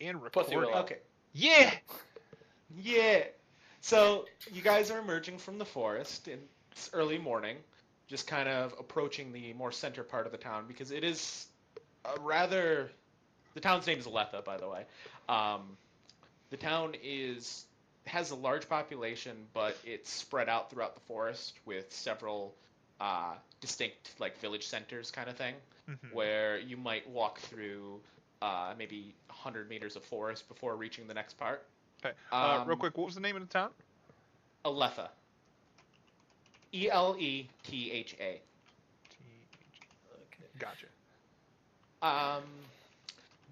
And Pussy recording. willow. Okay. Yeah! Yeah. So you guys are emerging from the forest. It's early morning, just kind of approaching the more center part of the town because it is a rather. The town's name is Letha, by the way. The town has a large population, but it's spread out throughout the forest with several distinct like village centers kind of thing, where you might walk through maybe 100 meters of forest before reaching the next part. Okay. Real quick, what was the name of the town? Aletha. Eletha. Okay. Gotcha.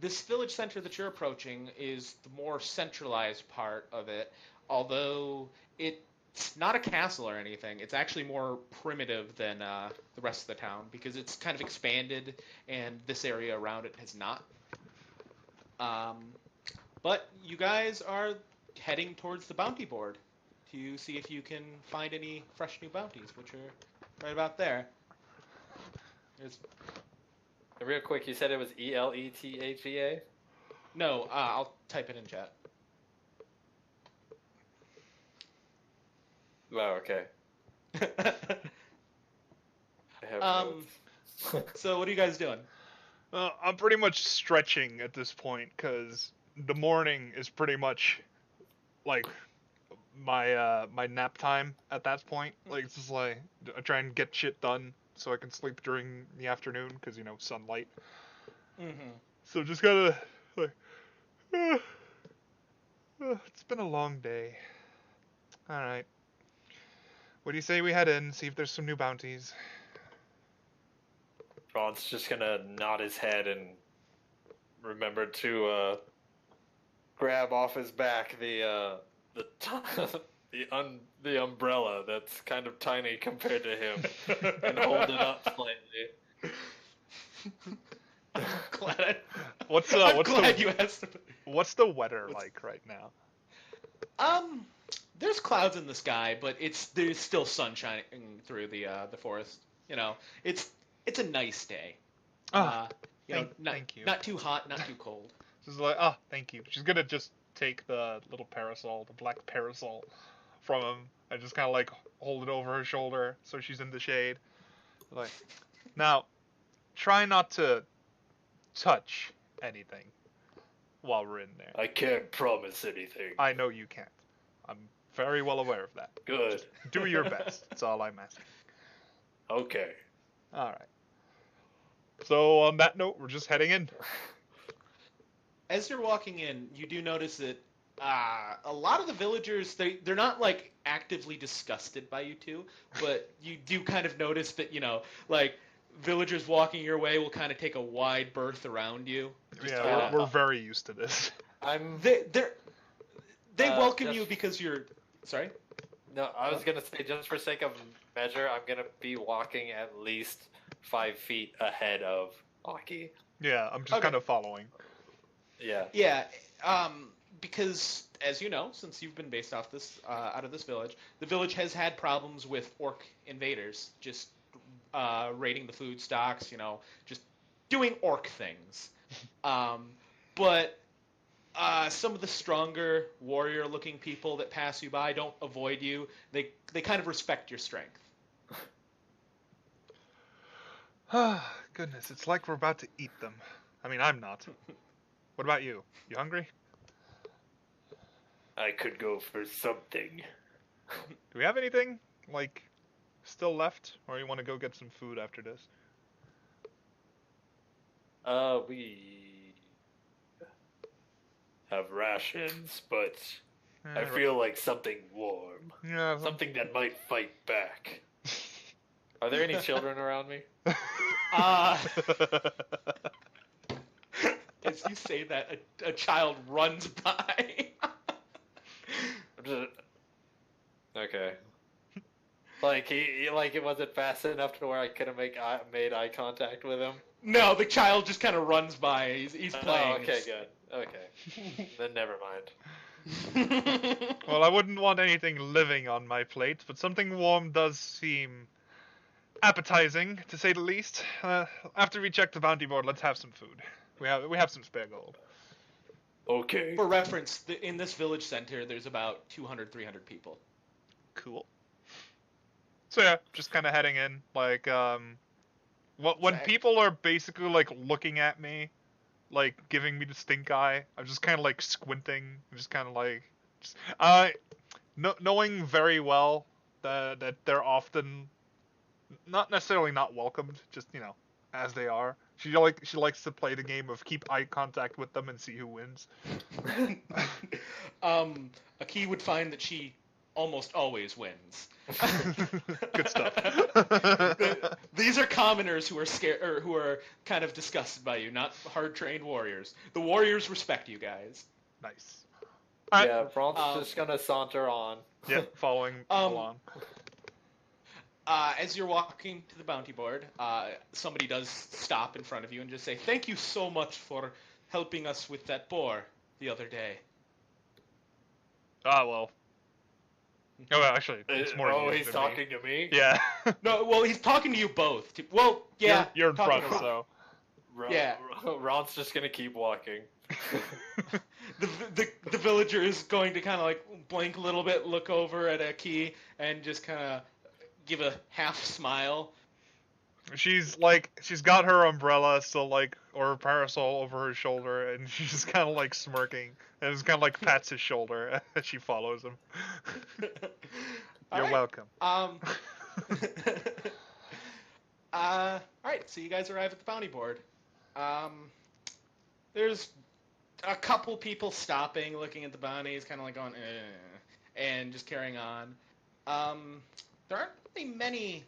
This village center that you're approaching is the more centralized part of it, although it's not a castle or anything. It's actually more primitive than the rest of the town because it's kind of expanded and this area around it has not. But you guys are heading towards the bounty board to see if you can find any fresh new bounties, which are right about there. Real quick, you said it was Eletha? No, I'll type it in chat. Wow, okay. I have notes. So what are you guys doing? I'm pretty much stretching at this point because the morning is pretty much like my nap time at that point. Like it's just like I try and get shit done so I can sleep during the afternoon because sunlight. So just gotta like it's been a long day. All right. What do you say we head in, see if there's some new bounties? Ront's just gonna nod his head and remember to grab off his back the umbrella that's kind of tiny compared to him and hold it up slightly. I'm glad. What's you asked. What's the weather like right now? There's clouds in the sky, but there's still sun shining through the forest. It's a nice day. Thank you. Not too hot, not too cold. She's like, thank you. She's gonna just take the little parasol, the black parasol, from him, and just kind of like hold it over her shoulder so she's in the shade. Like, now, try not to touch anything while we're in there. I can't promise anything. I know you can't. I'm very well aware of that. Good. Just do your best. That's all I'm asking. Okay. All right. So on that note, we're just heading in. As you're walking in, you do notice that a lot of the villagers, they're not like actively disgusted by you two, but you do kind of notice that, like villagers walking your way will kind of take a wide berth around you. Yeah, we're very used to this. They welcome you because you're... Sorry? No, I was going to say, just for sake of measure, I'm going to be walking at least 5 feet ahead of Aki. Yeah, I'm just kind of following. Yeah. Yeah, because, as you know, since you've been based off out of this village, the village has had problems with orc invaders, just raiding the food stocks, just doing orc things. But some of the stronger warrior-looking people that pass you by don't avoid you. They kind of respect your strength. Goodness, it's like we're about to eat them. I mean, I'm not. What about you? You hungry? I could go for something. Do we have anything, like, still left? Or you want to go get some food after this? We have rations, but I feel like something warm. Yeah, something that might fight back. Are there any children around me? As you say that, a child runs by. Okay. Like it wasn't fast enough to where I could have made eye contact with him. No, the child just kind of runs by. He's playing. Oh, okay, good. Okay, then never mind. Well, I wouldn't want anything living on my plate, but something warm does seem appetizing, to say the least. After we check the bounty board, let's have some food. We have some spare gold. Okay. For reference, in this village center, there's about 200, 300 people. Cool. So yeah, just kind of heading in, like, when Zach. people are basically like looking at me, like giving me the stink eye, I'm just kind of like squinting, I'm just kind of like, knowing very well that they're often not necessarily not welcomed, just as they are. She likes to play the game of keep eye contact with them and see who wins. Aki would find that she almost always wins. Good stuff. These are commoners who are scared or who are kind of disgusted by you, not hard-trained warriors. The warriors respect you guys. Nice. Yeah, Ront's just gonna saunter on. Yep, following along. As you're walking to the bounty board, somebody does stop in front of you and just say, "Thank you so much for helping us with that boar the other day." Well. Oh, actually, it's more you he's than talking me. to me? Yeah. No, well, he's talking to you both. Well, yeah. You're in talking front, to so. Yeah. Ront's just gonna keep walking. The villager is going to kind of like blink a little bit, look over at Aki, and just kind of give a half smile. She's got her umbrella still or her parasol over her shoulder, and she's just kind of like smirking, and just kind of like pats his shoulder as she follows him. You're right. welcome. All right, so you guys arrive at the bounty board. There's a couple people stopping, looking at the bounties, kind of like going, and just carrying on. There aren't really many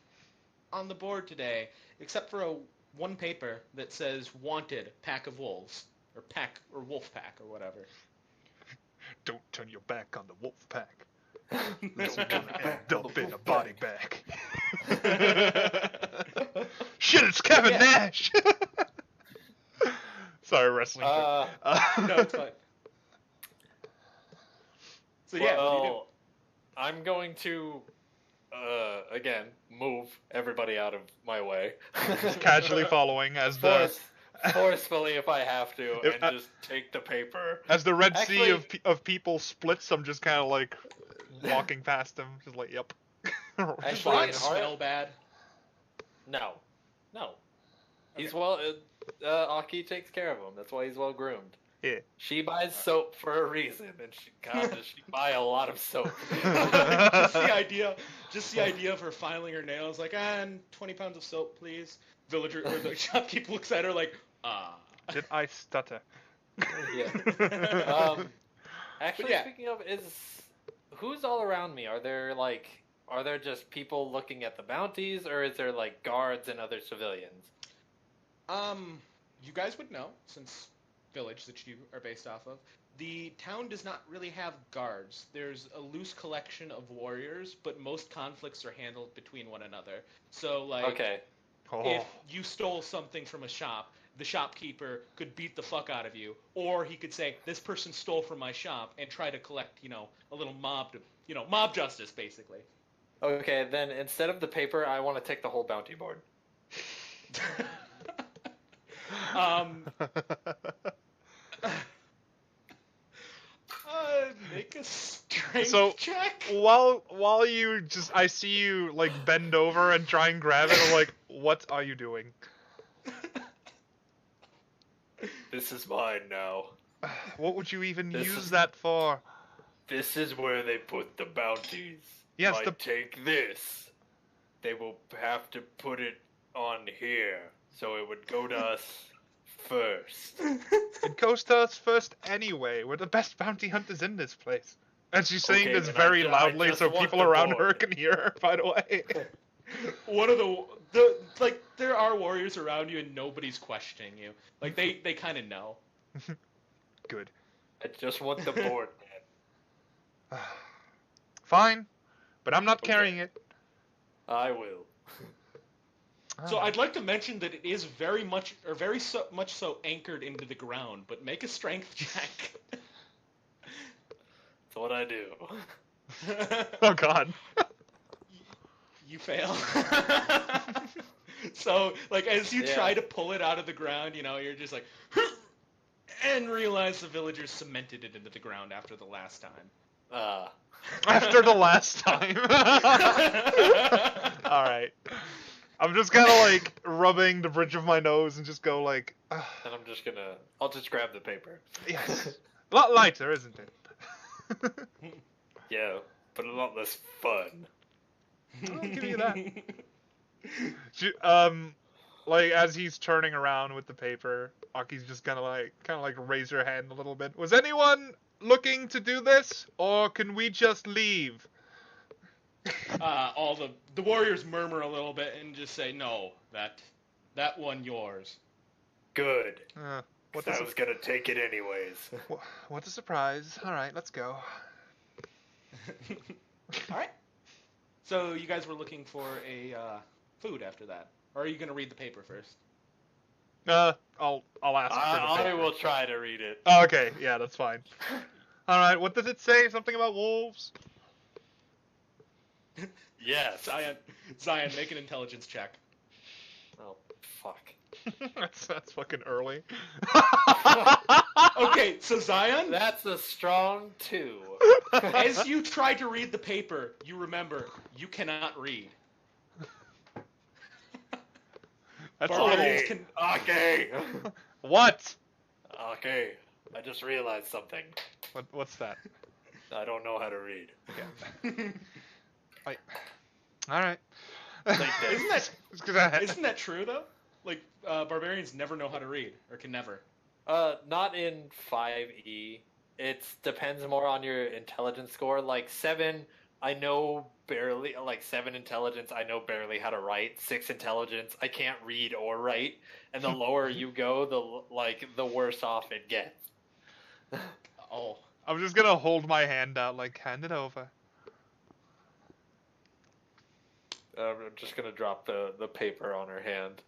on the board today, except for one paper that says "Wanted Pack of Wolves" or Wolf Pack or whatever. Don't turn your back on the wolf pack. It's gonna end up in a body bag. Shit, it's Kevin Nash. Sorry, wrestling. No, it's fine. So yeah, what do you do? I'm going to, again, move everybody out of my way. Casually following as forcefully if I have to, and just take the paper. As the Red Sea of people splits, I'm just kind of like walking past them, just like, yep. Does Ront smell bad? No. He's Aki takes care of him. That's why he's well groomed. Yeah. She buys soap for a reason, and she buy a lot of soap. just the idea of her filing her nails, like, and 20 pounds of soap, please. Villager or the shopkeeper looks at her like, Did I stutter? Yeah. Actually, speaking of, who's all around me? Are there just people looking at the bounties, or is there like guards and other civilians? You guys would know, since village that you are based off of. The town does not really have guards. There's a loose collection of warriors, but most conflicts are handled between one another. So, if you stole something from a shop, the shopkeeper could beat the fuck out of you, or he could say, "This person stole from my shop," and try to collect, a little mob justice, basically. Okay, then instead of the paper, I want to take the whole bounty board. Make a strength check. While I see you like bend over and try and grab it, I'm like, what are you doing? This is mine now. What would you even use that for? This is where they put the bounties. Yes, take this. They will have to put it on here, so it would go to us first. It goes to us first anyway. We're the best bounty hunters in this place. And she's saying this very loudly so people around her can hear her, by the way. One of there are warriors around you and nobody's questioning you. Like, they kind of know. Good. I just want the board, man. Fine, but I'm not carrying it. I will. So I'd like to mention that it is very much so anchored into the ground, but make a strength check. That's what I do. Oh god. You fail. So, like, as you try to pull it out of the ground, you're just like, and realize the villagers cemented it into the ground after the last time. After the last time. Alright. I'm just kind of like rubbing the bridge of my nose and just go like... And I'll just grab the paper. Yes. A lot lighter, isn't it? Yeah, but a lot less fun. I'll give you that. Like as he's turning around with the paper, Aki's just kind of like raise her hand a little bit. Was anyone looking to do this, or can we just leave? All the warriors murmur a little bit and just say, "No, that one yours." Good. I was gonna take it anyways. What a surprise! All right, let's go. All right. So you guys were looking for a food after that, or are you gonna read the paper first? I'll ask for the paper. I will try to read it. Oh, okay, yeah, that's fine. All right, what does it say? Something about wolves? Yes. Xion, make an intelligence check. Oh, fuck. that's fucking early. Okay, so Xion, that's a strong 2. As you try to read the paper, you remember you cannot read. That's Okay. What? Okay. I just realized something. What's that? I don't know how to read. Okay. All right. Isn't that true though? Like barbarians never know how to read, or can never. Not in 5e. It depends more on your intelligence score. Like 7, I know barely. Like 7 intelligence, I know barely how to write. 6 intelligence, I can't read or write. And the lower you go, the worse off it gets. Oh. I'm just gonna hold my hand out, like, hand it over. I'm just gonna drop the paper on her hand.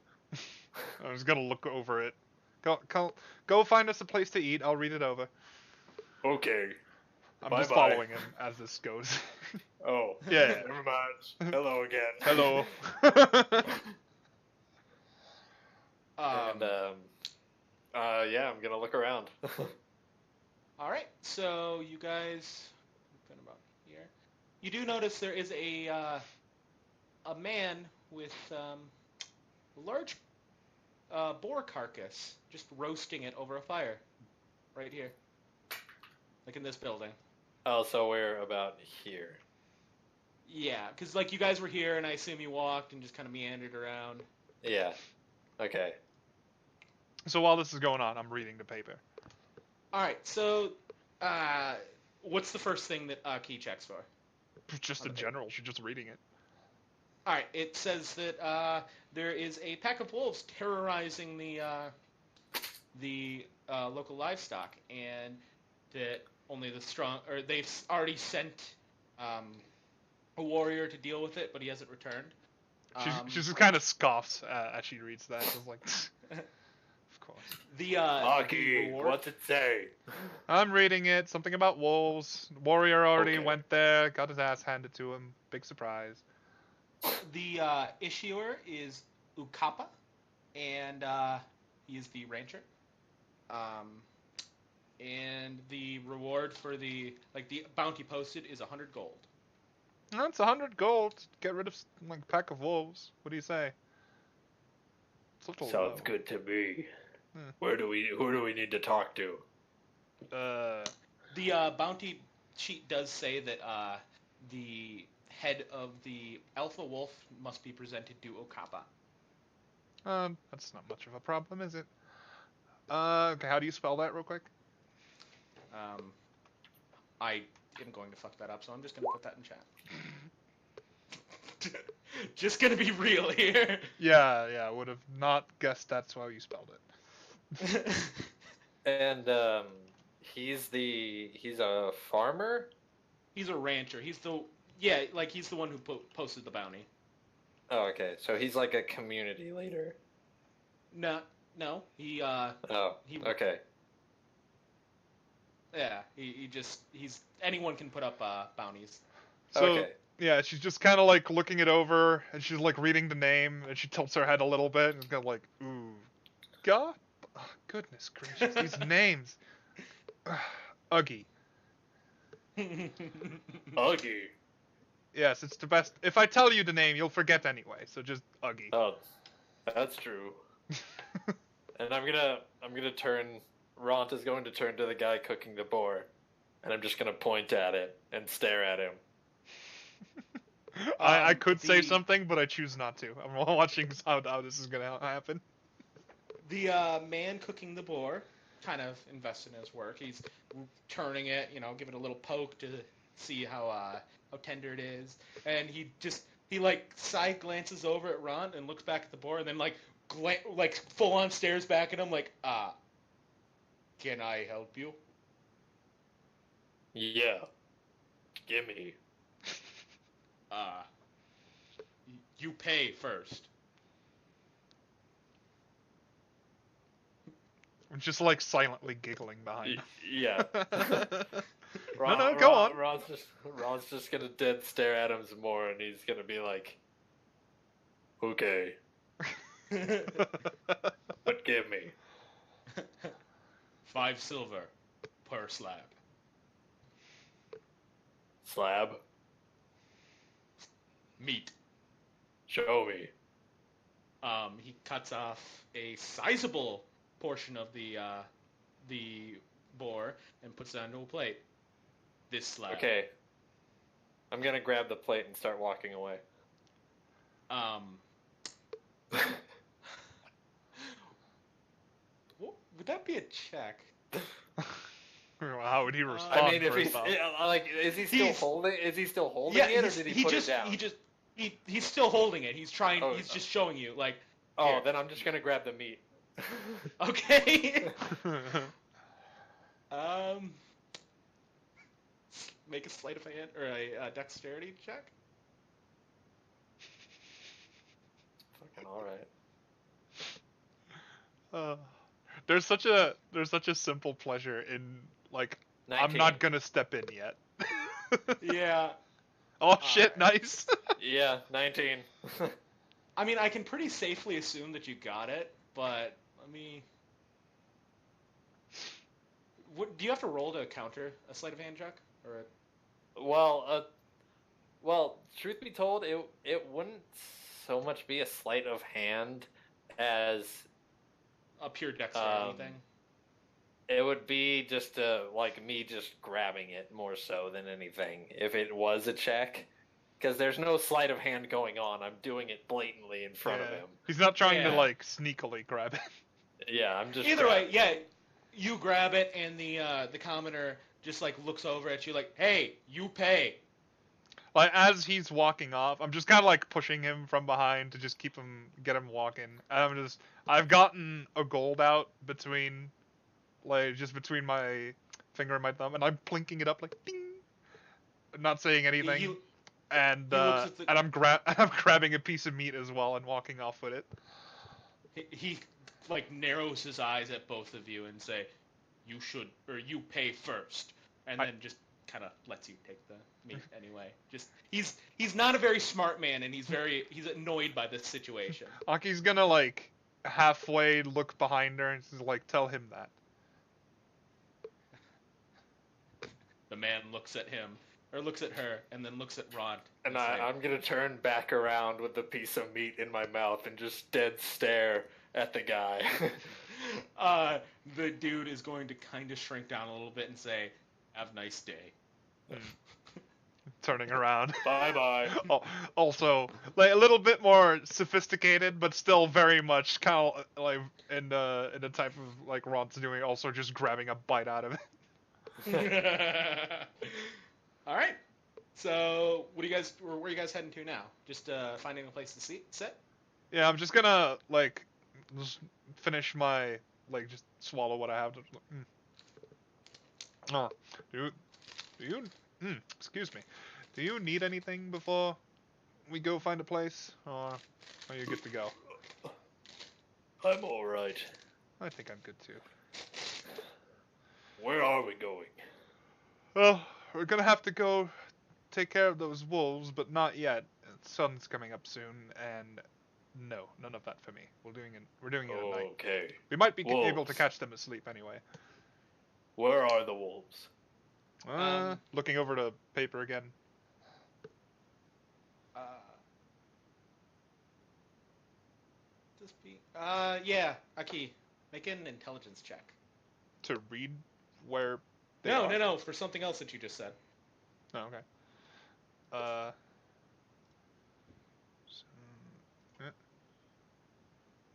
I'm just gonna look over it. Go find us a place to eat. I'll read it over. Okay. I'm Bye-bye. just following him as this goes. Oh. Yeah. Never mind. Hello again. Hello. Yeah, I'm gonna look around. All right, so you guys, about here, you do notice there is a man with a large boar carcass, just roasting it over a fire, right here, like in this building. Oh, so we're about here. Yeah, because like you guys were here, and I assume you walked and just kind of meandered around. Yeah. Okay. So while this is going on, I'm reading the paper. All right, so what's the first thing that Key checks for? Just in general, she's just reading it. All right, it says that there is a pack of wolves terrorizing the local livestock, and that only the strong, or they've already sent a warrior to deal with it, but he hasn't returned. She just kind of scoffs as she reads that. Just like, of course. The reward... what's it say? I'm reading it. Something about wolves. Warrior already went there, got his ass handed to him. Big surprise. The issuer is Ukapa, and he is the rancher. And the reward for the bounty posted is 100 gold. That's 100 gold to get rid of a pack of wolves. What do you say? Sounds good to me. Who do we need to talk to? The bounty sheet does say that the head of the alpha wolf must be presented to Okapa. That's not much of a problem, is it? Okay, how do you spell that real quick? I am going to fuck that up, so I'm just going to put that in chat. Just going to be real here. Yeah, I would have not guessed that's how you spelled it. And he's a farmer? He's a rancher. He's the one who posted the bounty. Oh, okay. So he's like a community leader. No. He okay. Yeah, he's anyone can put up bounties. So, okay. Yeah, she's just kind of like looking it over, and she's like reading the name, and she tilts her head a little bit, and is kind of like, ooh, Goodness gracious, these names. Uggy. Uggy. Yes, it's the best. If I tell you the name, you'll forget anyway. So just Uggy. Oh, that's true. And I'm gonna turn. Ront is going to turn to the guy cooking the boar, and I'm just gonna point at it and stare at him. I could say something, but I choose not to. I'm watching how this is gonna happen. The man cooking the boar kind of invests in his work. He's turning it, give it a little poke to see how tender it is, and he like side glances over at Ron and looks back at the boar, and then like full on stares back at him like, can I help you? Yeah, gimme. You pay first. I'm just like silently giggling behind. Yeah. No, go on. Ron's just gonna dead stare at him some more, and he's gonna be like, "Okay, but give me 5 silver per slab. slab. Meat." Show me." He cuts off a sizable portion of the boar and puts it onto a plate. This slab. Okay. I'm gonna grab the plate and start walking away. Would that be a check? How would he respond? I mean, if first he's off? like, is he still holding? Is he still holding it, or did he put it down? He's still holding it. He's trying. Oh, he's just showing you, like. Oh, here. then I'm just gonna grab the meat. Okay. Make a sleight of hand or a dexterity check. Fucking all right. There's such a simple pleasure in like 19. I'm not gonna step in yet. Yeah. Oh shit! Nice. Yeah, 19. I mean, I can pretty safely assume that you got it, but let me. Do you have to roll to counter a sleight of hand check, or? Well, truth be told, it wouldn't so much be a sleight of hand as A pure dexterity thing? it would be just like me just grabbing it more so than anything. If it was a check, because there's no sleight of hand going on. I'm doing it blatantly in front of him. He's not trying to Yeah. like sneakily grab it. Yeah, I'm just. Either way, yeah, you grab it, and the commoner just like looks over at you like, "Hey, you pay." Like as he's walking off, I'm just kind of like pushing him from behind to just get him walking. I've gotten a gold out between my finger and my thumb, and I'm plinking it up like ding. Not saying anything. And I'm grabbing a piece of meat as well and walking off with it. He like narrows his eyes at both of you and say, "You should, or you pay first," and then just kind of lets you take the meat anyway. Just he's not a very smart man, and he's annoyed by this situation. Aki's gonna like halfway look behind her and like tell him that. The man looks at him, or looks at her, and then looks at Ront. And I'm gonna turn back around with the piece of meat in my mouth and just dead stare at the guy. The dude is going to kind of shrink down a little bit and say, "Have a nice day." Turning around. Bye-bye. Also, like a little bit more sophisticated, but still very much kind of like in the type of like Ront's doing. Also, just grabbing a bite out of it. All right. So, where are you guys heading to now? Just finding a place to sit? Yeah, I'm just gonna like just finish my like just swallow what I have. Oh, do you? Excuse me. Do you need anything before we go find a place, or are you good to go? I'm all right. I think I'm good too. Where are we going? Well, we're gonna have to go take care of those wolves, but not yet. The sun's coming up soon, and No, none of that for me. We're doing it at night. Okay. We might be able to Wolves. catch them asleep anyway. Where are the wolves? Looking over the paper again. This be yeah, Aki, make an intelligence check. To read where they No, are? no, no, for something else that you just said. Oh, okay.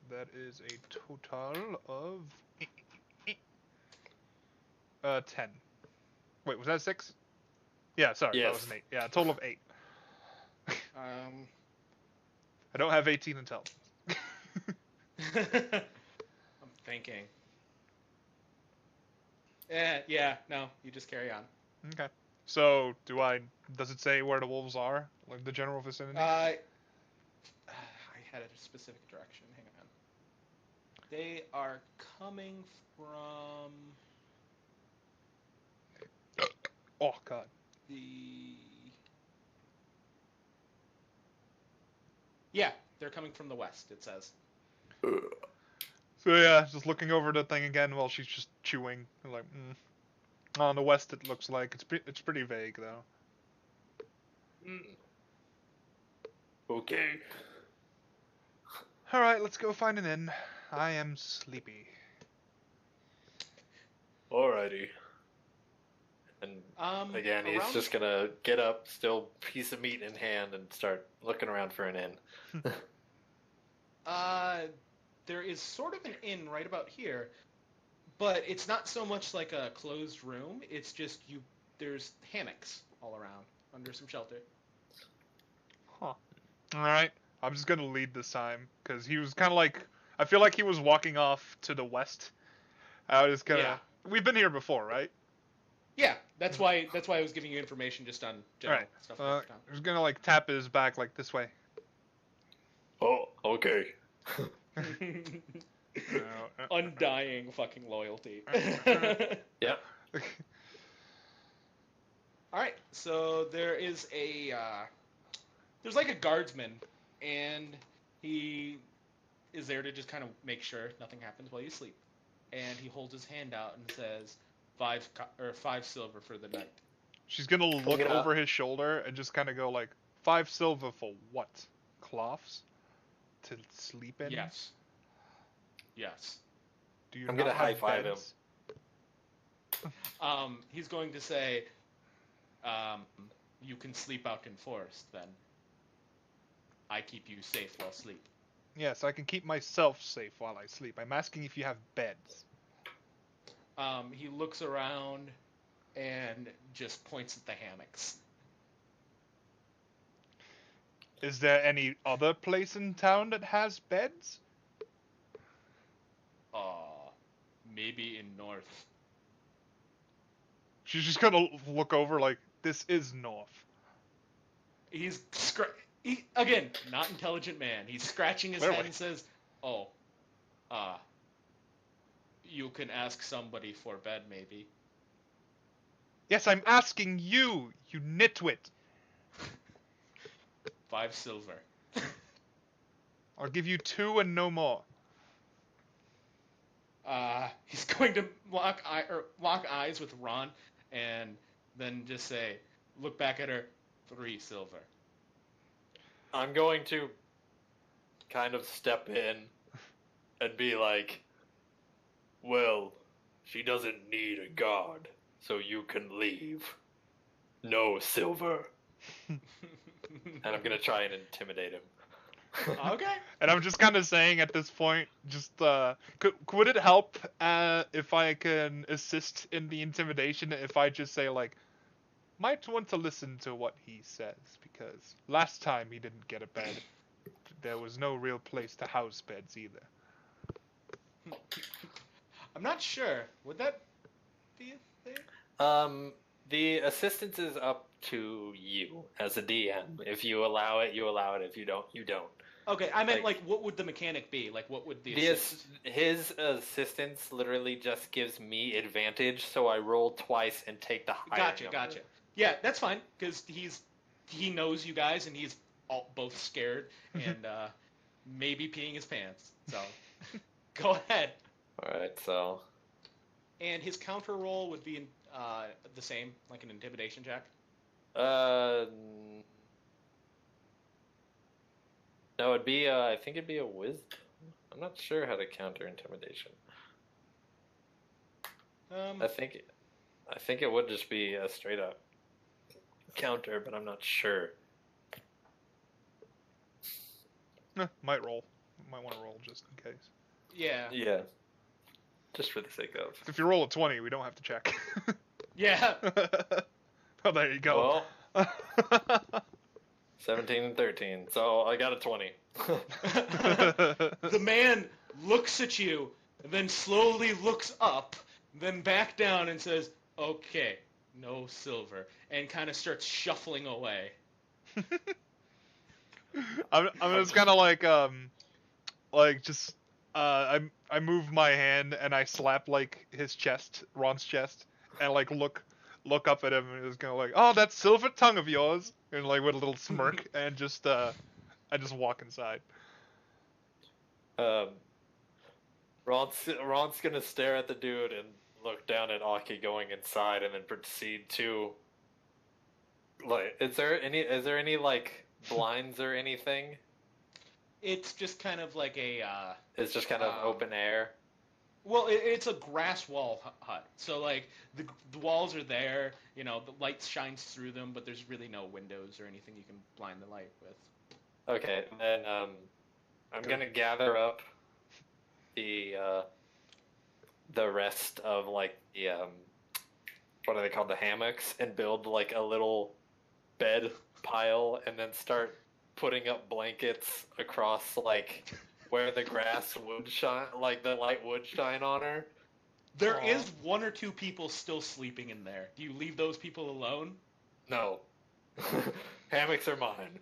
That is a total of 10. Wait, was that 6? Yeah, sorry, that was Yes. an 8. Yeah, a total of 8. Um, I don't have 18 intelligence. I'm thinking. Yeah, no, you just carry on. Okay. So, does it say where the wolves are? Like the general vicinity? I had a specific direction. Hang on. They are coming from Oh, God. the... Yeah, they're coming from the west, it says. So, yeah, just looking over the thing again while she's just chewing. Like, On the west, it looks like. It's pretty vague, though. Okay. Alright, let's go find an inn. I am sleepy. Alrighty. And again, he's around- just gonna get up, still piece of meat in hand, and start looking around for an inn. There is sort of an inn right about here, but it's not so much like a closed room. It's just there's hammocks all around under some shelter. Huh. Alright, I'm just gonna lead this time, because he was kind of like... I feel like he was walking off to the west. I was gonna... Yeah. We've been here before, right? Yeah, that's why I was giving you information just on general Alright. stuff. He was gonna, like, tap his back, like, this way. Oh, okay. Undying fucking loyalty. Yep. Alright, so there is there's like a guardsman, and he is there to just kind of make sure nothing happens while you sleep. And he holds his hand out and says, 5 silver for the night. She's gonna look over his shoulder and just kind of go, like, 5 silver for what? Cloths? To sleep in? Yes. Yes. Do you I'm not gonna have high-five him. beds? He's going to say, you can sleep out in forest then. I keep you safe while asleep. Yes, I can keep myself safe while I sleep. I'm asking if you have beds. He looks around and just points at the hammocks. Is there any other place in town that has beds? Maybe in north. She's just gonna look over like, this is north. He's again, not intelligent man. He's scratching his head and says, you can ask somebody for bed, maybe. Yes, I'm asking you, you nitwit. 5 silver. I'll give you 2 and no more. He's going to lock eyes with Ron, and then just say, look back at her, 3 silver. I'm going to kind of step in and be like, well, she doesn't need a guard, so you can leave. No silver. And I'm going to try and intimidate him. Okay. And I'm just kind of saying at this point, just, would it help if I can assist in the intimidation if I just say, like, might want to listen to what he says, because last time he didn't get a bed. There was no real place to house beds either. I'm not sure. Would that be a thing? The assistance is up to you as a DM. If you allow it, you allow it. If you don't, you don't. Okay, I meant, like, what would the mechanic be? Like, what would the his assistance literally just gives me advantage, so I roll twice and take the higher number. Gotcha. Yeah, that's fine, because he knows you guys, and he's both scared, and maybe peeing his pants. So, go ahead. All right, so And his counter roll would be the same, like an intimidation check. no, it'd be I think it'd be a wisdom. I'm not sure how to counter intimidation. I think it would just be a straight up counter, but I'm not sure. Might roll. Might want to roll just in case. Yeah. Yeah. Just for the sake of. If you roll a 20, we don't have to check. Yeah. Oh, there you go. Well, 17 and 13, so I got a 20. The man looks at you, and then slowly looks up, then back down and says, "Okay, no silver," and kind of starts shuffling away. I'm just kind of just I move my hand and I slap like his chest, Ron's chest, and like look up at him and just kind of like, "Oh, that silver tongue of yours," and like with a little smirk, and just I just walk inside. Ron's gonna stare at the dude and look down at Aki going inside, and then proceed to like. Is there any like blinds or anything? It's just kind of like a. It's just kind of open air. Well, it's a grass wall hut, so like the walls are there. You know, the light shines through them, but there's really no windows or anything you can blind the light with. Okay, then I'm gonna gather up the rest of like the what are they called, the hammocks, and build like a little bed pile, and then start putting up blankets across like where the grass would shine, like the light would shine on her. There is one or two people still sleeping in there. Do you leave those people alone? No. Hammocks are mine.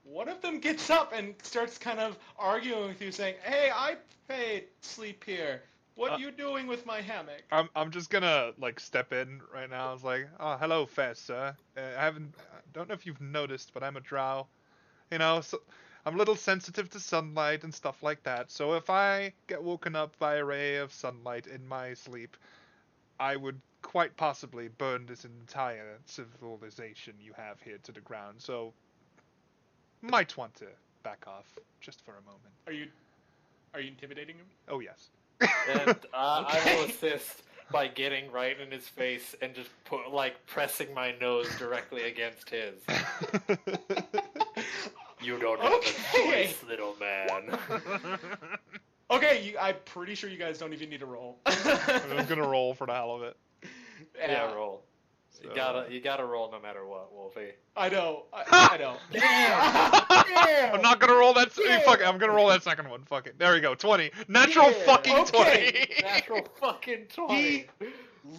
One of them gets up and starts kind of arguing with you, saying, "Hey, I paid sleep here. What are you doing with my hammock?" I'm just gonna like step in right now. I was like, "Oh, hello, fair sir. I don't know if you've noticed, but I'm a drow. You know, so I'm a little sensitive to sunlight and stuff like that. So if I get woken up by a ray of sunlight in my sleep, I would quite possibly burn this entire civilization you have here to the ground. So might want to back off just for a moment." Are you intimidating him? Oh yes. And I will assist by getting right in his face and just pressing my nose directly against his. You don't have a choice, little man. Okay, I'm pretty sure you guys don't even need to roll. I'm gonna roll for the hell of it. Yeah, roll. So... You gotta roll no matter what, Wolfey. I know. I know. Damn! I'm not gonna roll that. Fuck it, I'm gonna roll that second one. Fuck it. There we go. 20. Natural fucking 20. Natural fucking 20. He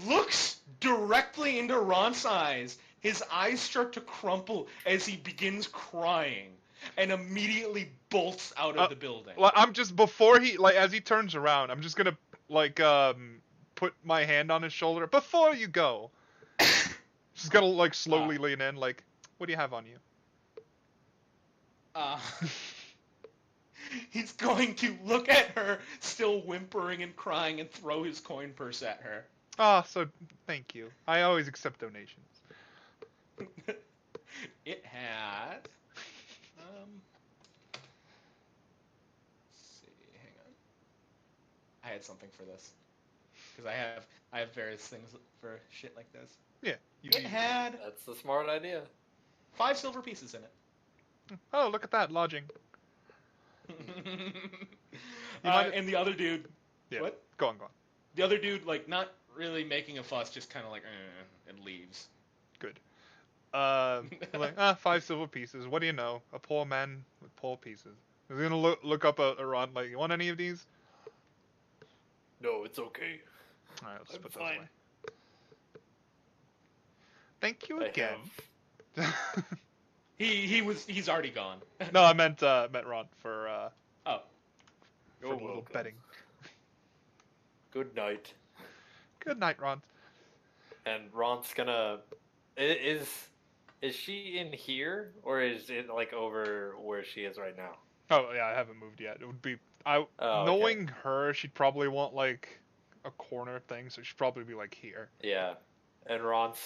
looks directly into Ront's eyes. His eyes start to crumple as he begins crying, and immediately bolts out of the building. I'm just as he turns around, I'm just gonna put my hand on his shoulder before you go. Just gotta slowly lean in. Like, what do you have on you? He's going to look at her, still whimpering and crying, and throw his coin purse at her. So thank you. I always accept donations. It had. Let's see, hang on. I had something for this because I have various things for shit like this. Yeah. It had. That's a smart idea. 5 silver pieces in it. Oh, look at that lodging. And the other dude. Yeah. What? Go on. The other dude, not really making a fuss, just kind of and leaves. Good. 5 silver pieces. What do you know? A poor man with poor pieces. He's gonna look up at Ron like, you want any of these? No, it's okay. All right, let's I'm put fine. those away. Thank you again. He's already gone. No, I meant Ron for Oh. for a little betting. Good night. Good night, Ron. And Ron's gonna Is she in here, or is it like over where she is right now? Oh yeah, I haven't moved yet. It would be Oh, okay. knowing her, she'd probably want like a corner thing, so she'd probably be like here. Yeah, and Ron's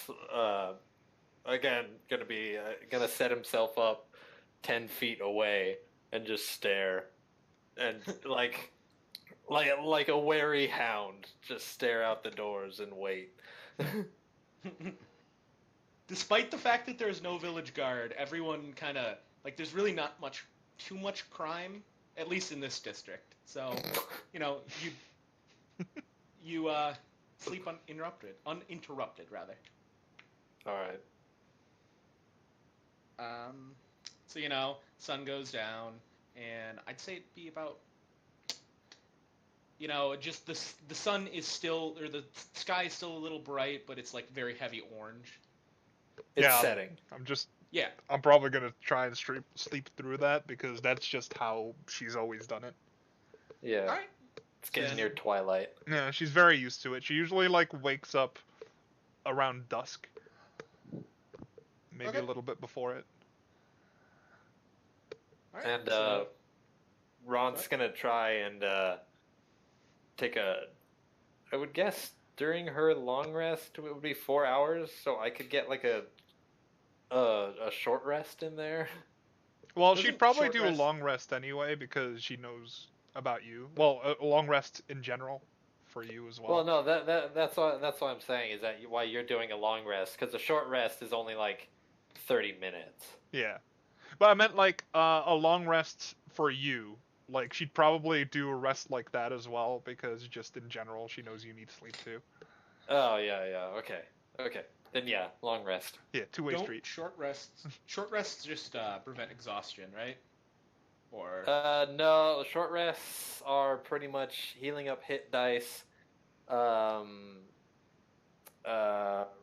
again gonna set himself up 10 feet away and just stare, and like a wary hound, just stare out the doors and wait. Despite the fact that there's no village guard, everyone kind of like there's really not too much crime, at least in this district. So, you know, you sleep uninterrupted rather. All right. So you know, sun goes down, and I'd say it'd be about, you know, just the sun is still, or the sky is still a little bright, but it's like very heavy orange. It's Yeah, setting. Yeah. I'm probably gonna try and sleep through that because that's just how she's always done it. Yeah. All right. It's getting Then- near twilight. Yeah, she's very used to it. She usually like wakes up around dusk, maybe Okay. a little bit before it. All right. And so, Ron's what? gonna try and take I would guess during her long rest it would be 4 hours, so I could get like a short rest in there. Well, Doesn't she'd probably short do rest- a long rest anyway because she knows about you. Well, a long rest in general for you as well. Well, no, that's what I'm saying is that why you're doing a long rest, because a short rest is only like 30 minutes. Yeah, but I meant like a long rest for you. Like she'd probably do a rest like that as well because just in general she knows you need sleep too. Oh yeah, okay. Then yeah, long rest. Yeah, two-way don't street. short rests. Short rests just prevent exhaustion, right? Or No, short rests are pretty much healing up hit dice,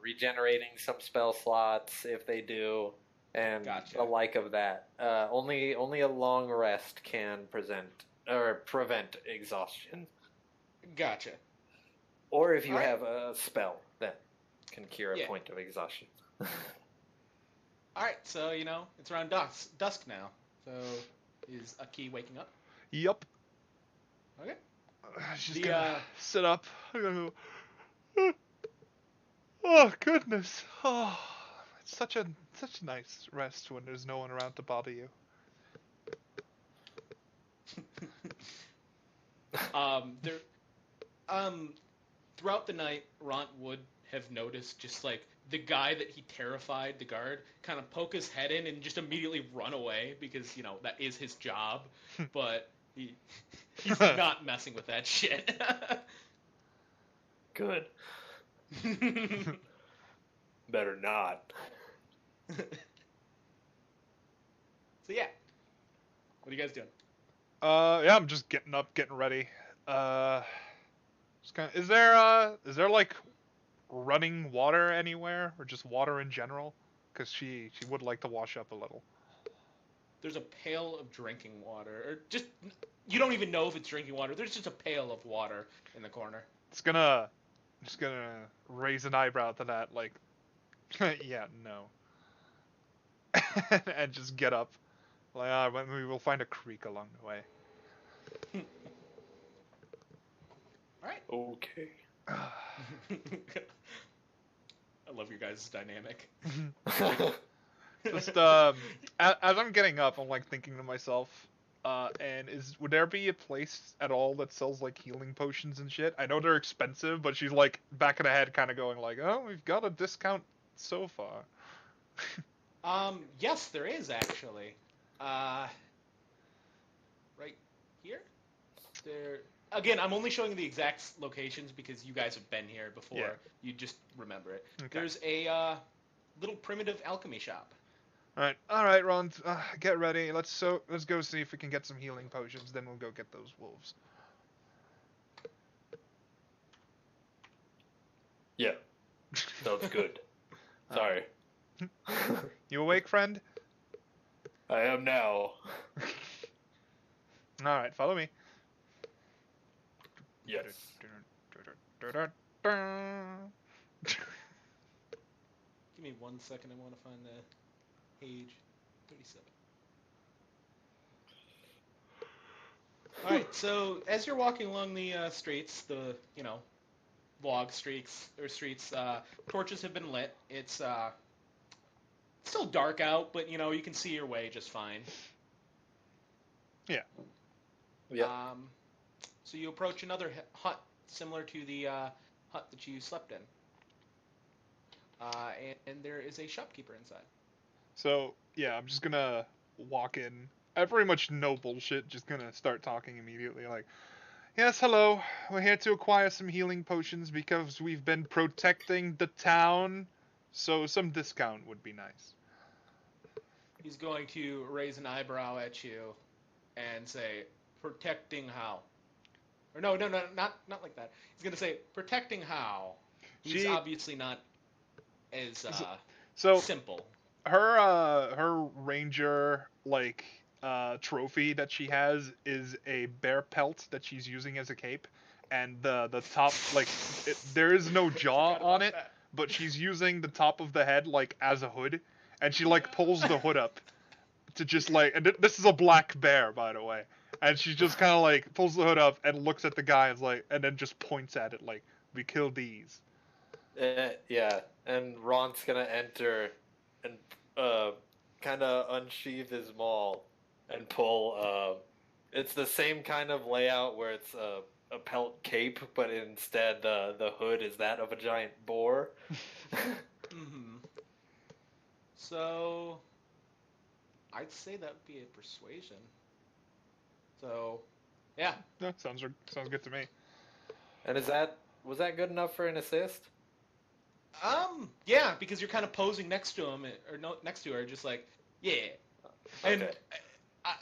regenerating some spell slots if they do, and Gotcha. the like of that. Only a long rest can prevent exhaustion, gotcha. or if you Alright. have a spell that can cure a Yeah. point of exhaustion. All right. So you know it's around dusk now. So is Aki waking up? Yup. Okay. She's The, gonna sit up. Oh goodness. Oh, it's such a nice rest when there's no one around to bother you. Throughout the night, Ront would have noticed just like the guy that he terrified, the guard, kind of poke his head in and just immediately run away because you know that is his job. But he's not messing with that shit. Good. Better not. So yeah, what are you guys doing? Yeah, I'm just getting up, getting ready. Just is there like running water anywhere, or just water in general? Because she would like to wash up a little. There's a pail of drinking water, or just you don't even know if it's drinking water. There's just a pail of water in the corner. Just gonna raise an eyebrow to that, like, yeah, no, and just get up. Like, maybe we'll find a creek along the way. All right. Okay. I love your guys' dynamic. Just as I'm getting up, I'm like thinking to myself, and would there be a place at all that sells like healing potions and shit? I know they're expensive, but she's like back of the head, kind of going like, oh, we've got a discount so far. Yes, there is actually. Right here. There. Again, I'm only showing the exact locations because you guys have been here before. Yeah. You just remember it. Okay. There's a little primitive alchemy shop. All right, Ron, get ready. Let's go see if we can get some healing potions. Then we'll go get those wolves. Yeah. Sounds good. Sorry. You awake, friend? I am now. All right, follow me. Yes. Give me 1 second. I want to find the Page 37. All right, so as you're walking along the streets, the log streets, torches have been lit. It's still dark out, but you can see your way just fine. Yeah. Yeah. So you approach another hut similar to the hut that you slept in, and there is a shopkeeper inside. So, yeah, I'm just gonna walk in. I pretty much know bullshit, just gonna start talking immediately, like, yes, hello, we're here to acquire some healing potions because we've been protecting the town, so some discount would be nice. He's going to raise an eyebrow at you and say, protecting how? Or no, not like that. He's going to say, protecting how? He's obviously not as simple. Her ranger, like, trophy that she has is a bear pelt that she's using as a cape, and the top, like, there is no jaw on it, but she's using the top of the head, like, as a hood, and she, like, pulls the hood up to just, like, and this is a black bear, by the way, and she just kind of, like, pulls the hood up and looks at the guy and, like, and then just points at it, like, we killed these. Yeah, and Ron's gonna enter and kind of unsheath his maul and pull. It's the same kind of layout where it's a pelt cape, but instead the hood is that of a giant boar. Mm-hmm. So, I'd say that would be a persuasion. So, yeah. Yeah, sounds good to me. And was that good enough for an assist? Yeah, because you're kind of posing next to him, or no, next to her, just like, yeah. And Okay.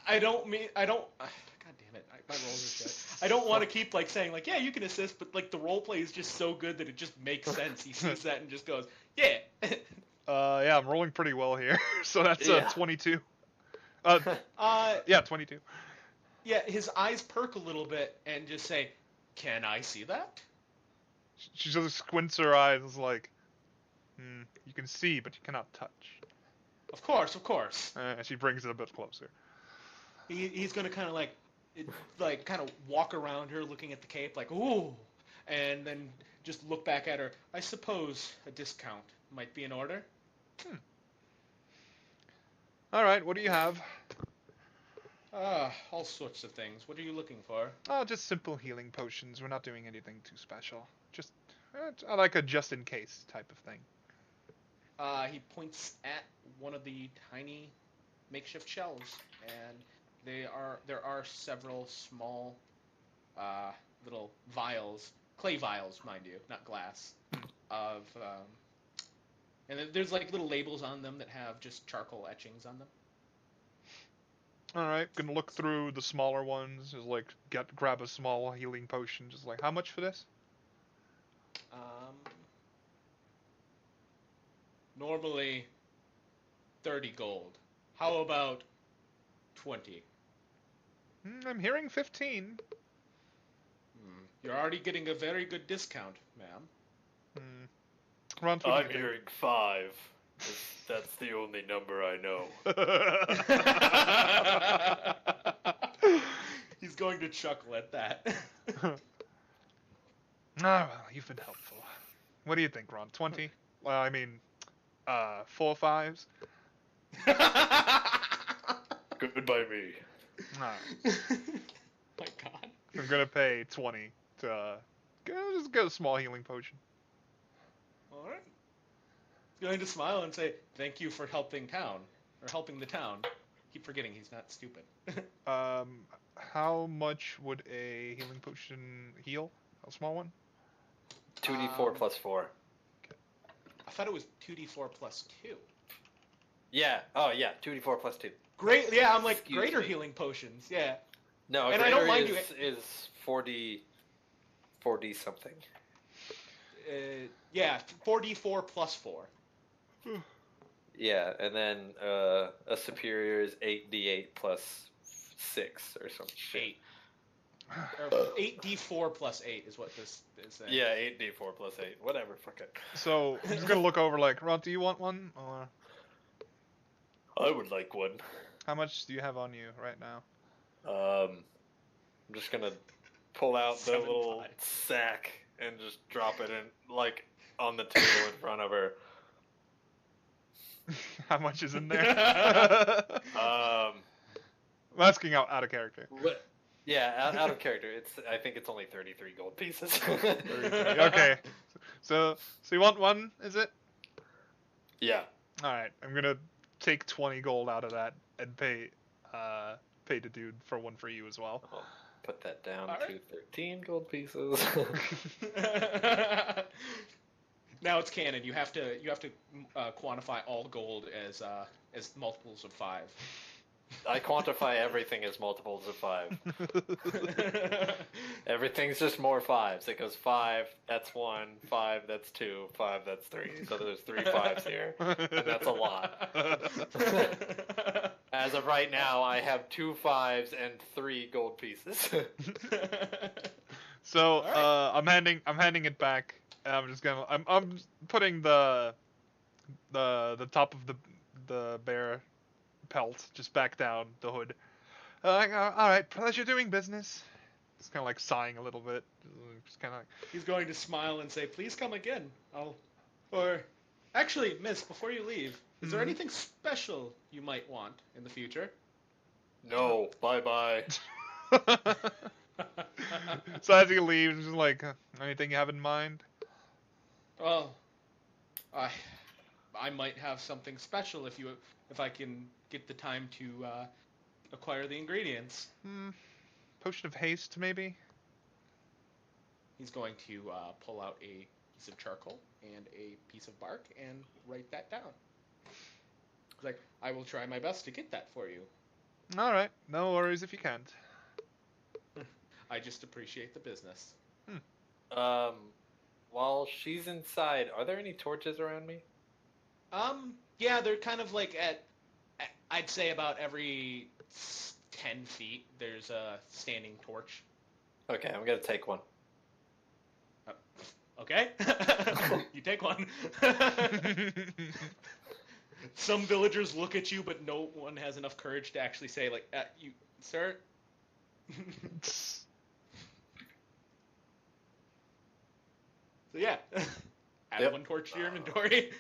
I don't. God damn it, my rolls are shit. I don't want to keep like saying like, yeah, you can assist, but like the role play is just so good that it just makes sense. He sees that and just goes, yeah. Yeah, I'm rolling pretty well here, so that's 22. Yeah, 22. Yeah, his eyes perk a little bit and just say, "Can I see that?" She just squints her eyes, is like, you can see, but you cannot touch. Of course. And she brings it a bit closer. He's gonna kind of like kind of walk around her, looking at the cape, like ooh, and then just look back at her. I suppose a discount might be in order. All right, what do you have? All sorts of things. What are you looking for? Oh, just simple healing potions. We're not doing anything too special. Just, I like a just-in-case type of thing. He points at one of the tiny makeshift shelves, and there are several small little vials, clay vials, mind you, not glass, of and there's like little labels on them that have just charcoal etchings on them. All right, gonna look through the smaller ones. Just like grab a small healing potion. Just like, how much for this? Normally 30 gold. How about 20? I'm hearing 15. You're already getting a very good discount, ma'am. Ront, what I'm do you hearing 5. That's the only number I know. He's going to chuckle at that. Well, you've been helpful. What do you think, Ron? 20? Well, I mean, 4 5s? Good by me. Alright. My God. I'm gonna pay 20 to just get a small healing potion. All right. He's going to smile and say, "Thank you for helping the town." Keep forgetting he's not stupid. How much would a healing potion heal? A small one? 2d4 plus 4. I thought it was 2d4 plus 2. Yeah. Oh, yeah. 2d4 plus 2. Great. Yeah, I'm like, Excuse greater me. healing potions. Yeah. No, And I don't mind is 40 something. Yeah, 4d4 plus 4. Yeah, and then a superior is 8d8 plus 6 or some shit. 8d4 plus 8 is what this is saying. Yeah, 8d4 plus 8. Whatever, fuck it. So, I'm just gonna look over like, Ront, do you want one? Or... I would like one. How much do you have on you right now? I'm just gonna pull out the 7.5. little sack and just drop it in, like, on the table in front of her. How much is in there? Um, I'm asking out of character. yeah, out of character. I think it's only 33 gold pieces. 33. Okay. So you want one, is it? Yeah. Alright, I'm gonna take 20 gold out of that and pay the dude for one for you as well. I'll put that down All to right. 13 gold pieces. Now it's canon. You have to quantify all gold as multiples of 5. I quantify everything as multiples of 5. Everything's just more 5s. It goes 5, that's 1, 5, that's 2, 5, that's 3. So there's 3 5s here. And that's a lot. As of right now, I have 2 5s and 3 gold pieces. So Alright. I'm handing it back. And I'm putting the top of the bear pelt just back down the hood. All right, pleasure doing business. It's kind of like sighing a little bit. Just kind of like, He's going to smile and say, "Please come again." Or, actually, Miss, before you leave, is there Mhm. anything special you might want in the future? No, bye-bye. So as he leaves, just like, anything you have in mind? Well, I might have something special if I can get the time to acquire the ingredients. Potion of haste, maybe? He's going to pull out a piece of charcoal and a piece of bark and write that down. He's like, I will try my best to get that for you. All right, no worries if you can't. I just appreciate the business. While she's inside, are there any torches around me? Yeah, they're kind of like I'd say about every 10 feet, there's a standing torch. Okay, I'm gonna take one. Okay? You take one. Some villagers look at you, but no one has enough courage to actually say, like, you, sir? So yeah, add Yep. one torch to your inventory.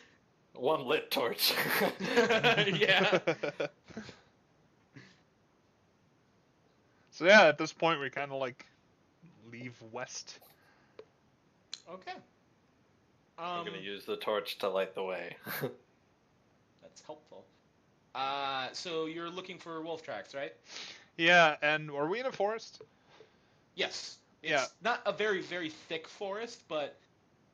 One lit torch. Yeah. So yeah, at this point we kind of like leave west. Okay. I'm gonna use the torch to light the way. That's helpful. So you're looking for wolf tracks, right? Yeah, and are we in a forest? Yes. It's Yeah. not a very, very thick forest, but,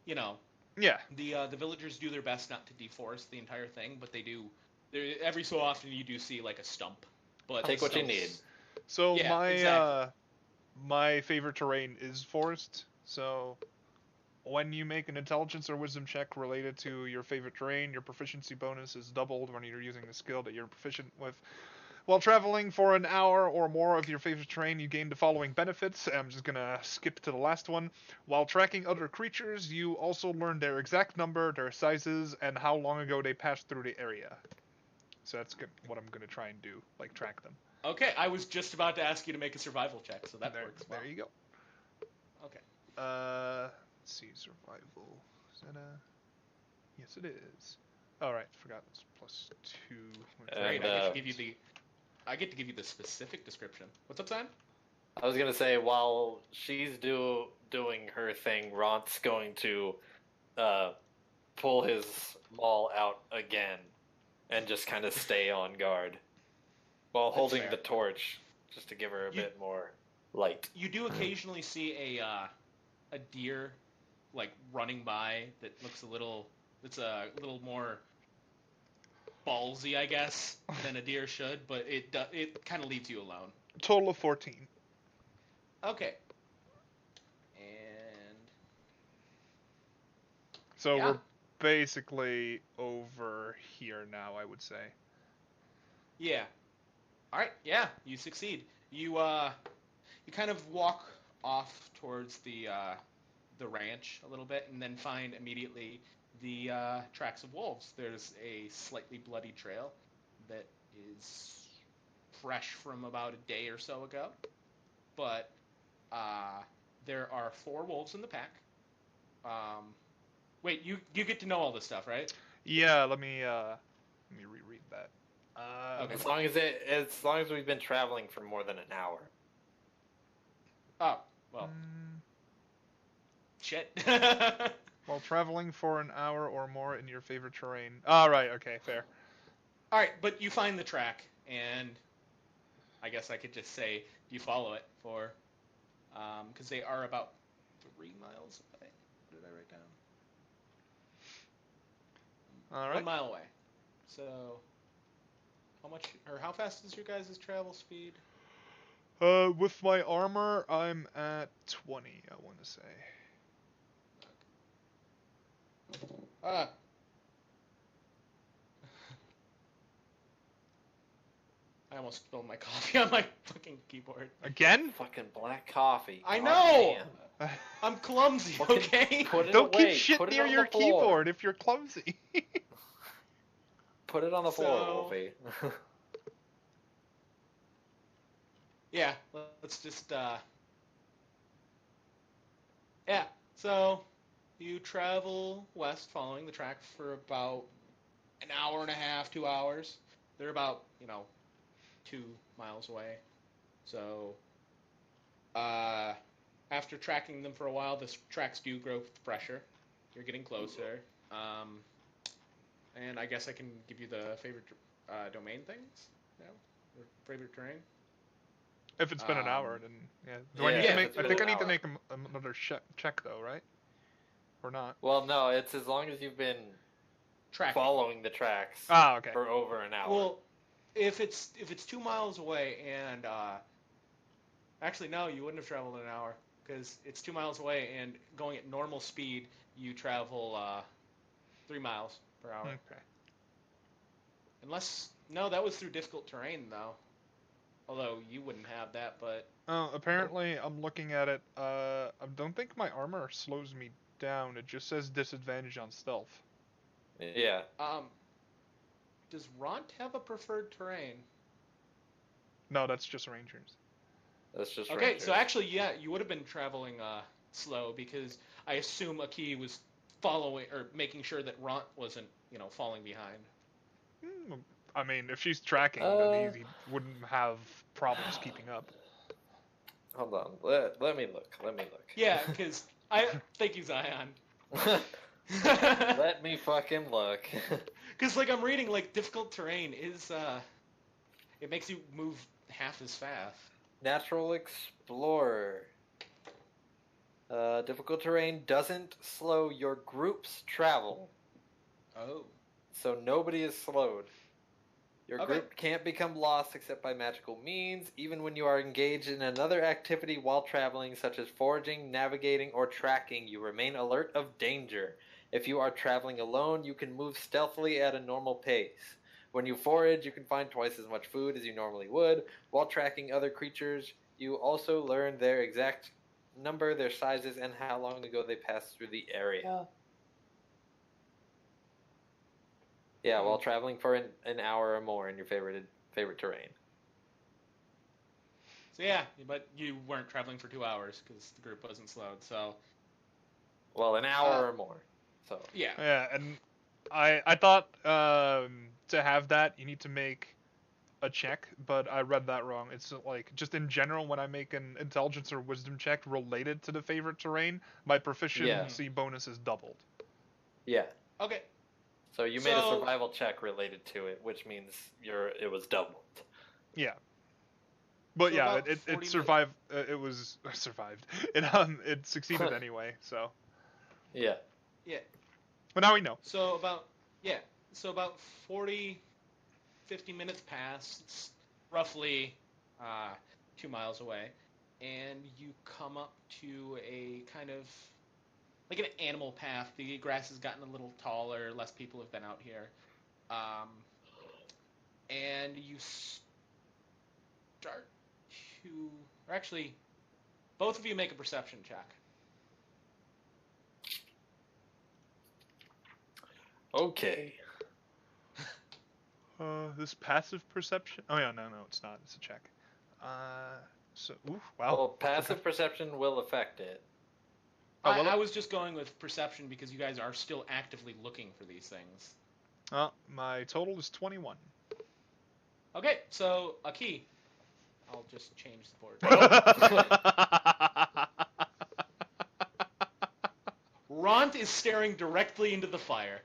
you know, Yeah. the villagers do their best not to deforest the entire thing, but they do. Every so often you do see, like, a stump. But Take what you need. So Yeah, my exactly. my favorite terrain is forest. So when you make an intelligence or wisdom check related to your favorite terrain, your proficiency bonus is doubled when you're using the skill that you're proficient with. While traveling for an hour or more of your favorite terrain, you gain the following benefits. I'm just gonna skip to the last one. While tracking other creatures, you also learn their exact number, their sizes, and how long ago they passed through the area. So that's what I'm gonna try and do, like track them. Okay, I was just about to ask you to make a survival check, so that works well. There you go. Okay. Let's see, survival. Is that a? Yes, it is. All right, forgot it's +2. Great, And, I get to give you the specific description. What's up, Simon? I was gonna say, while she's doing her thing, Ront's going to pull his maul out again and just kind of stay on guard while That's holding fair. the torch, just to give her a bit more light. You do occasionally see a deer, like, running by that looks it's a little more ballsy, I guess, than a deer should, but it kind of leaves you alone. Total of 14. Okay. And So Yeah. we're basically over here now, I would say. yeah. All right. Yeah, you succeed. You kind of walk off towards the ranch a little bit, and then find immediately the tracks of wolves. There's a slightly bloody trail that is fresh from about a day or so ago. But there are 4 wolves in the pack. Wait, you get to know all this stuff, right? Yeah, let me reread that. Okay. As long as we've been traveling for more than an hour. Oh, well. Shit. While traveling for an hour or more in your favorite terrain. Ah, right. Okay, fair. All right, but you find the track, and I guess I could just say you follow it for, because they are about 3 miles away. What did I write down? All right. 1 mile away. So, how fast is your guys' travel speed? With my armor, I'm at 20. I want to say. Ah. I almost spilled my coffee on my fucking keyboard. Again? Fucking black coffee. I God know! damn. I'm clumsy, okay? Put it Don't away. keep shit Put it near on your the floor. keyboard if you're clumsy. Put it on the floor, Wolfey. Yeah, let's just, yeah, so you travel west following the track for about an hour and a half, 2 hours. They're about, 2 miles away. So, after tracking them for a while, the tracks do grow fresher. You're getting closer. And I guess I can give you the favorite domain things now? Or favorite terrain? If it's been an hour, then yeah. Do I Yeah, need to if make? it's I been think I an need to hour. make another check though, right? Or not? Well, no, it's as long as you've been Tracking. following the tracks Ah, okay. for over an hour. Well, if it's 2 miles away and actually no, you wouldn't have traveled an hour because it's 2 miles away and going at normal speed, you travel 3 miles per hour. Okay. Unless no, that was through difficult terrain though. Although you wouldn't have that, but Apparently I'm looking at it. I don't think my armor slows me down. It just says disadvantage on stealth. Yeah. does Ront have a preferred terrain? No, that's just rangers. That's just Okay, rangers. so actually, yeah, you would have been traveling slow because I assume Aki was following or making sure that Ront wasn't, falling behind. I mean, if she's tracking, then he wouldn't have problems keeping up. Hold on. Let me look. Yeah, because thank you, Xion. Let me fucking look. Because I'm reading difficult terrain is it makes you move half as fast. Natural Explorer. Difficult terrain doesn't slow your group's travel. Oh. So nobody is slowed. Your Okay. group can't become lost except by magical means, even when you are engaged in another activity while traveling, such as foraging, navigating, or tracking. You remain alert of danger. If you are traveling alone, you can move stealthily at a normal pace. When you forage, you can find twice as much food as you normally would. While tracking other creatures, you also learn their exact number, their sizes, and how long ago they passed through the area. Yeah, while traveling for an hour or more in your favorite terrain. So yeah, but you weren't traveling for 2 hours because the group wasn't slowed. So. Well, an hour or more. So. Yeah. Yeah, and I thought to have that you need to make a check, but I read that wrong. It's just in general when I make an intelligence or wisdom check related to the favorite terrain, my proficiency bonus is doubled. Yeah. Okay. So you made a survival check related to it, which means it was doubled. Yeah. But So yeah, about it survived. It was survived. It succeeded anyway. So. Yeah. Yeah. But now we know. So about 40, 50 minutes pass. It's roughly 2 miles away, and you come up to a kind of like an animal path. The grass has gotten a little taller. Less people have been out here, and you start to, or actually, both of you make a perception check. Okay. This passive perception. Oh yeah, no, it's not. It's a check. So oof, wow. Well, passive perception will affect it. Oh, will I it? was just going with perception because you guys are still actively looking for these things. My total is 21. Okay, so a key. I'll just change the board. Ront is staring directly into the fire.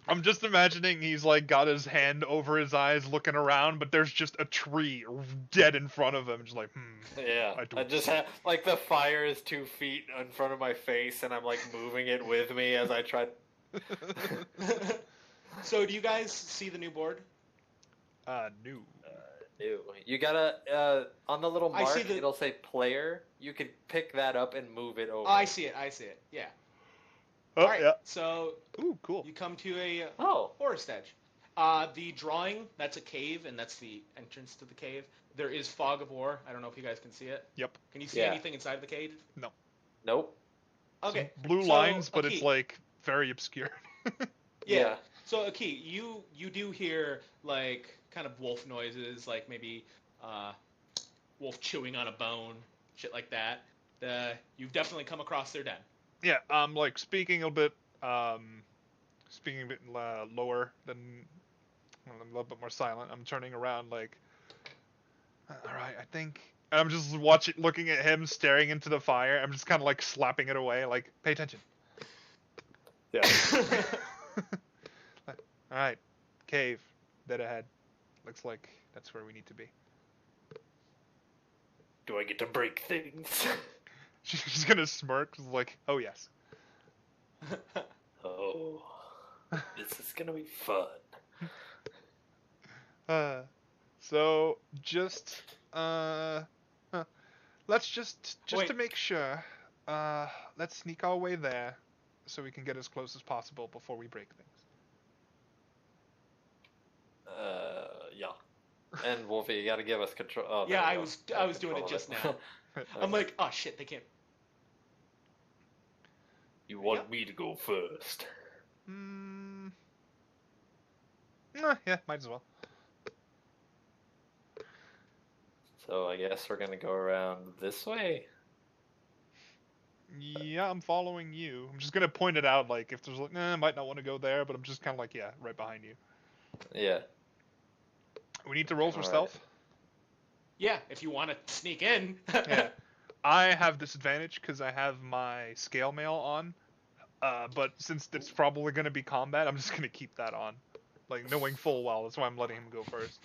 I'm just imagining he's like got his hand over his eyes looking around, but there's just a tree dead in front of him. Just like, Yeah, I don't just have like the fire is 2 feet in front of my face, and I'm like moving it with me as I try. So, do you guys see the new board? No. Ew. You gotta on the little I mark, see the- it'll say player. You can pick that up and move it over. Oh, I see it. Yeah. Oh, All right. yeah. So Ooh, cool. you come to a Oh, forest edge. The drawing, that's a cave, and that's the entrance to the cave. There is fog of war. I don't know if you guys can see it. Yep. Can you see Yeah. anything inside the cave? nope. Okay. Some blue so, lines, but Aki, it's like very obscure. Yeah. So, Aki, you do hear like kind of wolf noises, like maybe wolf chewing on a bone, shit like that. You've definitely come across their den. Yeah, I'm like speaking a bit lower than, well, I'm a little bit more silent. I'm turning around like, all right, I think. And I'm just looking at him staring into the fire. I'm just kind of like slapping it away, like, pay attention. Yeah. All right, cave, dead ahead. Looks like that's where we need to be. Do I get to break things? She's gonna smirk, like, oh yes. Oh, this is gonna be fun. So just let's just Wait. to make sure, let's sneak our way there, so we can get as close as possible before we break things. Yeah. And Wolfey, you gotta give us control. Oh, Yeah, there I you was go. I was doing it Control just of now. I'm like, oh shit, they can't. You want me to go first? Yeah, might as well. So I guess we're gonna go around this way. Yeah, I'm following you. I'm just gonna point it out, like, if there's like, I might not want to go there, but I'm just kind of like, yeah, right behind you. Yeah. We need to roll for Alright. stealth. Yeah, if you want to sneak in. Yeah. I have disadvantage because I have my scale mail on. But since it's probably going to be combat, I'm just going to keep that on. Like, knowing full well, that's why I'm letting him go first.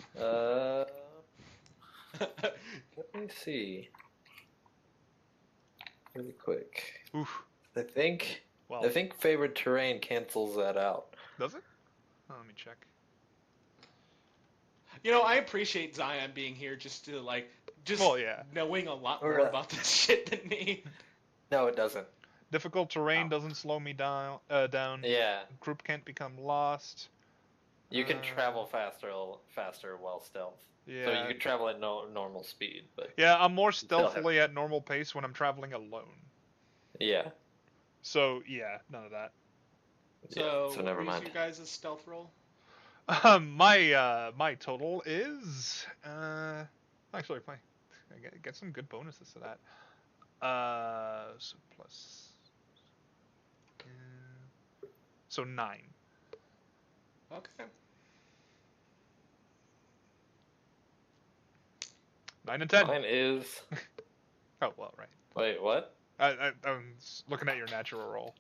Let me see. Really quick. Oof. I think Well, favored terrain cancels that out. does it? Oh, let me check. You know, I appreciate Zion being here just to Well, yeah. knowing a lot Or, more about this shit than me. No, it doesn't. Difficult terrain Oh. doesn't slow me down. Yeah. Group can't become lost. You can travel faster while stealth. Yeah. So you can travel at normal speed, but Yeah, I'm more still have- stealthily at normal pace when I'm traveling alone. yeah. So, yeah, none of that. So, So never what was mind. your guys' stealth roll? My total is actually I get some good bonuses to that. So plus so 9. Okay. 9 and 10. Mine is. Oh well, right. Wait, what? I'm looking at your natural roll.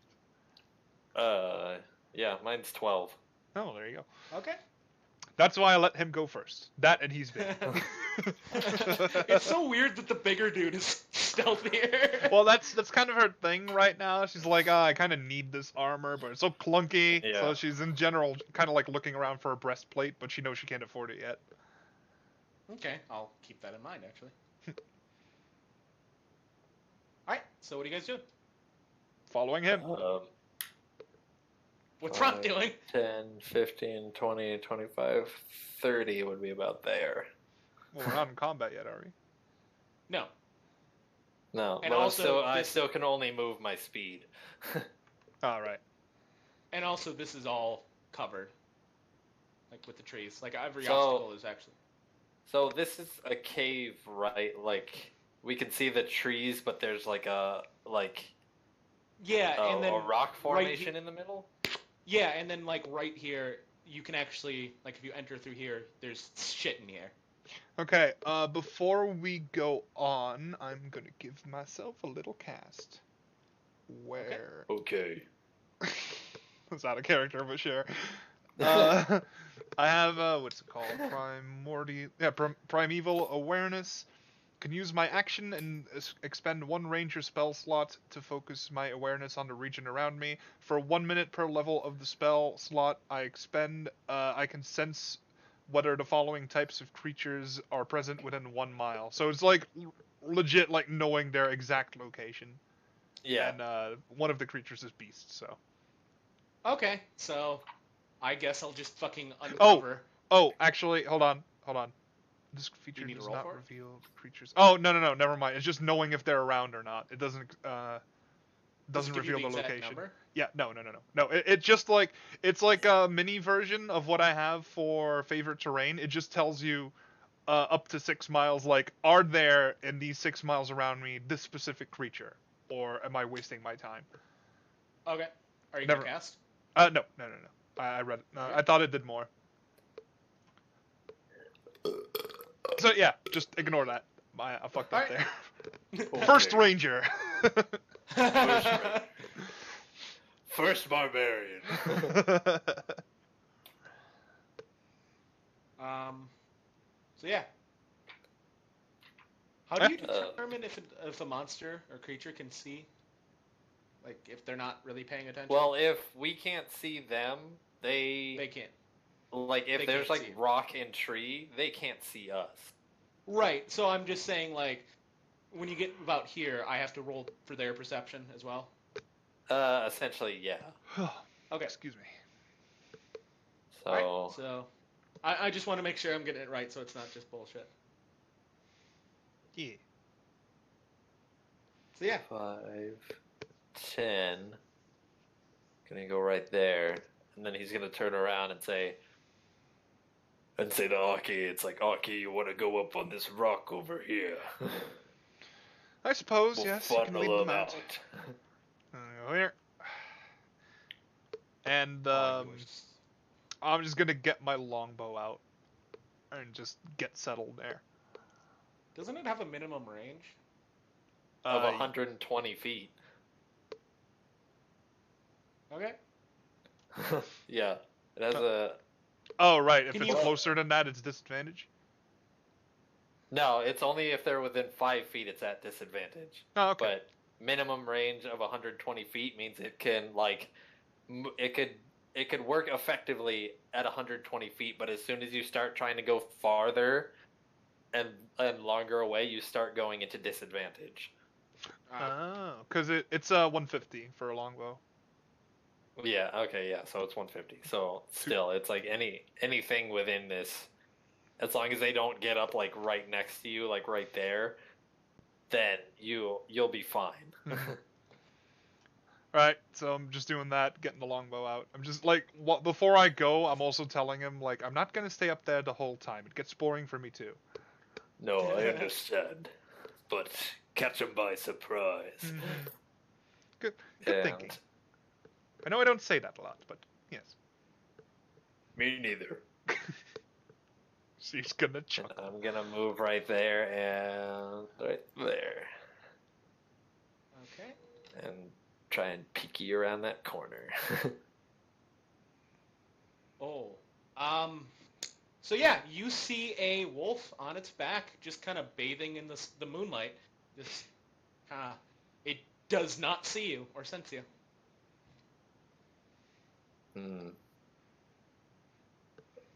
Yeah, mine's 12. Oh, there you go. Okay. That's why I let him go first. That and he's big. It's so weird that the bigger dude is stealthier. Well, that's kind of her thing right now. She's like, I kind of need this armor, but it's so clunky. Yeah. So she's in general kind of like looking around for a breastplate, but she knows she can't afford it yet. Okay, I'll keep that in mind, actually. Alright, so what are you guys doing? Following him. What's Ront doing? 10, 15, 20, 25, 30 would be about there. Well, we're not in combat yet, are we? No. No, And but also, I this- still can only move my speed. All right. And also, this is all covered. like with the trees. Like every So- obstacle is actually. So this is a cave, right? Like we can see the trees, but there's like a Yeah, and then a rock right formation in the middle. Yeah, and then like right here, you can actually like if you enter through here, there's shit in here. Okay, before we go on, I'm gonna give myself a little cast. Where... Okay. That's out of character, but sure. I have, what's it called? Primeval Awareness. Can use my action and expend one ranger spell slot to focus my awareness on the region around me. For 1 minute per level of the spell slot I expend, I can sense whether the following types of creatures are present within 1 mile. So it's like legit like knowing their exact location. Yeah. And one of the creatures is beasts, so. Okay, so I guess I'll just fucking uncover. Oh, actually, hold on. This feature need to does roll not for it? reveal the creatures. Oh, no, never mind. It's just knowing if they're around or not. It doesn't Does it give you reveal the exact location. number? Yeah, no. No, it's just like it's like a mini version of what I have for favorite terrain. It just tells you up to 6 miles, like, are there in these 6 miles around me this specific creature, or am I wasting my time? Okay. Are you Never- gonna cast? No. I read it. Okay. I thought it did more. So yeah, just ignore that. I fucked up Alright. there. First ranger. First barbarian. So yeah. How do you determine if a monster or creature can see? Like if they're not really paying attention? Well, if we can't see them, they can't. like if they there's can't like see you. rock and tree, they can't see us. Right. So I'm just saying like when you get about here, I have to roll for their perception as well. Essentially, yeah. Okay. Excuse me. So Right. So I just want to make sure I'm getting it right so it's not just bullshit. Yeah. So yeah. 5, 10. Gonna go right there, and then he's gonna turn around and say to Aki, it's like, Aki, you want to go up on this rock over here? I suppose, We'll yes, you can lead funnel them them out. Go here. And I'm just gonna get my longbow out and just get settled there. Doesn't it have a minimum range? Of 120 feet. Okay. Yeah, it has a. Oh, right. If Can it's you- closer than that, it's disadvantage. No, it's only if they're within 5 feet, it's at disadvantage. Oh, okay. But minimum range of 120 feet means it can it could work effectively at 120 feet. But as soon as you start trying to go farther and longer away, you start going into disadvantage. Oh, because it's 150 for a longbow. Yeah. Okay. Yeah. So it's 150. So still, it's like anything within this, as long as they don't get up like right next to you, like right there, then you'll be fine. Right, so I'm just doing that, getting the longbow out. I'm just like, before I go, I'm also telling him, like, I'm not gonna stay up there the whole time. It gets boring for me too. No, I understand, but catch them by surprise. Good And thinking. I know I don't say that a lot, but yes. me neither. She's gonna And chuckle. I'm gonna move right there and right there, Okay. and try and peeky around that corner. Oh. So yeah, you see a wolf on its back, just kind of bathing in the moonlight. Just it does not see you or sense you.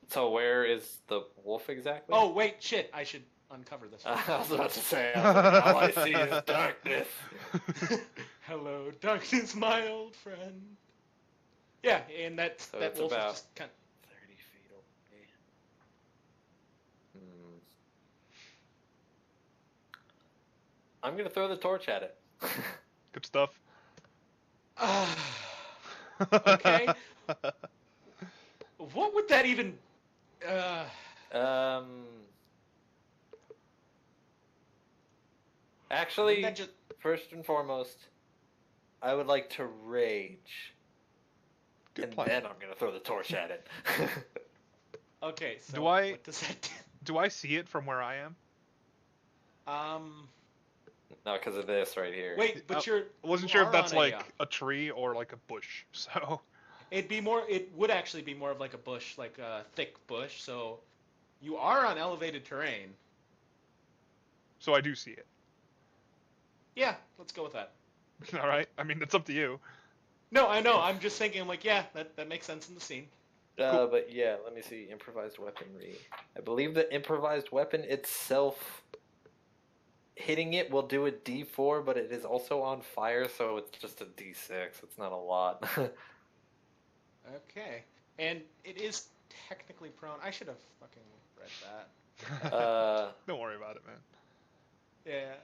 So where is the wolf exactly? Oh wait, shit! I should uncover this. I was about to say, all I see is darkness. Hello, darkness, my old friend. Yeah, and that it's wolf about is just kind. 30 feet away. I'm gonna throw the torch at it. Good stuff. Okay. What would that even Um. Actually, That just- first and foremost, I would like to rage. Good And plan. then I'm gonna throw the torch at it. Okay, so Do I- what does that do? Do I see it from where I am? No, because of this right here. Wait, but I wasn't you sure if are that's on like a tree or like a bush. So It would actually be more of like a bush, like a thick bush. So you are on elevated terrain. I do see it. Yeah, let's go with that. All right. I mean, it's up to you. No, I know. I'm just thinking, like, yeah, that makes sense in the scene. Cool. But yeah, let me see. Improvised weaponry. I believe the improvised weapon itself, hitting it will do a D4, but it is also on fire, so it's just a D6. It's not a lot. Okay, and it is technically prone. I should have fucking read that. Don't worry about it, man. Yeah,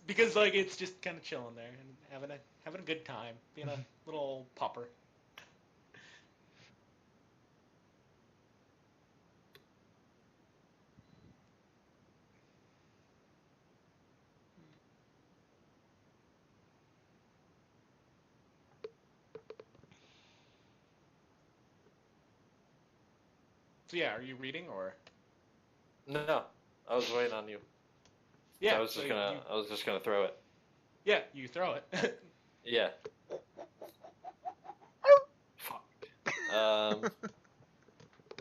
because like it's just kind of chilling there and having a good time, being a little old popper. So yeah, are you reading or? No, I was waiting on you. Yeah, I was just gonna throw it. Yeah, you throw it. Yeah. Fuck.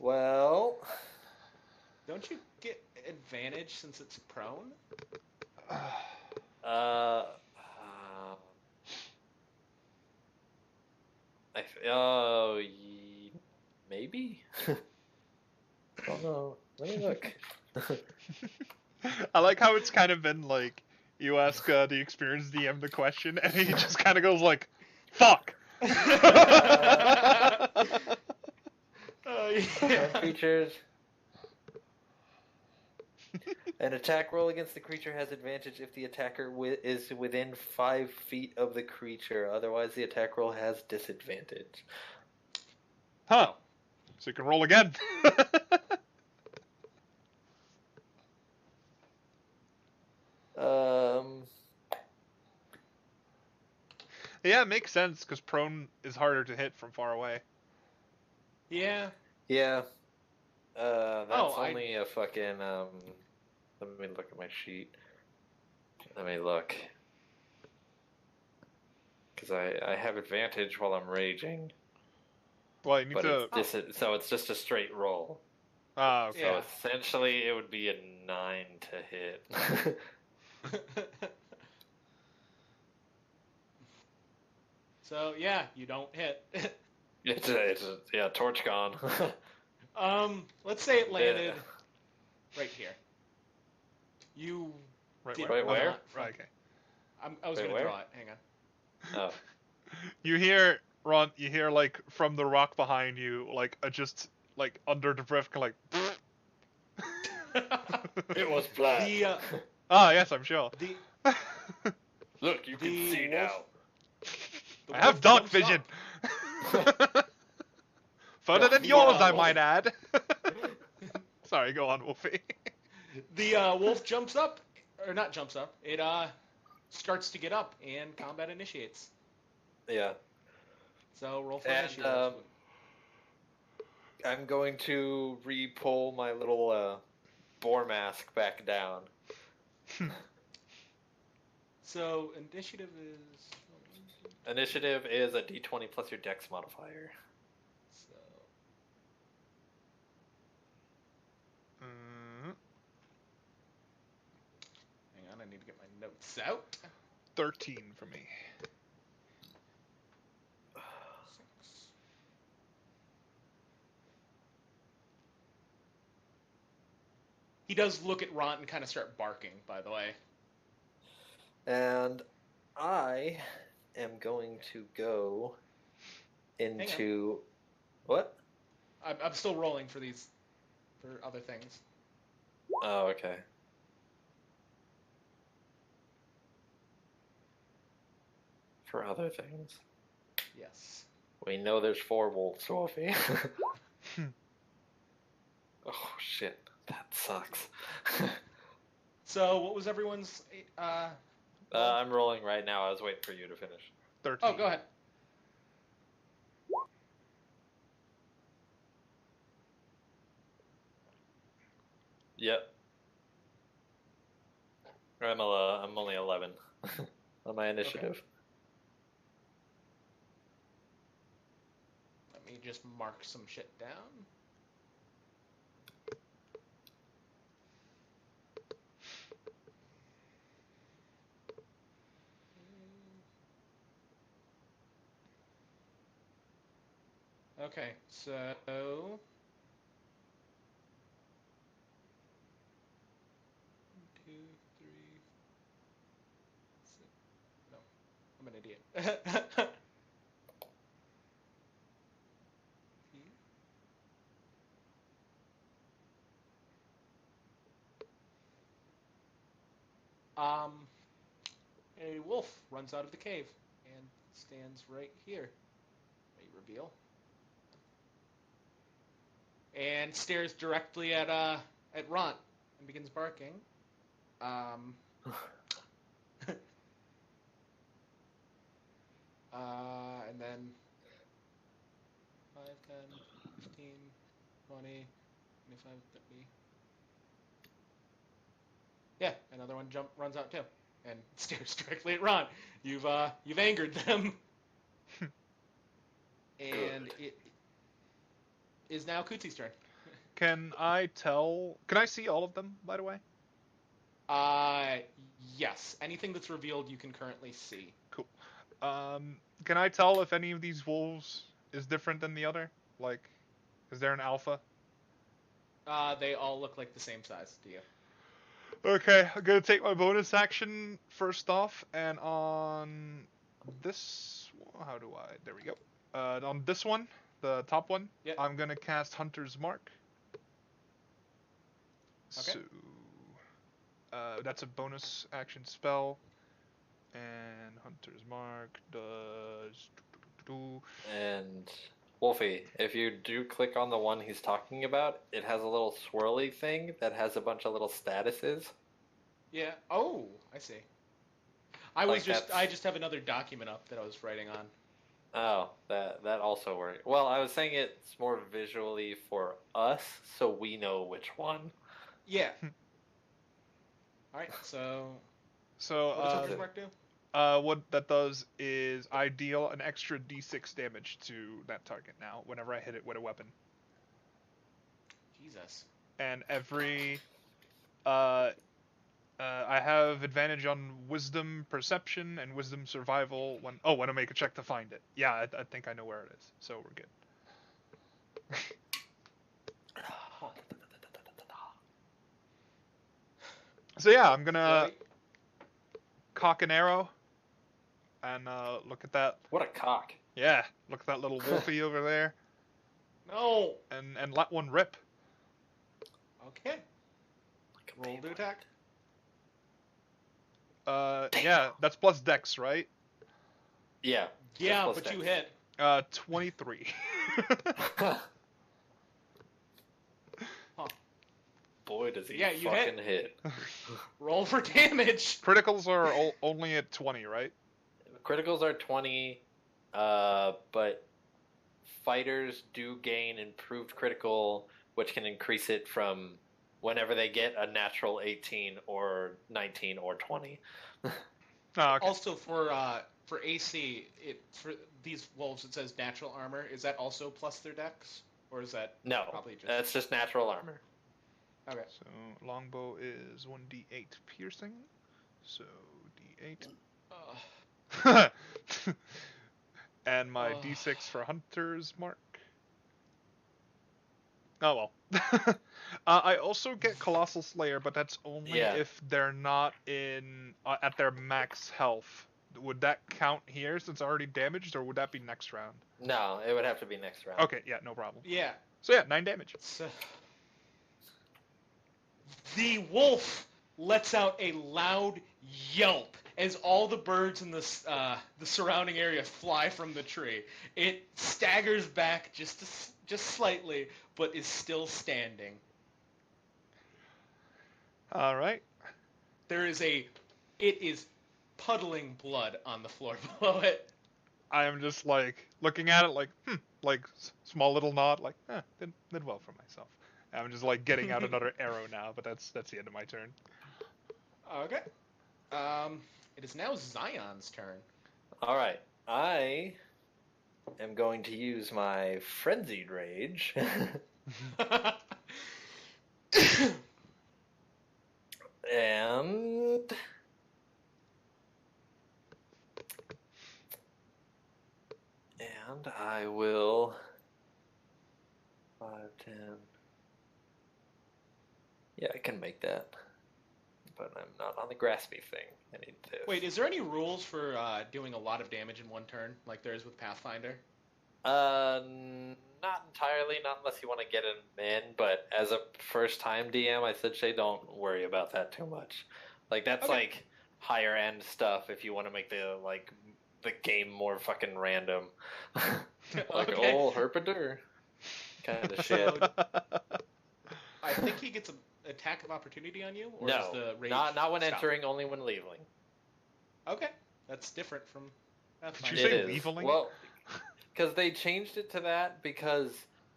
Well. Don't you get advantage since it's prone? Maybe. Oh no. Let me look. I like how it's kind of been like you ask the experienced DM the question, and he just kind of goes like, "Fuck." Yeah. Creatures. An attack roll against the creature has advantage if the attacker is within 5 feet of the creature. Otherwise, the attack roll has disadvantage. Huh. So you can roll again. Yeah, it makes sense because prone is harder to hit from far away. Yeah. Yeah. That's I- only a fucking, let me look at my sheet. Let me look. Because I have advantage while I'm raging. Well, you need But to. so it's just a straight roll. Ah, okay. Yeah. So essentially it would be a 9 to hit. So yeah, you don't hit. Yeah, torch gone. Let's say it landed right here. You Right did where? Where? not from- Okay. I was Wait, gonna where? draw it. Hang on. Oh. You hear Ront. You hear like from the rock behind you, like just like under the breath, kind of like. It was black. The Ah, yes, I'm sure. the Look, you can the see wolf- now. the I have wolf dark jumps vision. up. Further than The, yours, I wolf- might add. Sorry, go on, Wolfey. The wolf jumps up, or not jumps up. It starts to get up, and combat initiates. Yeah. So roll for And, initiative. I'm going to re-pull my little boar mask back down. So initiative is. Initiative is a d20 plus your dex modifier. So hang on, I need to get my notes out. 13 for me. 6. He does look at Ront and kind of start barking. By the way. And I am going to go into... What? I'm still rolling for these, for other things. Oh, okay. For other things. Yes. We know there's 4 wolves, Wolfey. shit. That sucks. So, what was everyone's? I'm rolling right now. I was waiting for you to finish. 13. Oh, go ahead. Yep. I'm only 11 on my initiative. Let me just mark some shit down. Okay, so 1, 2, 3, 6. No, I'm an idiot. A wolf runs out of the cave and stands right here. May reveal. And stares directly at Ront and begins barking. And then 5, 10, 15, 20, 25, 30. Yeah, another one runs out too and stares directly at Ron. You've angered them. And it is now Cootsy's turn. Can I see all of them, by the way? Yes. Anything that's revealed you can currently see. Cool. Can I tell if any of these wolves is different than the other? Like, is there an alpha? They all look like the same size to you. Okay, I'm gonna take my bonus action first off, and on this, how do I? There we go. On this one, the top one, yep. I'm gonna cast Hunter's Mark. Okay. So, that's a bonus action spell, and Hunter's Mark does. And Wolfey, if you do click on the one he's talking about, it has a little swirly thing that has a bunch of little statuses. Yeah. Oh, I see. I just have another document up that I was writing on. Oh, that also works. Well, I was saying it's more visually for us, so we know which one. Yeah. All right. So what does Hunter's Mark do? What that does is I deal an extra d6 damage to that target now whenever I hit it with a weapon. Jesus. And every I have advantage on Wisdom Perception and Wisdom Survival when I make a check to find it. Yeah, I think I know where it is, so we're good. So yeah, I'm gonna cock an arrow and look at that. What a cock! Yeah, look at that little wolfie over there. No. And let one rip. Okay. Roll to attack. Yeah, that's plus Dex, right? Yeah. Yeah, but Dex. You hit. 23. Boy, does he fucking hit. Roll for damage. Criticals are only at 20, right? Criticals are 20, but fighters do gain improved critical, which can increase it from whenever they get a natural 18 or 19 or 20. Okay. Also, for AC, for these wolves, it says natural armor. Is that also plus their dex? Or is that probably just... that's just natural armor. Okay. So longbow is 1d8 piercing. So d8. And my d6 for Hunter's Mark. Oh well. I also get Colossal Slayer, but that's only if they're not in at their max health. Would that count here since already damaged, or would that be next round? No, it would have to be next round. Okay, yeah, no problem. Yeah. So yeah, 9 damage. So, the wolf lets out a loud yelp as all the birds in the surrounding area fly from the tree. It staggers back just slightly, but is still standing. All right. It is puddling blood on the floor below it. I am just like looking at it like, like small little nod, like, did well for myself. I'm just like getting out another arrow now, but that's the end of my turn. Okay. It is now Xion's turn. All right, I am going to use my frenzied rage. And I will 5, 10. Yeah, I can make that, but I'm not on the graspy thing. I need this. Wait, is there any rules for doing a lot of damage in one turn, like there is with Pathfinder? Not entirely, not unless you want to get him in, but as a first-time DM, I should say don't worry about that too much. Like, that's, Okay. like, higher-end stuff if you want to make the game more fucking random. Like, Okay. oh, Herpadur kind of shit. I think he gets an attack of opportunity on you, or No, is the rage not when stop? entering, only when leaving. Okay, that's different from Pathfinder. Did you say It is. leveling? Well, because they changed it to that because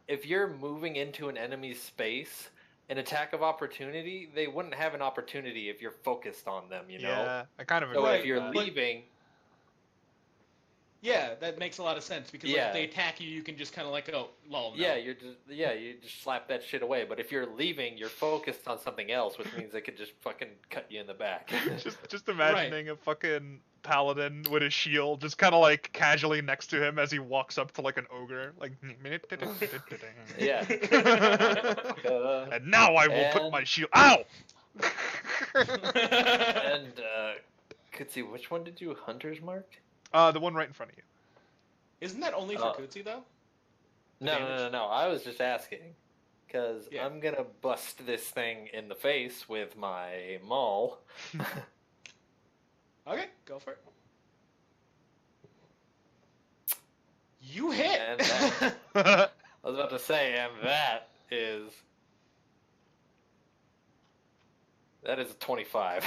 if you're moving into an enemy's space, an attack of opportunity, they wouldn't have an opportunity if you're focused on them, you know? Yeah, I kind of So agree Right, if you're with that. leaving, Yeah, that makes a lot of sense because like, Yeah. if they attack you, you can just kind of like go, lol. No. you just slap that shit away. But if you're leaving, you're focused on something else, which means they could just fucking cut you in the back. just imagining a fucking paladin with a shield, just kind of like casually next to him as he walks up to like an ogre, like. Yeah. And now I will put And- my shield. Ow! And Cootsy, which one did you hunter's mark? The one right in front of you. Isn't that only for Oh. Cootsy though? No. I was just asking. Because Yeah. I'm going to bust this thing in the face with my maul. Okay, go for it. You hit. And that- I was about to say, and that is a 25.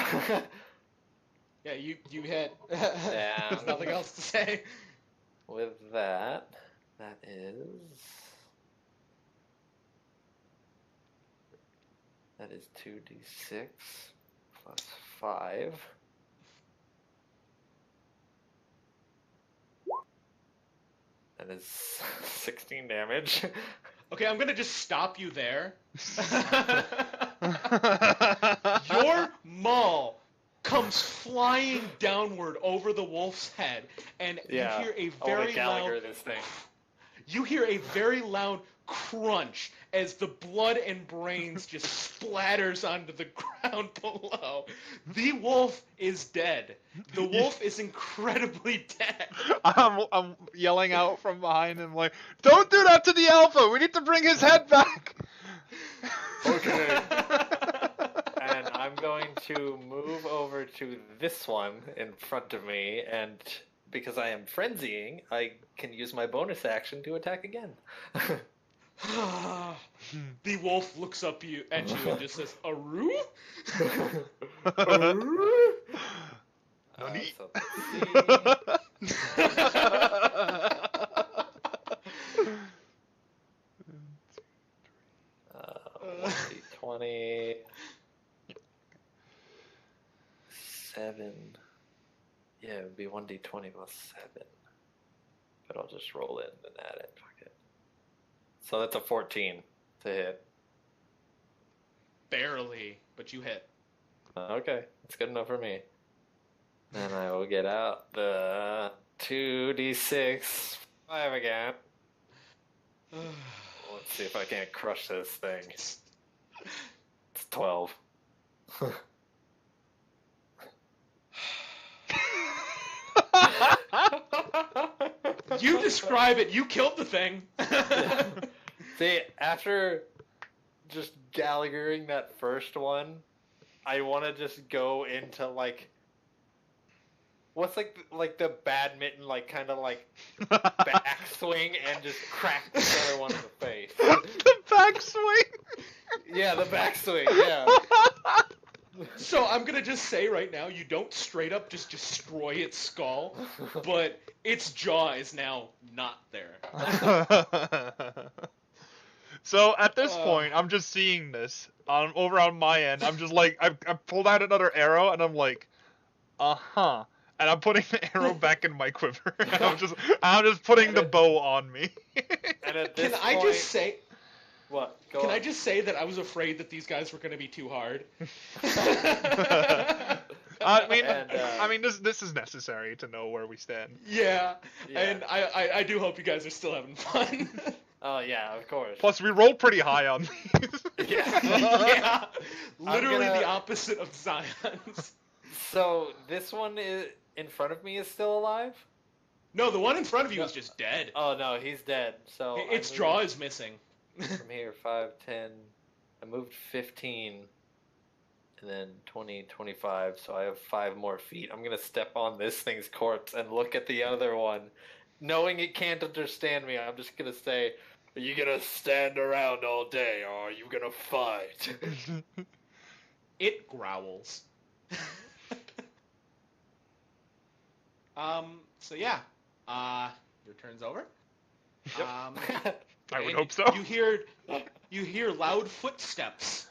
Yeah, you hit. Yeah. There's nothing else to say. With that is 2d6 plus 5. That is 16 damage. Okay, I'm gonna just stop you there. Your maul comes flying downward over the wolf's head, and Yeah. you hear a I wanna very Gallagher loud. this thing. You hear a very loud crunch as the blood and brains just splatters onto the ground below. The wolf is dead. The wolf is incredibly dead. I'm yelling out from behind him like, "Don't do that to the alpha! We need to bring his head back!" Okay. And I'm going to move over to this one in front of me, and because I am frenzying, I can use my bonus action to attack again. The wolf looks up at you and just says, "Aru?" Nani? So let's see. 1d20. 7. Yeah, it would be 1d20 plus 7. But I'll just roll it and then add it. Fuck it. So that's a 14 to hit. Barely, but you hit. Okay, that's good enough for me. Then I will get out the 2d6 5 again. Let's see if I can't crush this thing. It's 12. You describe it. You killed the thing. See, after just Gallaghering that first one, I want to just go into like, what's like the badminton kind of backswing and just crack the other one in the face. The backswing. Yeah, the backswing. Yeah. So I'm gonna just say right now, you don't straight up just destroy its skull, but its jaw is now not there. So at this point, I'm just seeing this over on my end. I'm just like, I've pulled out another arrow, and I'm like, uh-huh. And I'm putting the arrow back in my quiver. And I'm just putting the bow on me. And at this Can point, I just say? what? Go Can on. I just say that I was afraid that these guys were gonna be too hard? I mean, this is necessary to know where we stand. Yeah, Yeah. and I do hope you guys are still having fun. Oh yeah, of course. Plus, we rolled pretty high on these. Yeah, literally gonna- the opposite of Xion's. So this one is in front of me is still alive? No, the one in front of you is just dead. Oh no, he's dead. So Its I jaw moved is missing. from here 5, 10. I moved 15, and then 20, 25. So I have 5 more feet. I'm gonna step on this thing's corpse and look at the other one, knowing it can't understand me. I'm just gonna say, "Are you gonna stand around all day, or are you gonna fight?" It growls. So yeah, your turn's over. Yep. I would and hope so. You hear loud footsteps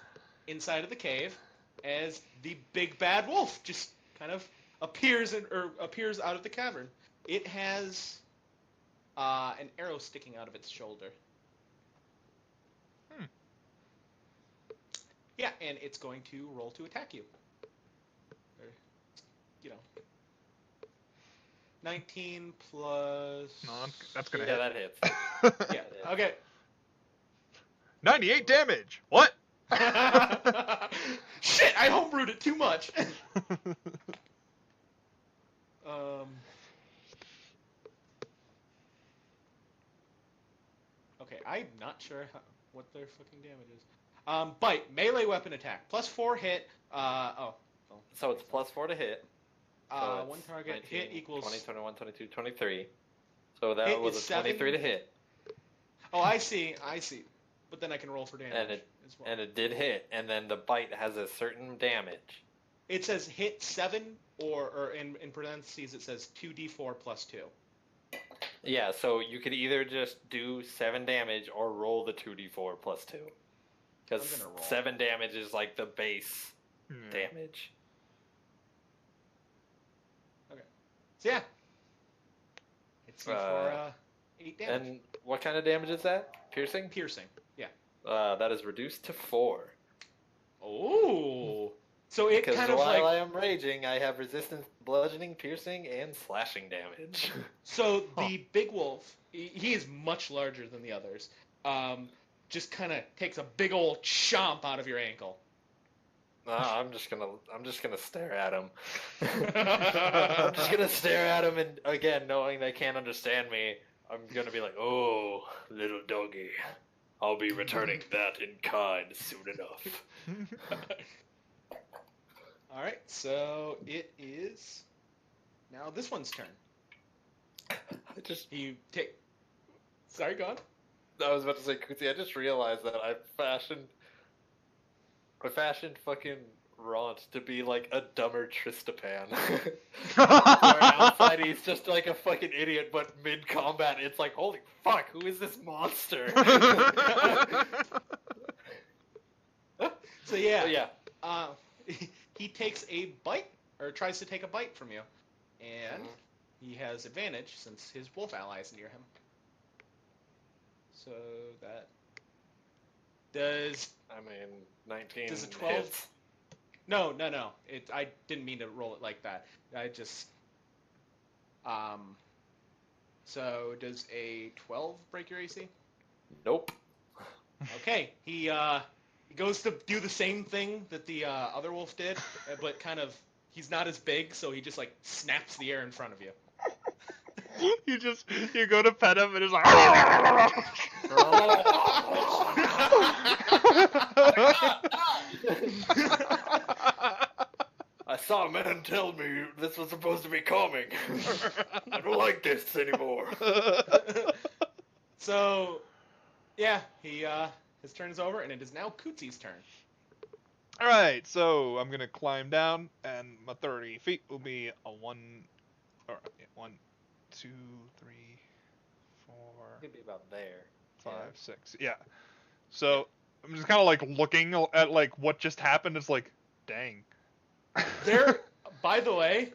inside of the cave as the big bad wolf just kind of appears out of the cavern. It has an arrow sticking out of its shoulder. Yeah, and it's going to roll to attack you. Or, 19 plus. No, that's gonna Yeah, hit. that hits. Yeah. Okay. 98 damage. What? Shit! I homebrewed it too much. Okay, I'm not sure what their fucking damage is. Bite, melee weapon attack, +4 hit. So it's +4 to hit. So One it's target 19, hit equals. 20, 21, 22, 23. So that Hit was is a 23 to hit. Oh, I see. But then I can roll for damage And it- as well. And it did hit, and then the bite has a certain damage. It says hit 7, or in parentheses it says 2d4 + 2. Yeah, so you could either just do 7 damage or roll the 2d4 + 2. Because I'm gonna roll. 7 damage is like the base Hmm. damage. So yeah, it's for 8 damage. And what kind of damage is that? Piercing? Piercing. Yeah. That is reduced to 4. Oh. So it Because kind of while like. I am raging, I have resistance, bludgeoning, piercing, and slashing damage. So the big wolf, he is much larger than the others. Just kind of takes a big old chomp out of your ankle. I'm just gonna stare at him. I'm just gonna stare at him, and again, knowing they can't understand me, I'm gonna be like, "Oh, little doggy, I'll be returning that in kind soon enough." All right, so it is now this one's turn. I just, You take. Sorry, go on. I was about to say, Cootsy, I just realized that I fashioned fucking Ront to be like a dumber Tristapan. Where outside he's just like a fucking idiot, but mid-combat it's like, holy fuck, who is this monster? So yeah, But yeah, he takes a bite, or tries to take a bite from you, and he has advantage since his wolf ally is near him. So that does. I mean, 19 Does a 12 hits. No. I didn't mean to roll it like that. I just. So does a 12 break your AC? Nope. Okay, he goes to do the same thing that the other wolf did, but kind of he's not as big, so he just like snaps the air in front of you. You go to pet him and it's like. I saw a man tell me this was supposed to be calming. I don't like this anymore. So, yeah, his turn is over, and it is now Cootsy's turn. All right, so I'm gonna climb down, and my 30 feet will be a 1, or 1, 2, 3, 4, Could be about there. 5, Yeah. 6. Yeah. So I'm just kind of like looking at like what just happened. It's like, dang. There, by the way,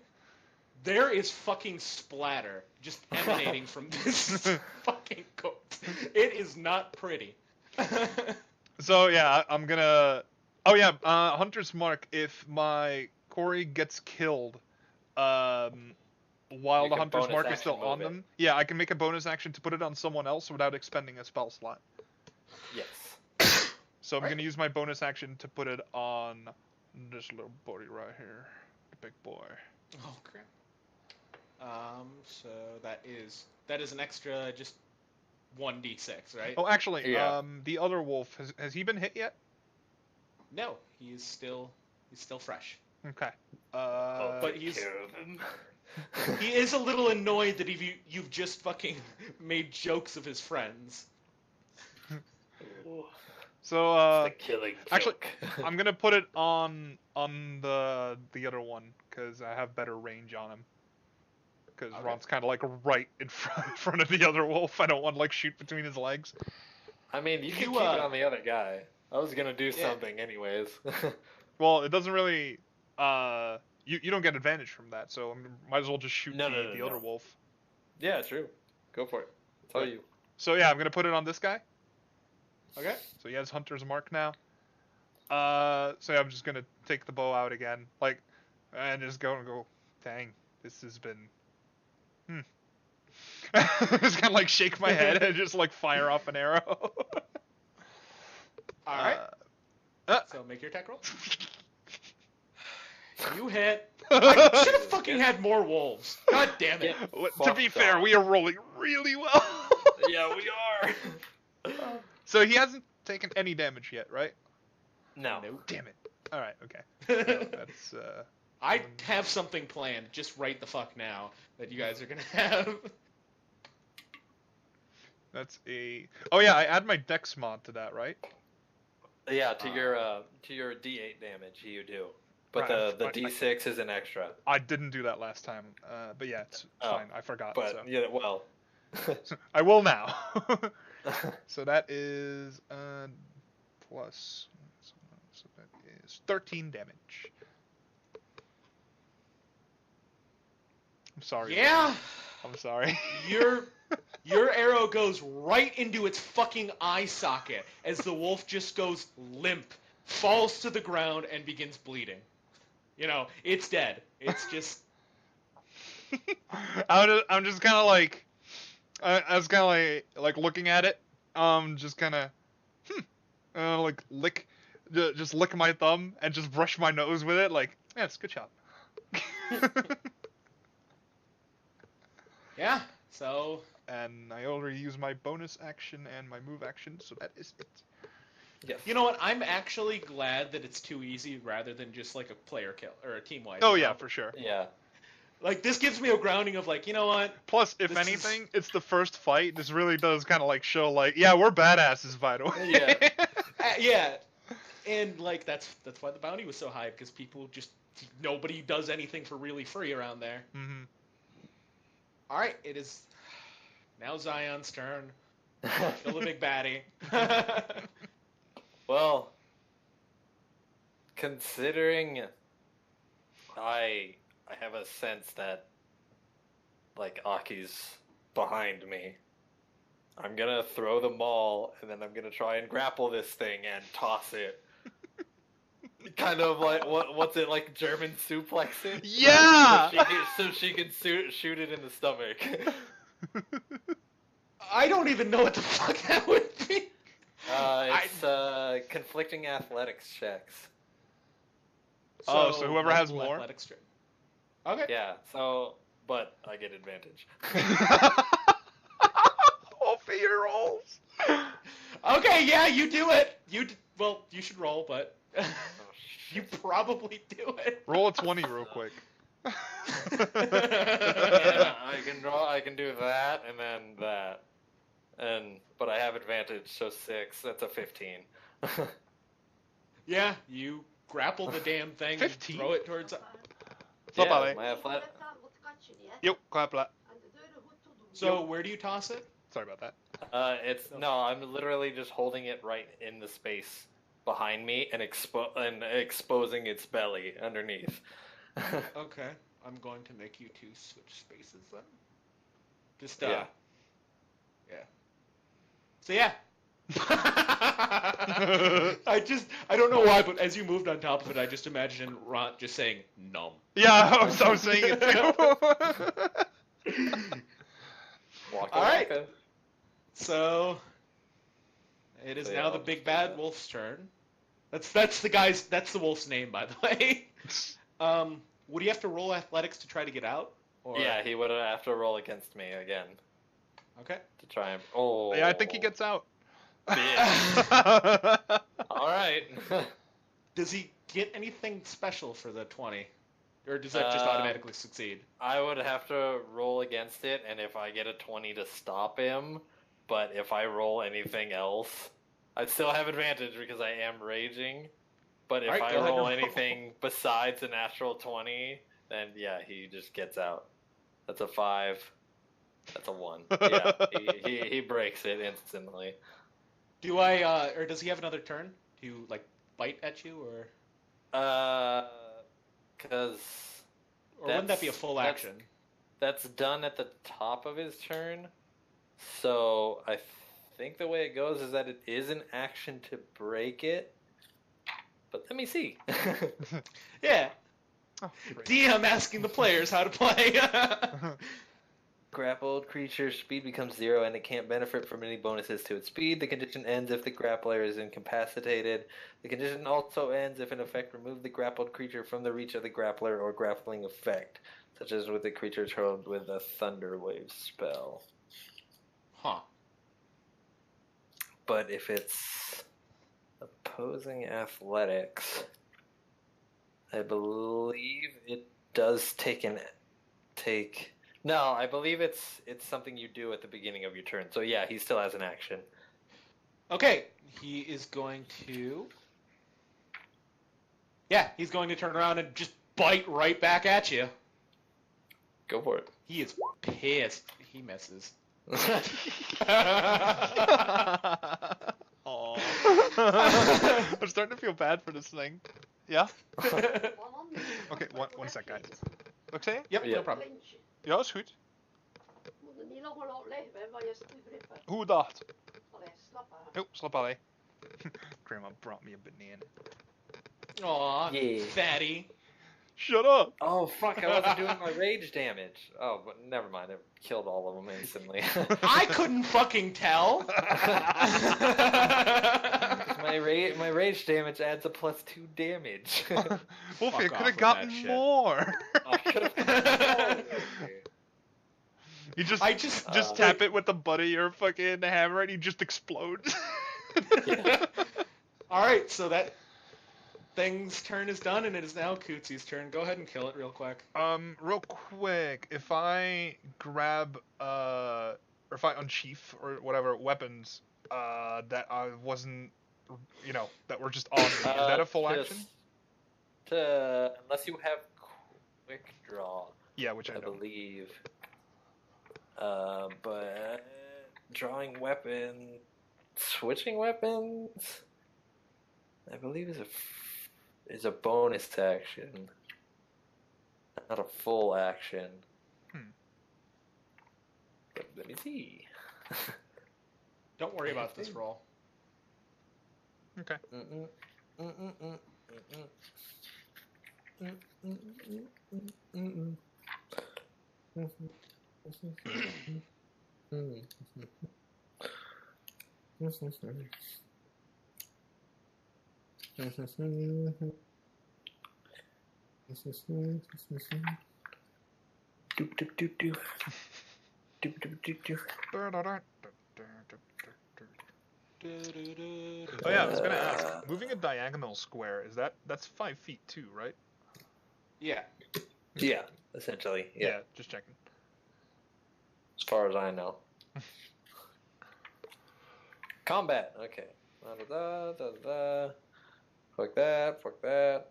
there is fucking splatter just emanating from this fucking coat. It is not pretty. So yeah, I'm gonna. Oh yeah, Hunter's Mark. If my Corey gets killed, while You the can Hunter's bonus Mark is action still on move it. them, yeah, I can make a bonus action to put it on someone else without expending a spell slot. Yes. So I'm Right. gonna use my bonus action to put it on this little buddy right here, the big boy. Oh crap. So that is an extra just 1d6, right? Oh, actually, Yeah. the other wolf has he been hit yet? No, he's still fresh. Okay. But he's- Kill them. He is a little annoyed that you've just fucking made jokes of his friends. So the killing actually, joke. I'm gonna put it on the other one because I have better range on him. Because Okay. Ront's kind of like right in front of the other wolf. I don't want to like shoot between his legs. I mean, you can You, keep it on the other guy. I was gonna do Yeah. something anyways. Well, it doesn't really. You don't get advantage from that, so might as well just shoot No, the, no, no, the no. other wolf. Yeah, true. Go for it. Tell Right. you. So yeah, I'm gonna put it on this guy. Okay. So he has Hunter's Mark now. So yeah, I'm just gonna take the bow out again, like, and just go. Dang, this has been. Just kind of like shake my head and just like fire off an arrow. All right. So make your attack roll. You hit. I should have fucking had more wolves. God damn it. To be fair, off. we are rolling really well. Yeah, we are. So he hasn't taken any damage yet, right? No. Nope. Damn it. All right, okay. That's I have something planned just right the fuck now that you guys are gonna have. that's a. Oh yeah, I add my Dex mod to that, right? Yeah, to your D8 damage, you do. But Right, the I- D6 is an extra. I didn't do that last time, but yeah, it's Oh, fine. I forgot. But So. yeah, well. I will now. So that is plus. So that is 13 damage. I'm sorry. Yeah. I'm sorry. Your arrow goes right into its fucking eye socket as the wolf just goes limp, falls to the ground, and begins bleeding. You know, it's dead. It's just. I'm just kind of like. I was kind of like looking at it. Just kind of. Like just lick my thumb and just brush my nose with it. Like, yes, good job. Yeah. So. And I already used my bonus action and my move action, so that is it. Yes. You know what? I'm actually glad that it's too easy rather than just like a player kill or a team wipe. Oh you yeah, know? for sure. Yeah. Like this gives me a grounding of like, you know what? Plus, if This is- anything, it's the first fight. This really does kind of like show like, yeah, we're badasses, by the way. Yeah. Yeah. And like that's why the bounty was so high because people just nobody does anything for really free around there. hmm All right, it is now Zion's turn. Kill the big baddie. Well, considering I have a sense that like Aki's behind me, I'm gonna throw the maul and then I'm gonna try and grapple this thing and toss it. Kind of like what's it like German suplexing? Yeah. So she can shoot it in the stomach. I don't even know what the fuck that would be. It's conflicting athletics checks. Oh, so whoever has multiple more? athletic strength. Okay. Yeah, so, but I get advantage. All for your rolls. Okay, yeah, you do it. Well, you should roll, but Oh, you shit. probably do it. Roll a 20 real quick. Yeah, I can do that and then that. But I have advantage, so 6. That's a 15. Yeah, you grapple the damn thing 15? and throw it towards... Slap alley. my athletic. Yep, clap that. So where do you toss it? Sorry about that. I'm literally just holding it right in the space behind me and exposing its belly underneath. Okay. I'm going to make you 2 switch spaces then. Just, Yeah. Yeah. So, yeah. I don't know why, but as you moved on top of it, I just imagined Ront just saying, numb. Yeah, I was saying it too. All right. So, it is now the big bad wolf's turn. That's the wolf's name, by the way. Would he have to roll athletics to try to get out? Or... Yeah, he would have to roll against me again. Okay. To try and... Oh. Yeah, I think he gets out. Yeah. All right. Does he get anything special for the 20? Or does that just automatically succeed? I would have to roll against it, and if I get a 20 to stop him, but if I roll anything else, I'd still have advantage because I am raging. But if I roll anything besides a natural 20, then yeah, he just gets out. That's a 5. That's a 1. Yeah, he breaks it instantly. Do I, or does he have another turn? Do you, like, bite at you, or? Because... Or wouldn't that be a full action? That's done at the top of his turn. So I think the way it goes is that it is an action to break it. But let me see. Yeah. Oh, DM asking the players how to play. Grappled creature's speed becomes 0 and it can't benefit from any bonuses to its speed. The condition ends if the grappler is incapacitated. The condition also ends if an effect removes the grappled creature from the reach of the grappler or grappling effect, such as with the creature hurled with a Thunder Wave spell. Huh. But if it's opposing athletics, I believe it does take... No, I believe it's something you do at the beginning of your turn. So yeah, he still has an action. Okay, he is going to... Yeah, he's going to turn around and just bite right back at you. Go for it. He is pissed. He misses. Aww. I'm starting to feel bad for this thing. Yeah? Okay, one sec, guys. Okay? Yep, no problem. Ja, is goed. Hoe dat? Oh, slap alley. Grandma brought me a banana. Aw, Yeah. fatty. Shut up! Oh fuck! I wasn't doing my rage damage. Oh, but never mind. It killed all of them instantly. I couldn't fucking tell. my rage damage adds a +2 damage. Wolfey, I Fuck could off have with gotten that shit. more. I could've- You just I tap it with the butt of your fucking hammer and he just explodes. Alright, so that thing's turn is done and it is now Cootsy's turn. Go ahead and kill it real quick. Real quick, if I grab or if I unsheath or whatever weapons that I wasn't, that were just on me, is that a full action? Unless you have quick draw. Yeah, which I I don't. believe. But drawing weapon, switching weapons, I believe is a bonus to action, not a full action. But let me see. Don't worry about this roll. Okay. Oh yeah, I was gonna ask. Moving a diagonal square that's 5 feet too, right? Yeah. Yeah, essentially. Yeah, just checking. as far as I know. Combat. Okay. Fuck that. Fuck that.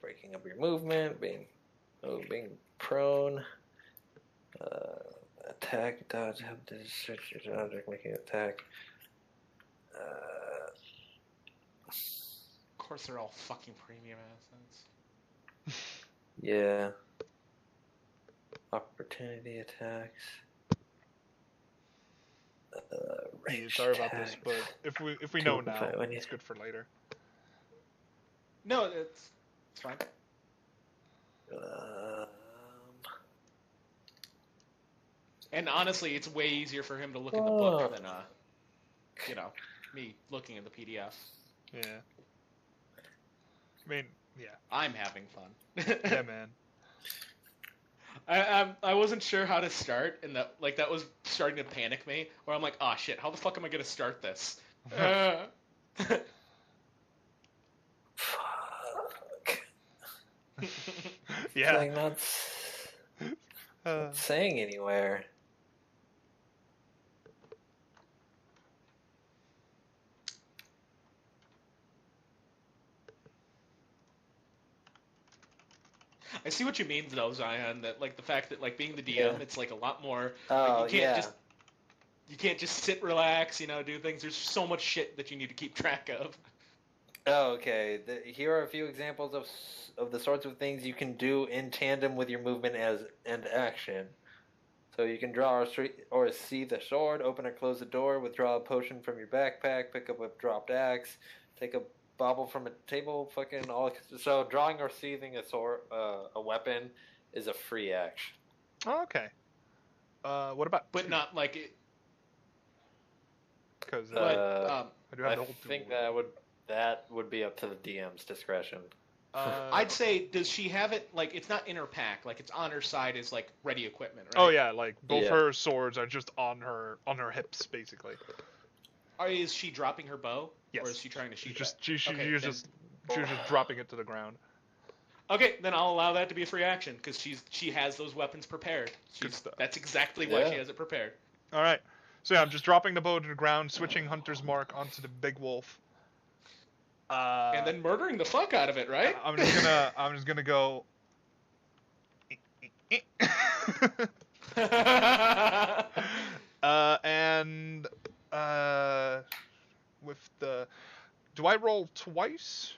Breaking up your movement. Being prone. Attack. Dodge. Have to search your object. Making an attack. Of course, they're all fucking premium assets. Yeah. Opportunity attacks. Yeah, sorry about this, but if we know now, it's good for later. No, it's fine. And honestly, it's way easier for him to look in the book than, me looking in the PDF. Yeah. I mean, yeah. I'm having fun. Yeah, man. I wasn't sure how to start, and that was starting to panic me. Where I'm like, oh shit, how the fuck am I gonna start this? Fuck. Yeah. Like not saying anywhere. I see what you mean, though, Xion. That the fact that being the DM, Yeah. it's a lot more. Oh, You can't just sit, relax, do things. There's so much shit that you need to keep track of. Oh, okay. Here are a few examples of the sorts of things you can do in tandem with your movement and action. So you can draw or see the sword, open or close the door, withdraw a potion from your backpack, pick up a dropped axe, take a bauble from a table, fucking all. So drawing or seething a weapon is a free action. Oh, okay. What about? But not like it. Because I think that would be up to the DM's discretion. I'd say, does she have it, it's not in her pack, it's on her side as, ready equipment, right? Oh, yeah, both her swords are just on her hips, basically. Is she dropping her bow? Yes. Or is she trying to shoot She's just dropping it to the ground. Okay, then I'll allow that to be a free action, because she has those weapons prepared. Good stuff. That's exactly why she has it prepared. Alright. So yeah, I'm just dropping the bow to the ground, switching Hunter's Mark onto the big wolf. And then murdering the fuck out of it, right? I'm just gonna go. And with the, do I roll twice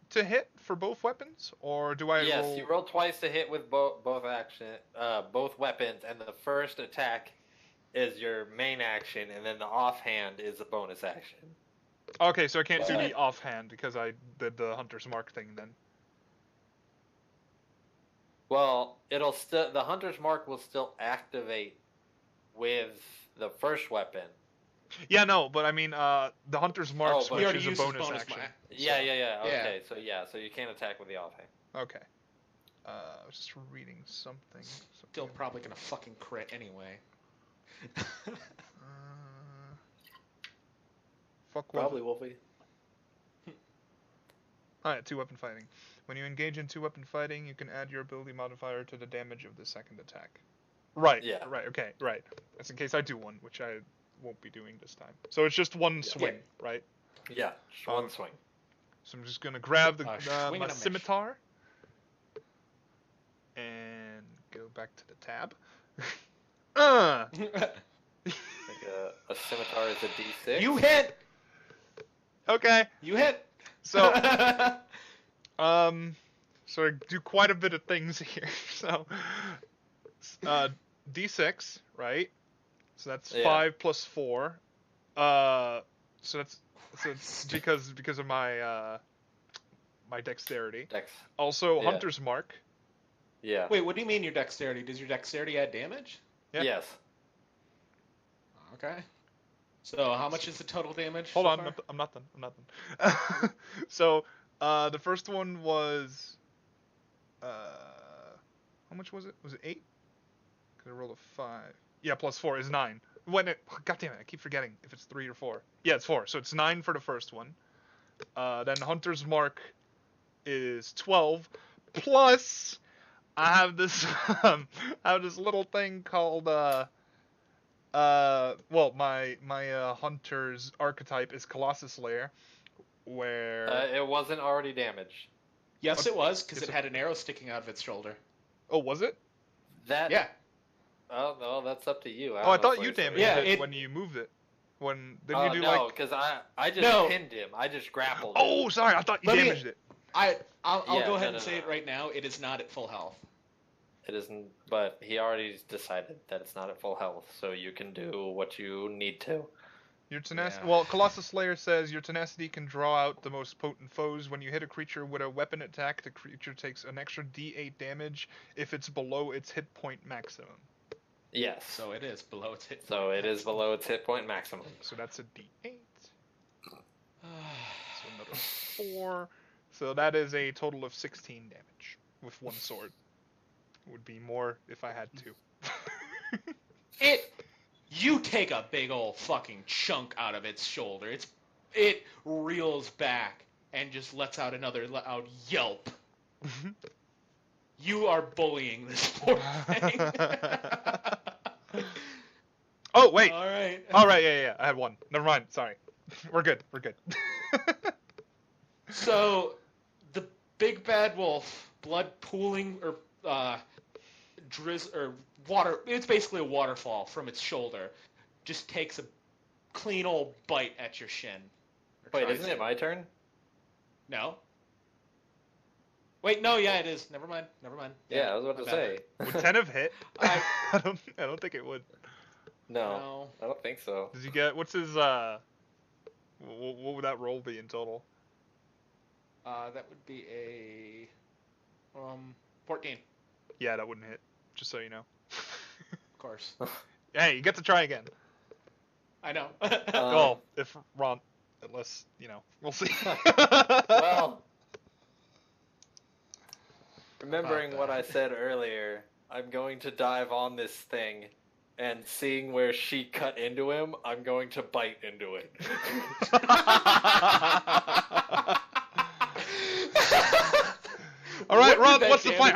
to hit for both weapons, or do I? Yes, roll... you roll twice to hit with both weapons, and the first attack is your main action, and then the offhand is a bonus action. Okay, so I can't do the offhand because I did the Hunter's Mark thing then. Well, the Hunter's Mark will still activate with the first weapon. Yeah, no, but I mean, the Hunter's Mark switch is a bonus action. Yeah. Okay, so you can't attack with the offhand. Okay. I was just reading something. Still probably gonna fucking crit anyway. Fuck probably Wolfey. Alright, 2-weapon fighting. When you engage in 2-weapon fighting, you can add your ability modifier to the damage of the second attack. Right. Yeah. Right. Okay. Right. That's in case I do one, which I won't be doing this time. So it's just one swing, right? Yeah, just one swing. So I'm just gonna grab my scimitar and go back to the tab. A scimitar is a D6. You hit. Okay. You hit. So, so I do quite a bit of things here. So, D6, right? So that's 5 plus 4. So it's because of my my dexterity. Also, Hunter's Mark. Yeah. Wait, what do you mean your dexterity? Does your dexterity add damage? Yeah. Yes. Okay. So how much is the total damage? Hold on, I'm not done. So the first one was how much was it? Was it 8? Because I rolled a 5. Yeah, plus 4 is 9. God damn it, I keep forgetting if it's 3 or 4. Yeah, it's 4. So it's 9 for the first one. Then Hunter's Mark is 12. Plus, I have this little thing called my Hunter's archetype is Colossus Lair, where... It wasn't already damaged. Yes, it was, because Is it it- had an arrow sticking out of its shoulder. Oh, was it? That. Yeah. Oh no, that's up to you. Oh, I thought honestly, you so- damaged Yeah, it it- when you moved it. Didn't Oh you do no, like... because I just No. pinned him. I just grappled him. Oh, sorry, I thought you Let me- damaged it. I'll Yeah, go ahead no, and no, say no. it right now. It is not at full health. It isn't, but he already decided that it's not at full health, so you can do what you need to. Your tenacity. Yeah. Well, Colossus Slayer says your tenacity can draw out the most potent foes. When you hit a creature with a weapon attack, the creature takes an extra D8 damage if it's below its hit point maximum. Yes. So it is below its hit. So it is below its hit point maximum. So that's a D8. So another 4. So that is a total of 16 damage with one sword. Would be more if I had 2. You take a big old fucking chunk out of its shoulder. It reels back and just lets out another loud yelp. You are bullying this poor thing. Oh, wait. All right. All right, yeah. I had 1. Never mind. Sorry. We're good. So, the big bad wolf, blood pooling or water. It's basically a waterfall from its shoulder. Just takes a clean old bite at your shin. Or Wait, tries isn't to. it my turn? No. Wait, no, yeah, it is. Never mind. Yeah, I was about to my say. Would 10 have hit? I- I don't think it would. No, I don't think so. Does he get... What's his... What would that roll be in total? That would be a 14, Yeah, that wouldn't hit. Just so you know. of course. Hey, you get to try again. I know. Well, if Ront... Unless, we'll see. Well, remembering About what that. I said earlier, I'm going to dive on this thing, and seeing where she cut into him, I'm going to bite into it. All right, What Ront, did that what's the plan?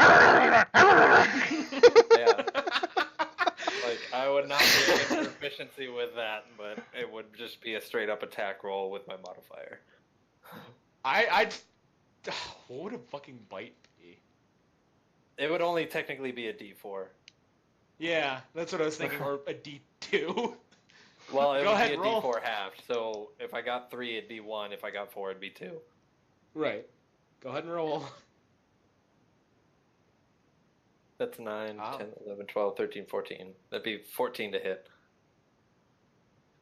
Yeah. Like, I would not be able to proficiency with that, but it would just be a straight up attack roll with my modifier. I'd. What would a fucking bite be? It would only technically be a D4. Yeah, that's what I was thinking, or a D2. Well, it Go would ahead, be a roll. D4 halved, so if I got 3, it'd be 1. If I got 4, it'd be 2. Right. Go ahead and roll. That's 9, Wow. 10, 11, 12, 13, 14. That'd be 14 to hit.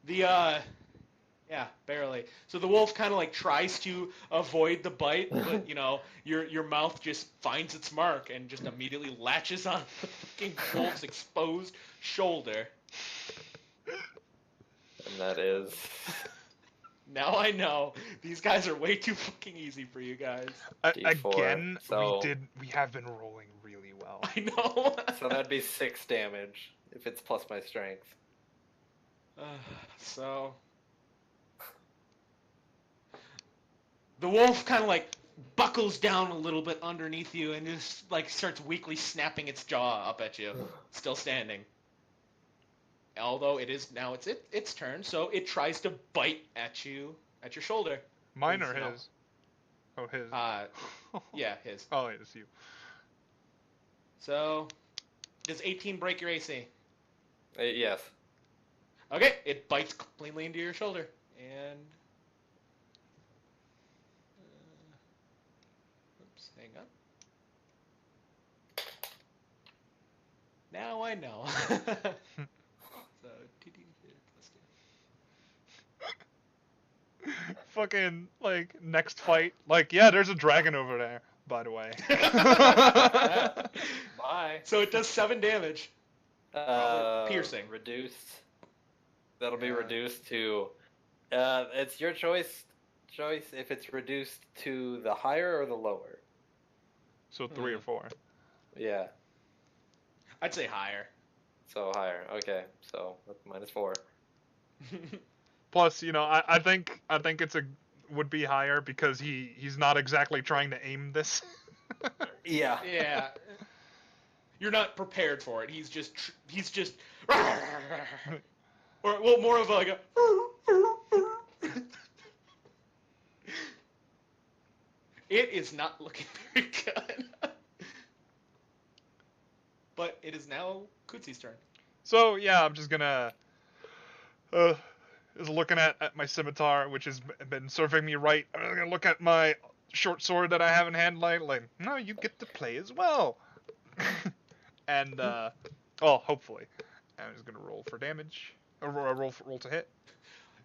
Yeah, barely. So the wolf kind of like tries to avoid the bite, but your mouth just finds its mark and just immediately latches on the fucking wolf's exposed shoulder. And that is... Now I know these guys are way too fucking easy for you guys. D4, Again, so- we have been rolling really well. I know. So that'd be 6 damage, if it's plus my strength. So the wolf kind of like buckles down a little bit underneath you and just like starts weakly snapping its jaw up at you, still standing. Although it is now its turn, so it tries to bite at you at your shoulder. Mine or No. his? Oh, his. Yeah, his. Oh, wait, it's you. So does 18 break your AC? Yes. Okay, it bites cleanly into your shoulder and. Oops, hang on. Now I know. So, TD plus 2. Fucking, next fight. Yeah, there's a dragon over there, by the way. Bye. So it does 7 damage. Piercing. Reduced. That'll be reduced to... it's your choice if it's reduced to the higher or the lower. So 3 or 4. Yeah. I'd say higher. So higher. Okay. So that's -4. Plus, I think it's would be higher because he's not exactly trying to aim this. Yeah. Yeah. You're not prepared for it. He's just or well, more of like a It is not looking very good. But it is now Cootsy's turn. So yeah, I'm just gonna is looking at my scimitar, which has been serving me right. I'm gonna look at my short sword that I have in hand, like no, you get to play as well. And hopefully, I'm just gonna roll for damage. Or roll to hit.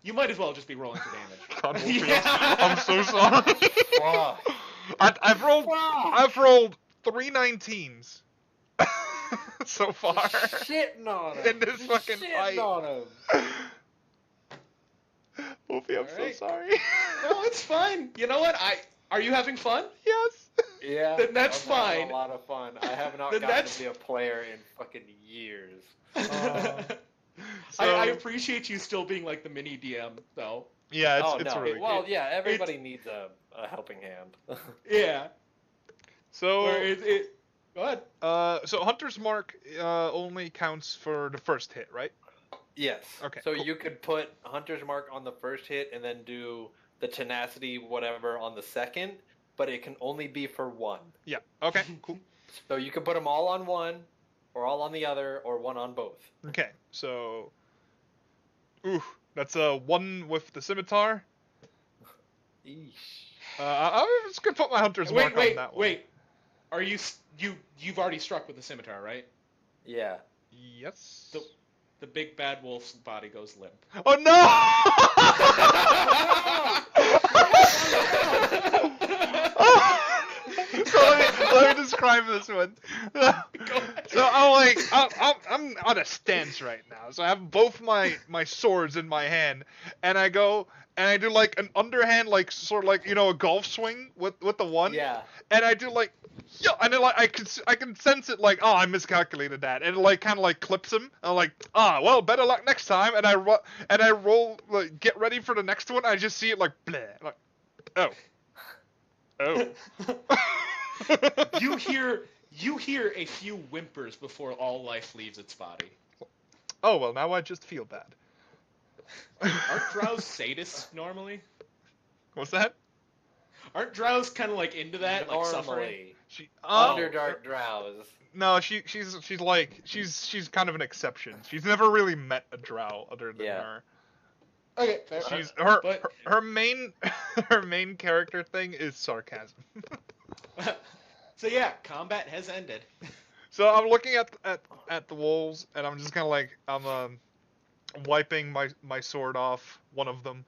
You might as well just be rolling for damage. God, Wolfey, Yeah. I'm so sorry. I've rolled 3 19s so far Shitting on him. in this fucking fight. On him. Wolfey, I'm Alright. so sorry. No, it's fine. You know what? Are you having fun? Yes. Yeah. Then that's I'm having fine. A lot of fun. I have not Then gotten that's- to be a player in fucking years. So, I appreciate you still being like the mini DM though. yeah, Oh, it's no. really Well, good. yeah, everybody needs a helping hand. Yeah. So Where Go ahead. so Hunter's Mark only counts for the first hit, right? Yes. Okay, So cool. you could put Hunter's Mark on the first hit and then do the Tenacity whatever on the second, but it can only be for one. Yeah. Okay. Cool. So you can put them all on one, or all on the other, or one on both. Okay. So, that's a 1 with the scimitar. Eesh. I'm just gonna put my Hunter's Mark on that one. Wait. Are you've already struck with the scimitar, right? Yeah. Yes. The big bad wolf's body goes limp. Oh no! So let me describe this one. So I'm on a stance right now. So I have both my swords in my hand, and I go and I do like an underhand, like sort of like a golf swing with the one. Yeah. And I do like, yeah, and then like I can sense it like, oh, I miscalculated that, and it like kind of like clips him. And I'm like, well, better luck next time. And I roll, like, get ready for the next one. I just see it like, bleh, like, oh. You hear a few whimpers before all life leaves its body. Oh well, now I just feel bad. Aren't drows sadists normally? What's that? Aren't drows kind of like into that, like suffering? Normally. She Underdark Drows. No, she's kind of an exception. She's never really met a drow other than Yeah. her. Okay, fair. She's But- her main her main character thing is sarcasm. So yeah, combat has ended. So I'm looking at the wolves, and I'm just kind of like I'm wiping my sword off one of them,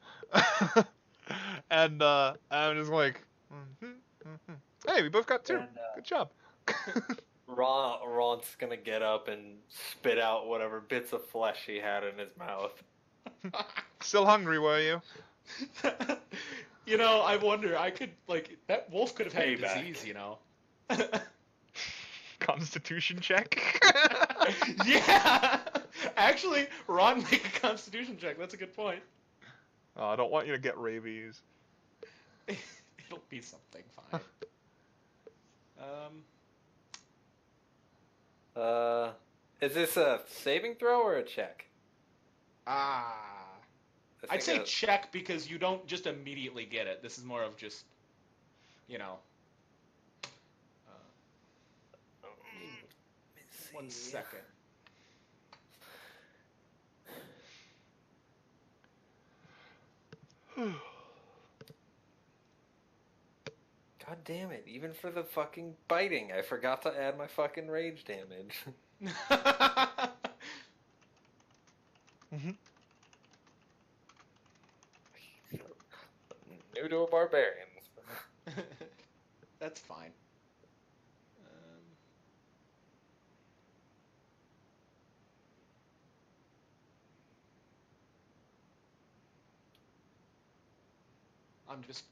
and I'm just like, hey, we both got 2. And, Good job. Ront's gonna get up and spit out whatever bits of flesh he had in his mouth. Still hungry, were you? I wonder. I could that wolf could have had a Payback. disease. Constitution check. Yeah. Actually, Ron, make a Constitution check. That's a good point. Oh, I don't want you to get rabies. It'll be something fine. Is this a saving throw or a check? I'd think say a- check because you don't just immediately get it. This is more of just, one second. God damn it! Even for the fucking biting, I forgot to add my fucking rage damage. Mhm. New to a barbarian. That's fine. I'm just.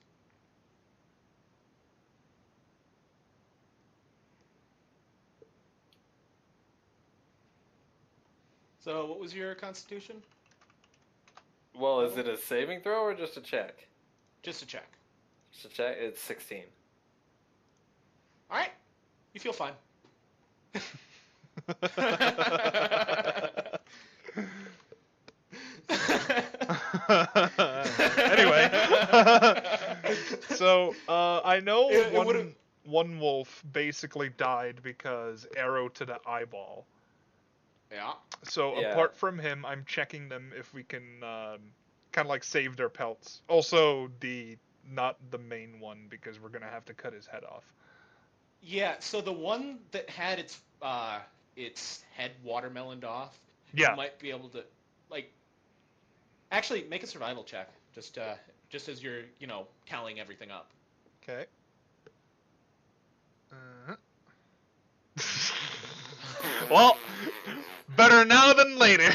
So, what was your constitution? Well, is it a saving throw or just a check? Just a check. Just a check. It's 16. All right. You feel fine. Anyway. So, I know It would've- one wolf basically died because arrow to the eyeball. Yeah. So Yeah. apart from him, I'm checking them if we can kind of like save their pelts. Also, not the main one because we're gonna have to cut his head off. Yeah, so the one that had its head watermeloned off, Yeah. you might be able to, like, actually make a survival check, just as you're, tallying everything up. Okay. Well, better now than later.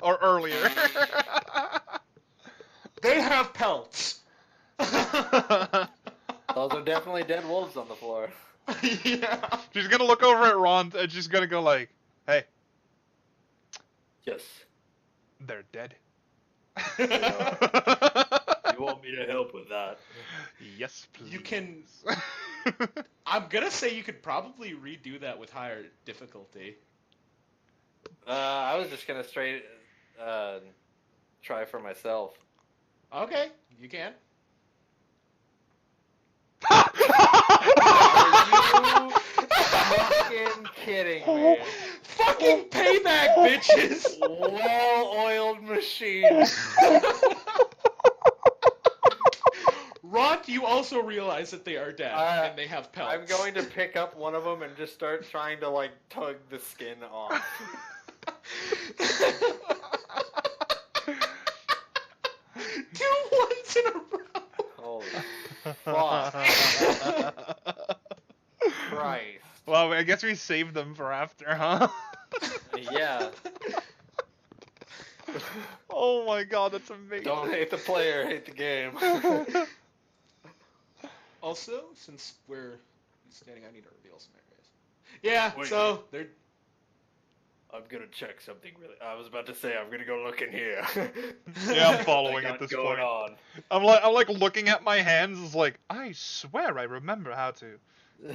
Or earlier. They have pelts. Those are definitely dead wolves on the floor. Yeah. She's gonna look over at Ront and she's gonna go like, hey, Yes. they're dead. You want me to help with that? Yes, please. You can. I'm gonna say you could probably redo that with higher difficulty. I was just gonna straight try for myself. Okay, you can. Are you fucking kidding me? Fucking payback, bitches! Well-oiled machine. Ront, you also realize that they are dead and they have pelts. I'm going to pick up one of them and just start trying to like tug the skin off. 2 ones in a row. Holy fuck! Christ. Well, I guess we saved them for after, huh? Yeah. Oh my god, that's amazing. Don't hate the player, hate the game. Also, since we're standing, I need to reveal some areas. Yeah, Wait. so they're. I'm gonna check something really. I was about to say I'm gonna go look in here. Yeah, I'm following What at this going point. on? I'm like looking at my hands. It's like I swear I remember how to.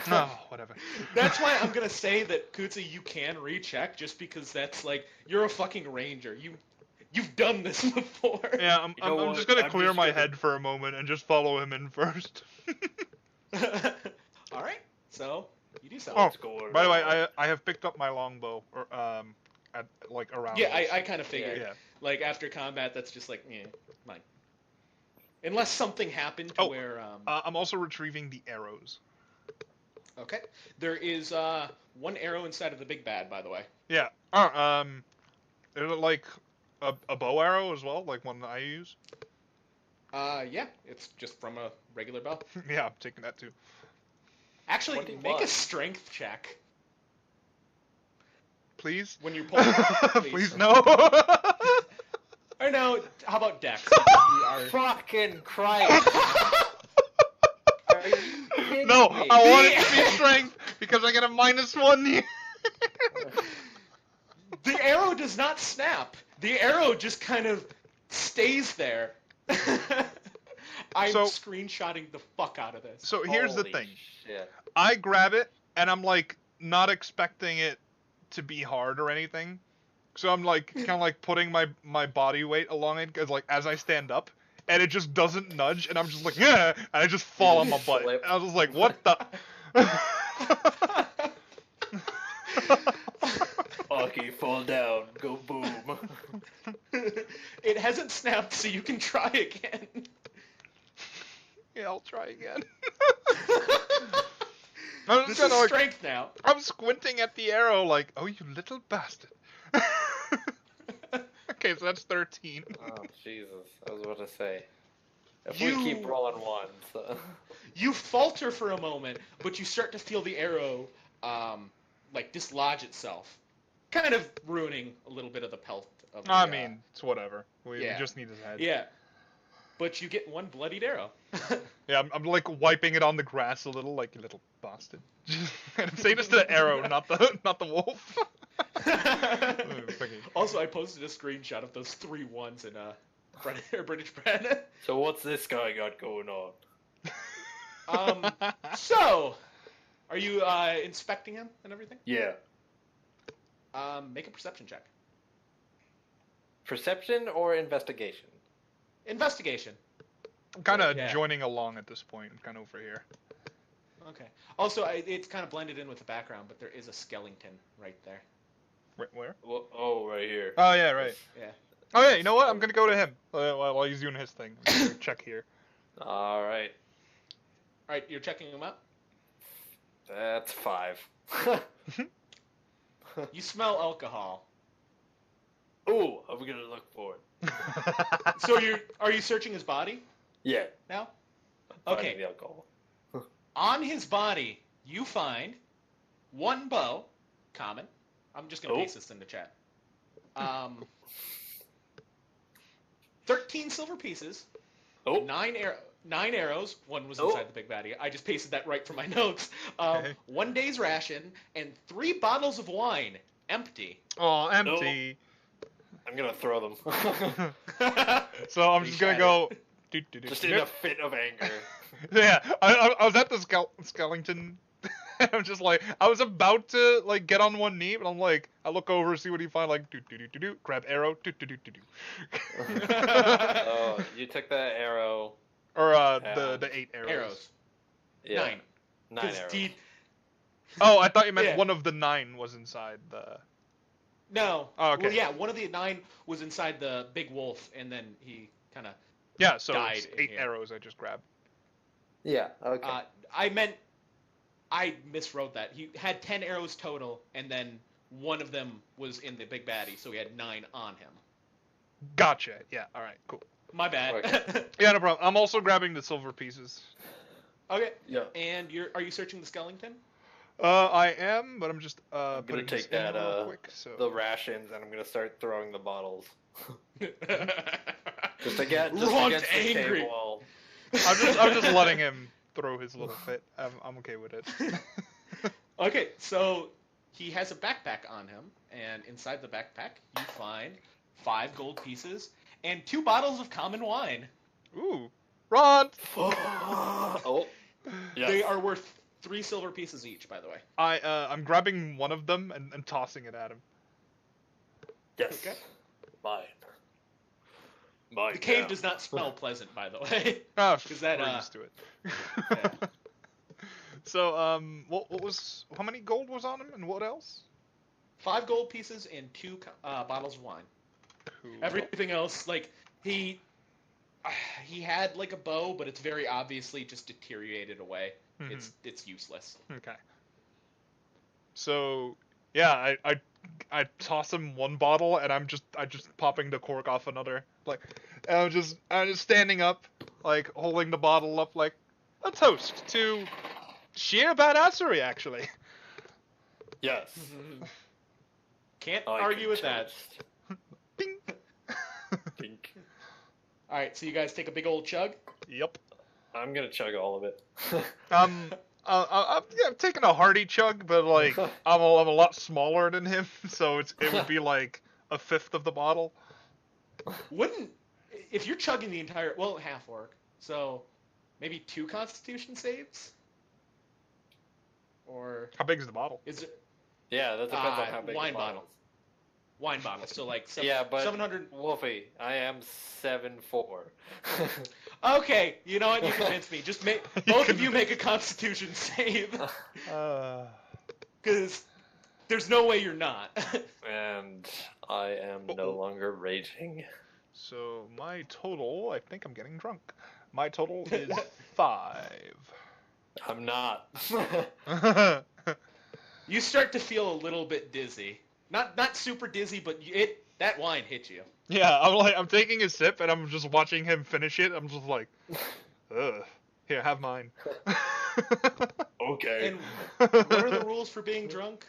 No, whatever. That's why I'm gonna say that Cootsy, you can recheck, just because that's like you're a fucking ranger. You've done this before. Yeah, I'm know I'm what? just gonna I'm clear just my gonna- head for a moment and just follow him in first. All right, so you do so. Oh, What's going by the way, on? I have picked up my longbow or at like around. Yeah, this. I kind of figured. Yeah. Like after combat, that's just like, mine. Unless something happened to where. I'm also retrieving the arrows. Okay, there is one arrow inside of the big bad, by the way. Yeah. Is it like a bow arrow as well, like one that I use? Yeah, it's just from a regular bow. Yeah, I'm taking that too. Actually, 21. make a strength check Please. when you're pulling. Please no. Or no, how about Dex? You are... Fucking Christ! Are you kidding No, me? I want it to be strength because I get a -1 here. The arrow does not snap. The arrow just kind of stays there. I'm So- screenshotting the fuck out of this. So here's the Holy thing. Shit. I grab it and I'm like not expecting it to be hard or anything. So I'm like kind of like putting my body weight along it because like as I stand up and it just doesn't nudge and I'm just like yeah and I just fall on my butt. Flip. And I was just like what the. Okay, fall down, go boom. It hasn't snapped, so you can try again. Yeah, I'll try again. I'm This just is kinda like, strength now. I'm squinting at the arrow like, oh, you little bastard. Okay, so that's 13. Oh Jesus! I was about to say. If You- we keep rolling ones. You falter for a moment, but you start to feel the arrow, like dislodge itself, kind of ruining a little bit of the pelt. Of the, I mean, it's whatever. We yeah. just need his head. yeah. But you get one bloodied arrow. Yeah, I'm like wiping it on the grass a little, like you little bastard. And I'm saying this to the arrow, not the wolf. Also, I posted a screenshot of those 3 ones in British bread. So what's this guy got going on? So, are you inspecting him and everything? Yeah. Make a perception check. Perception or investigation? Investigation. I'm kind of Yeah. joining along at this point. I'm kind of over here. Okay. Also, it's kind of blended in with the background, but there is a skeleton right there. Where? Oh, right here. Oh yeah, right. Yeah. Oh yeah, you know what? I'm gonna go to him while he's doing his thing. I'm gonna check here. All right. All right, you're checking him out. That's 5. You smell alcohol. Ooh, I'm gonna look for it. So are you searching his body Yeah. now? Finding Okay. the alcohol. On his body, you find 1 bow, common. I'm just gonna paste this in the chat. 13 silver pieces. Oh. 9 arrows. 1 was Oh. inside the big baddie. I just pasted that right from my notes. Okay. 1 day's ration and 3 bottles of wine, empty. Oh, empty. I'm gonna throw them. So I'm just gonna go. Just in a fit of anger. Yeah, I was at the skeleton. I'm just like, I was about to like get on one knee, but I'm like, I look over, see what he find, like grab arrow, Oh, you took that arrow. or the 8 arrows. Arrows. Yeah. 9. 9 'Cause arrows. Oh, I thought you meant Yeah. one of the 9 was inside the. No. Oh, okay. Well, yeah, one of the 9 was inside the big wolf, and then he kind of. Yeah, so Died it's in 8 here. arrows I just grabbed. Yeah. Okay. I miswrote that. He had 10 arrows total, and then one of them was in the big baddie, so he had 9 on him. Gotcha. Yeah. All right. Cool. My bad. Okay. Yeah, no problem. I'm also grabbing the silver pieces. Okay. Yeah. And are you searching the skeleton? I am, but I'm just I'm gonna putting this take that in real quick. So. the rations and I'm gonna start throwing the bottles. Just Just against Ront the angry. table. I'm just letting him throw his little fit. I'm okay with it. Okay, so he has a backpack on him, and inside the backpack you find 5 gold pieces and 2 bottles of common wine. Ooh, Ront! Oh. Yes. They are worth 3 silver pieces each, by the way. I'm grabbing one of them and tossing it at him. Yes. Okay. Mine. Mine. The cave now. does not smell pleasant, by the way. Oh, Is that, we're used to it. yeah. So, what was, how many gold was on him, and what else? 5 gold pieces and 2 bottles of wine. Cool. Everything else, like, he had, like, a bow, but it's very obviously just deteriorated away. Mhm. It's useless. Okay. So, yeah, I toss him one bottle, and I just popping the cork off another. Like, and I'm just standing up, like, holding the bottle up, like, a toast to sheer badassery, actually. Yes. Can't I argue can with that. toast. Bing. Pink. All right, so you guys take a big old chug. Yep. I'm gonna chug all of it. I'm taking a hearty chug, but like I'm a lot smaller than him, so it would be like a fifth of the bottle. If you're chugging the entire Half-Orc, so maybe 2 Constitution saves, or How big is the bottle? is it Yeah, that depends on how big wine the bottle. Wine bottle? So like Yeah, but 700. Wolfey, I am 7'4". Okay, you know what? You convinced me. Just both of you make a Constitution save, because there's no way you're not. And I am no longer raging. So my total, I think I'm getting drunk. My total is 5. I'm not. You start to feel a little bit dizzy. Not super dizzy, but that wine hit you. Yeah, I'm taking a sip and I'm just watching him finish it. I'm just like, ugh. Here, have mine. Okay. And what are the rules for being drunk?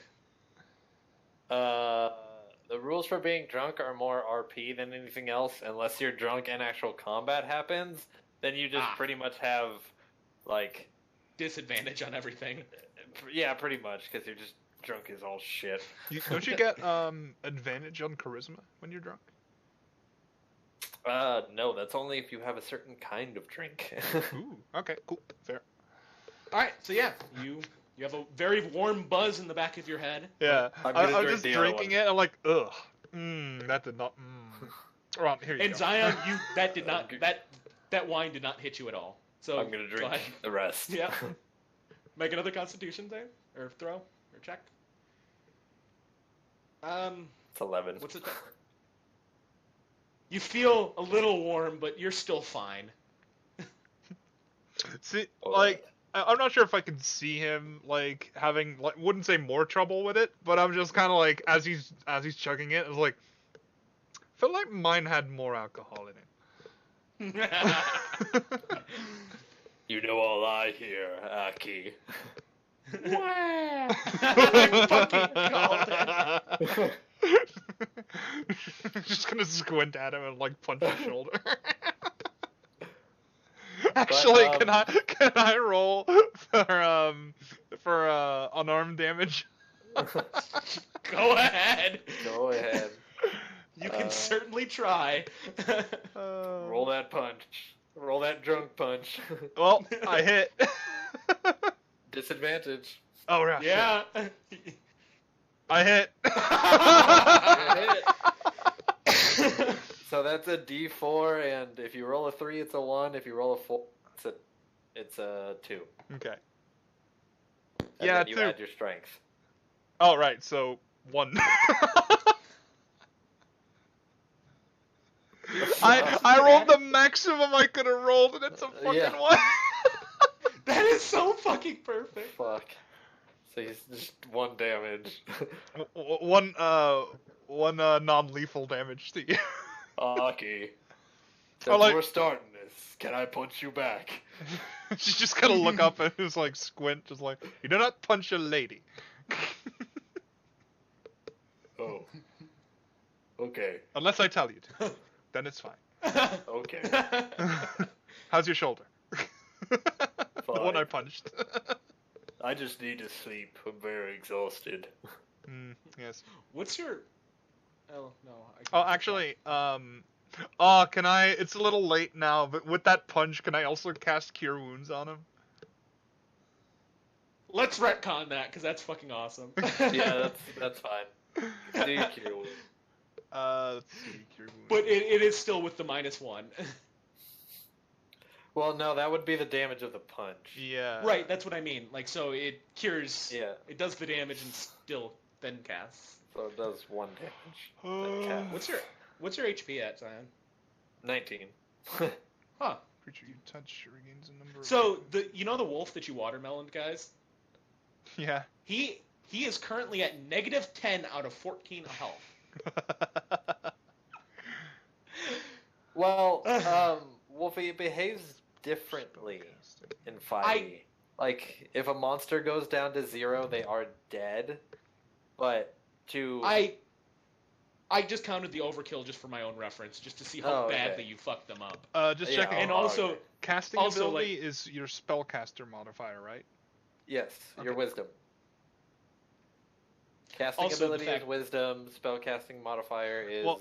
The rules for being drunk are more RP than anything else. Unless you're drunk and actual combat happens, then you just pretty much have, like... Disadvantage on everything. Yeah, pretty much, because you're just drunk as all shit. Don't you get advantage on charisma when you're drunk? No, that's only if you have a certain kind of drink. Ooh, okay, cool, fair. All right, so yeah, you have a very warm buzz in the back of your head. Yeah, I'm I gonna was drink just the other drinking one. it. I'm like, that did not. Ron, here you And go. Xion, that that wine did not hit you at all. So I'm gonna go drink ahead. the rest. Yeah. Make another Constitution save or throw or check. It's 11. What's it? You feel a little warm, but you're still fine. See, Oh, like, I'm not sure if I can see him, like, having, like, wouldn't say more trouble with it, but I'm just kind of like, as he's chugging it, I was like, I feel like mine had more alcohol in it. You know all I hear, Aki. I fucking called it. Just gonna squint at him and like punch his shoulder. Actually, can I roll for unarmed damage? Go ahead. Go ahead. You can certainly try. Roll that punch. Roll that drunk punch. Well, I hit. Disadvantage. Oh right. Yeah. I hit. So that's a D4, and if you roll a 3, it's a 1. If you roll a 4, it's a 2. Okay. And Yeah, then you 2. add your strength. Oh right, so 1. I rolled the maximum I could have rolled, and it's a fucking 1. That is so fucking perfect. Fuck. So he's just 1 damage. One non-lethal damage to you. Aki. Oh, Since like- we're starting this, can I punch you back? She's just gonna look up and just like squint, just like, you do not punch a lady. Oh. Okay. Unless I tell you to. Then it's fine. Okay. How's your shoulder? The one Fine. I punched. I just need to sleep. I'm very exhausted. Yes. What's your? Oh no. Oh, actually, can I? It's a little late now, but with that punch, can I also cast Cure Wounds on him? Let's retcon that because that's fucking awesome. Yeah, that's fine. Do you cure wounds? Let's see, Cure Wounds. But it is still with the -1. Well, no, that would be the damage of the punch. Yeah. Right, that's what I mean. Like, so it cures. Yeah. It does the damage and still then casts. So it does 1 damage. Then casts. What's your HP at, Xion? 19. Huh. Creature you touch regains a number of... So the wolf that you watermeloned, guys. Yeah. He is currently at -10 out of 14 health. Well, Wolfey, it behaves differently in 5e. Like, if a monster goes down to 0, they are dead. But to... I just counted the overkill just for my own reference, just to see how badly you fucked them up. Just Yeah, checking. And also, okay. Casting also, ability is your spellcaster modifier, right? Yes, your Okay. wisdom. Casting Also, the ability fact- is wisdom, spellcasting modifier is Well,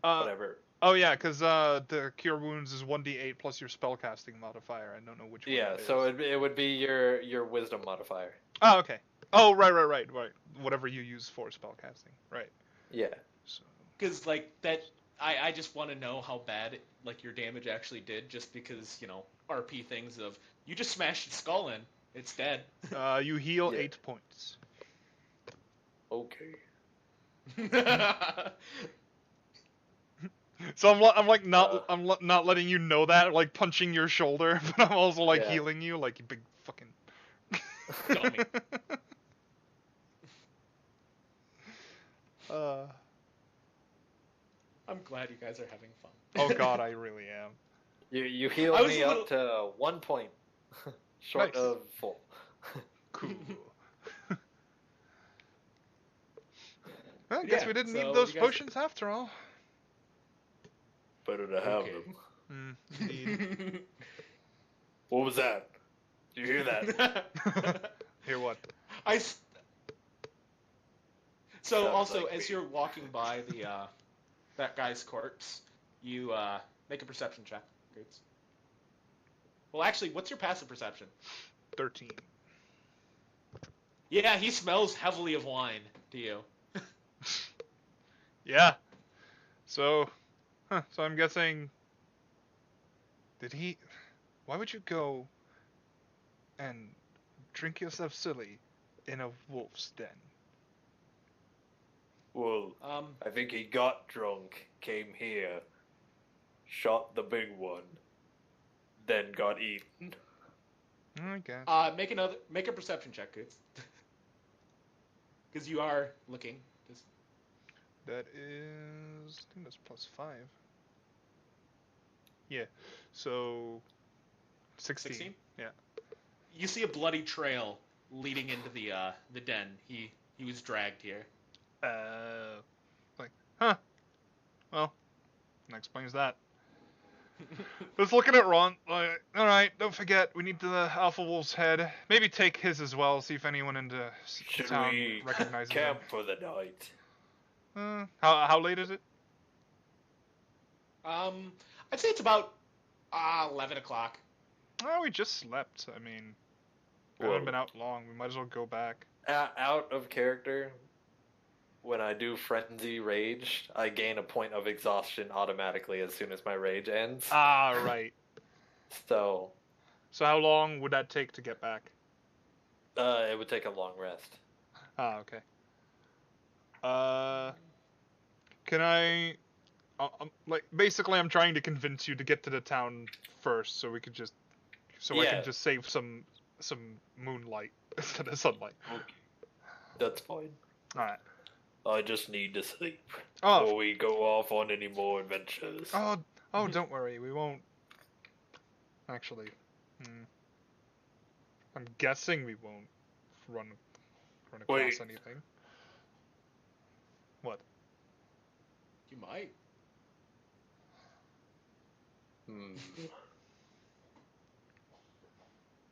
whatever. Oh yeah, because the Cure Wounds is 1d8 plus your spellcasting modifier. I don't know which one. Yeah, it so is. it would be your wisdom modifier. Oh, okay. Oh, right. Whatever you use for spellcasting. Right. Yeah. So... because like that, I just want to know how bad like your damage actually did, just because RP things of you just smashed its skull in, it's dead. You heal Yeah. 8 points. Okay. So I'm like not letting you know that, like punching your shoulder, but I'm also like Yeah. healing you, like you big fucking. Dummy. I'm glad you guys are having fun. Oh god, I really am. You heal I was me a up to 1 point, short Nice. of full. Cool. Well, I guess Yeah, we didn't so need those you guys- potions after all. Better to have Okay. them. Indeed. What was that? Did you hear that? Hear what? So Sounds also, like as me. you're walking by the that guy's corpse, you make a perception check. Goods. Well, actually, what's your passive perception? 13. Yeah, he smells heavily of wine to you. Yeah. So I'm guessing Did he? Why would you go and drink yourself silly in a wolf's den? Well, I think he got drunk, came here, shot the big one, then got eaten. I guess. Make a perception check, Coots. Because you are looking. That is, I think that's +5. Yeah. So 16. 16? Yeah. You see a bloody trail leading into the den. He was dragged here. Like, huh. Well, that explains that. Just looking at Ront, like, alright, don't forget, we need the Alpha Wolf's head. Maybe take his as well, see if anyone in the Should town we recognizes camp for the night? him. How late is it? I'd say it's about 11 o'clock. Oh, we just slept. I mean, we Well, haven't been out long. We might as well go back. out of character, when I do Frenzy Rage, I gain a point of exhaustion automatically as soon as my rage ends. Ah, right. So, So how long would that take to get back? it would take a long rest. Ah, okay. Can I... like, basically I'm trying to convince you to get to the town first so we could just... So I Yeah. can just save some moonlight instead of sunlight. Okay. That's fine. Alright. I just need to sleep Oh, before we go off on any more adventures. oh, don't worry. We won't... Actually... I'm guessing we won't run across Wait. anything. What? You might.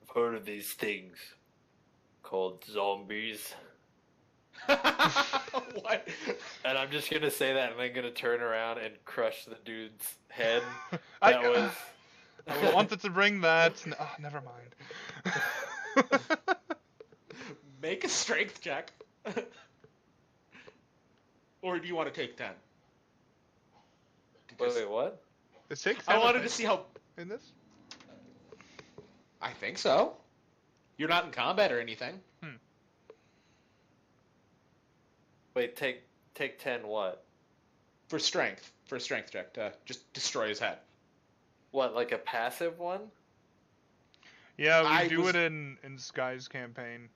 I've heard of these things called zombies. What? And I'm just gonna say that and then gonna turn around and crush the dude's head. I That was... I wanted to bring that. Oh, never mind. Make a strength check. Or do you want to take 10? Wait, what? It takes I wanted to see how... in this. I think so. You're not in combat or anything. Wait, take 10 what? For a strength check to just destroy his head. What, like a passive one? Yeah, we I do was- it in Sky's campaign.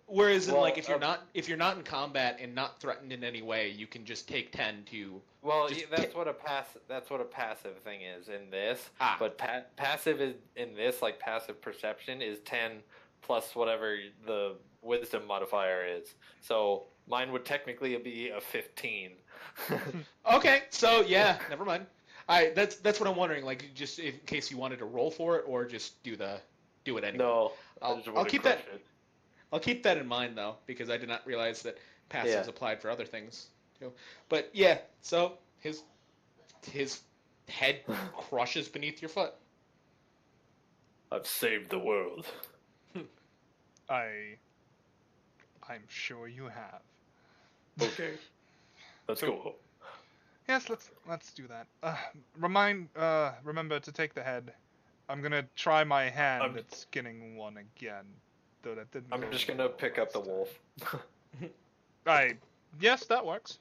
Whereas, Well, if you're not in combat and not threatened in any way, you can just take 10 to. Well, Just that's what a passive thing is in this. Ah. But passive is in this, like passive perception, is 10 plus whatever the wisdom modifier is. So mine would technically be a 15. Okay, so yeah, never mind. That's what I'm wondering. Like, just in case you wanted to roll for it, or just do it anyway. No, I'll keep that. I'll keep that in mind though, because I did not realize that passives applied for other things too. But yeah, so his head crushes beneath your foot. I've saved the world. I'm sure you have. Okay, let's So- go home. Yes, let's do that. Remember to take the head. I'm gonna try my hand at skinning one again, though that didn't. I'm go just well gonna pick up the last wolf. time. Yes, that works.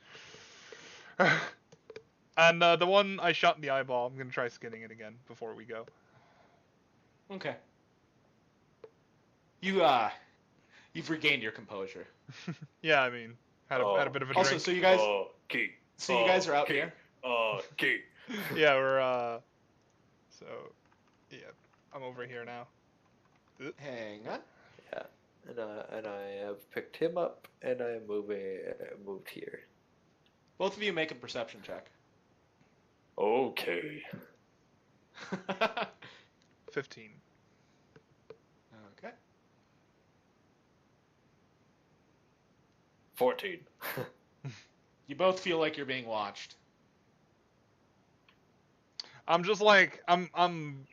And the one I shot in the eyeball, I'm gonna try skinning it again before we go. Okay. You've regained your composure. Yeah, I mean, had a bit of a drink. Also, so you guys are out okay. here. Okay. Yeah, we're so yeah, I'm over here now. Hang on. Yeah, and I have picked him up, and I moved here. Both of you make a perception check. Okay. 15. Okay. 14. You both feel like you're being watched. I'm just like I'm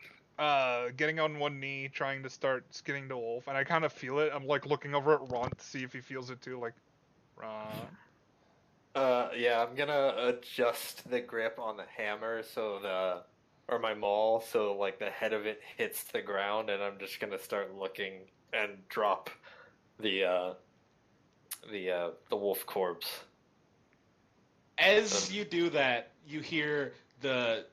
getting on one knee trying to start skinning the wolf, and I kind of feel it. I'm like looking over at Ront to see if he feels it too, like Yeah, I'm gonna adjust the grip on the hammer so or my maul, so like the head of it hits the ground, and I'm just gonna start looking and drop the wolf corpse. As you do that, you hear the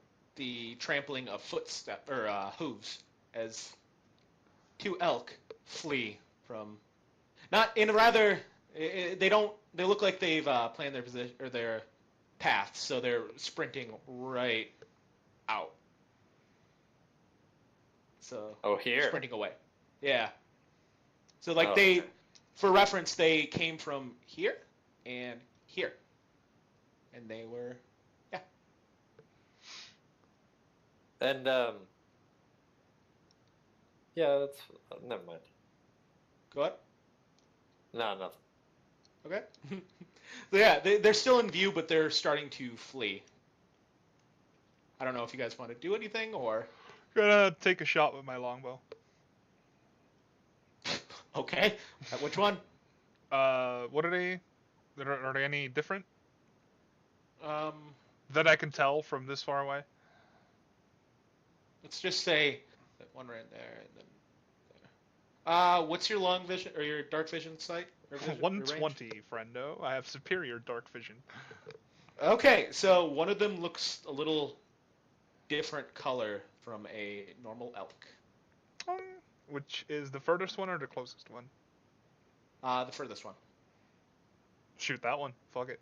trampling of footsteps or hooves as two elk flee from. Not in a rather. They don't. They look like they've planned their position or their path, so they're sprinting right out. So. Oh, here. Sprinting away. Yeah. So like Okay. for reference, they came from here and here, and they were. Yeah. And yeah, that's never mind. Go ahead. No, nothing. Okay. So yeah, they're still in view, but they're starting to flee. I don't know if you guys want to do anything or. Gonna take a shot with my longbow. Okay. Which one? What are they? Are they any different Um, that I can tell from this far away? let's just say that one right there and then there. What's your long vision or your dark vision sight? Or vision, or range? 120, friendo. I have superior dark vision. Okay, so one of them looks a little different color from a normal elk. Which is the furthest one or the closest one? The furthest one. Shoot that one. Fuck it.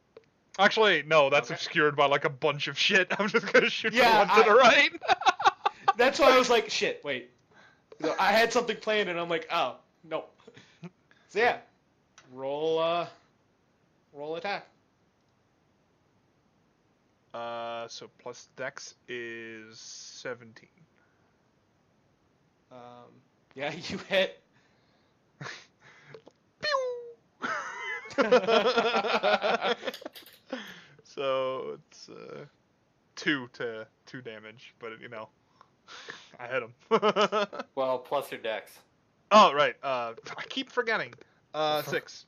Actually, no, that's Okay. obscured by like a bunch of shit. I'm just gonna shoot Yeah, the one to the right. That's why I was like, shit, wait. So I had something planned and I'm like, oh, no. So yeah, roll attack. So plus dex is 17. Yeah, you hit. Pew! So it's 2 damage, but you know, I hit him. Well, plus your dex. Oh right, I keep forgetting. 6.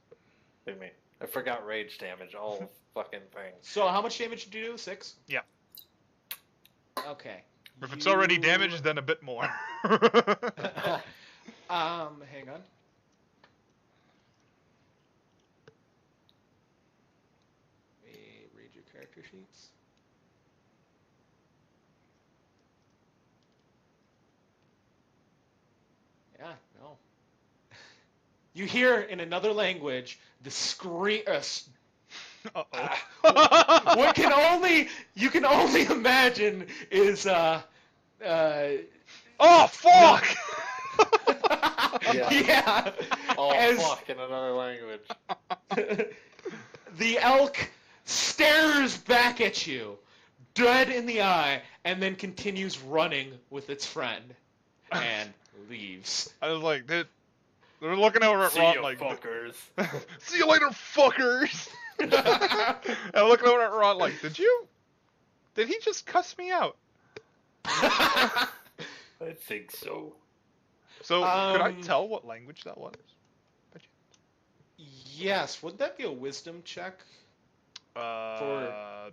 Wait a minute. I forgot rage damage. All fucking thing. So how much damage did you do? 6? Yeah. Okay. If it's already damaged, then a bit more. Hang on. Let me read your character sheets. Yeah, no. You hear in another language the scream. Uh-oh. What you can only imagine is Oh fuck! yeah. Oh, As fuck, in another language. the elk stares back at you, dead in the eye, and then continues running with its friend, and leaves. I was like, they're looking over at See Ront ya, like, fuckers. see you later, fuckers! I'm looking over at Ront like, did he just cuss me out? I think so. So, could I tell what language that was? Yes, would that be a wisdom check? Yeah,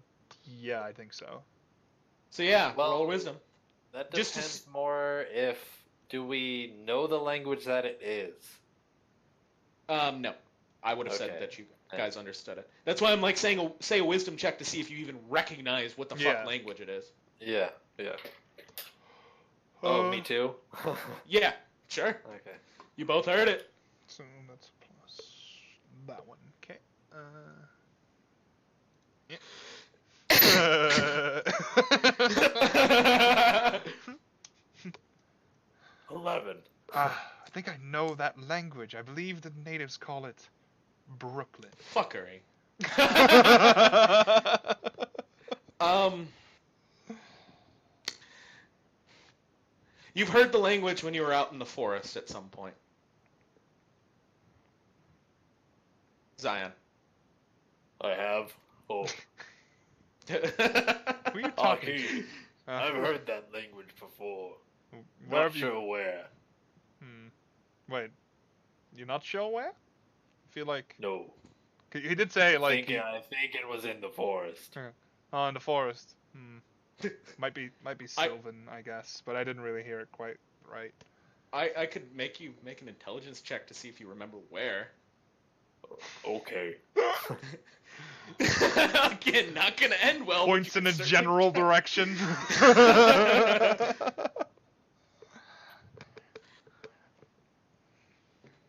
I think so. So yeah, Well, roll wisdom. That Just to depends more if... Do we know the language that it is? No. I would have Okay. said that you guys understood it. That's why I'm like say a wisdom check to see if you even recognize what the fuck Yeah. language it is. Yeah, yeah. Oh, me too? Yeah, sure. Okay. You both heard it. So that's plus that one. Okay. Yeah. 11. I think I know that language. I believe the natives call it Brooklyn. Fuckery. You've heard the language when you were out in the forest at some point. Xion. I have. Oh, Who are you talking to? Aki. I've heard that language before. Where Not have sure where. Wait, you're not sure where? I feel like No. he did say like I think it was in the forest. oh, in the forest. Might be Sylvan, I guess, but I didn't really hear it quite right. I could make you make an intelligence check to see if you remember where. Okay. Again, not gonna end well. Points in a general direction.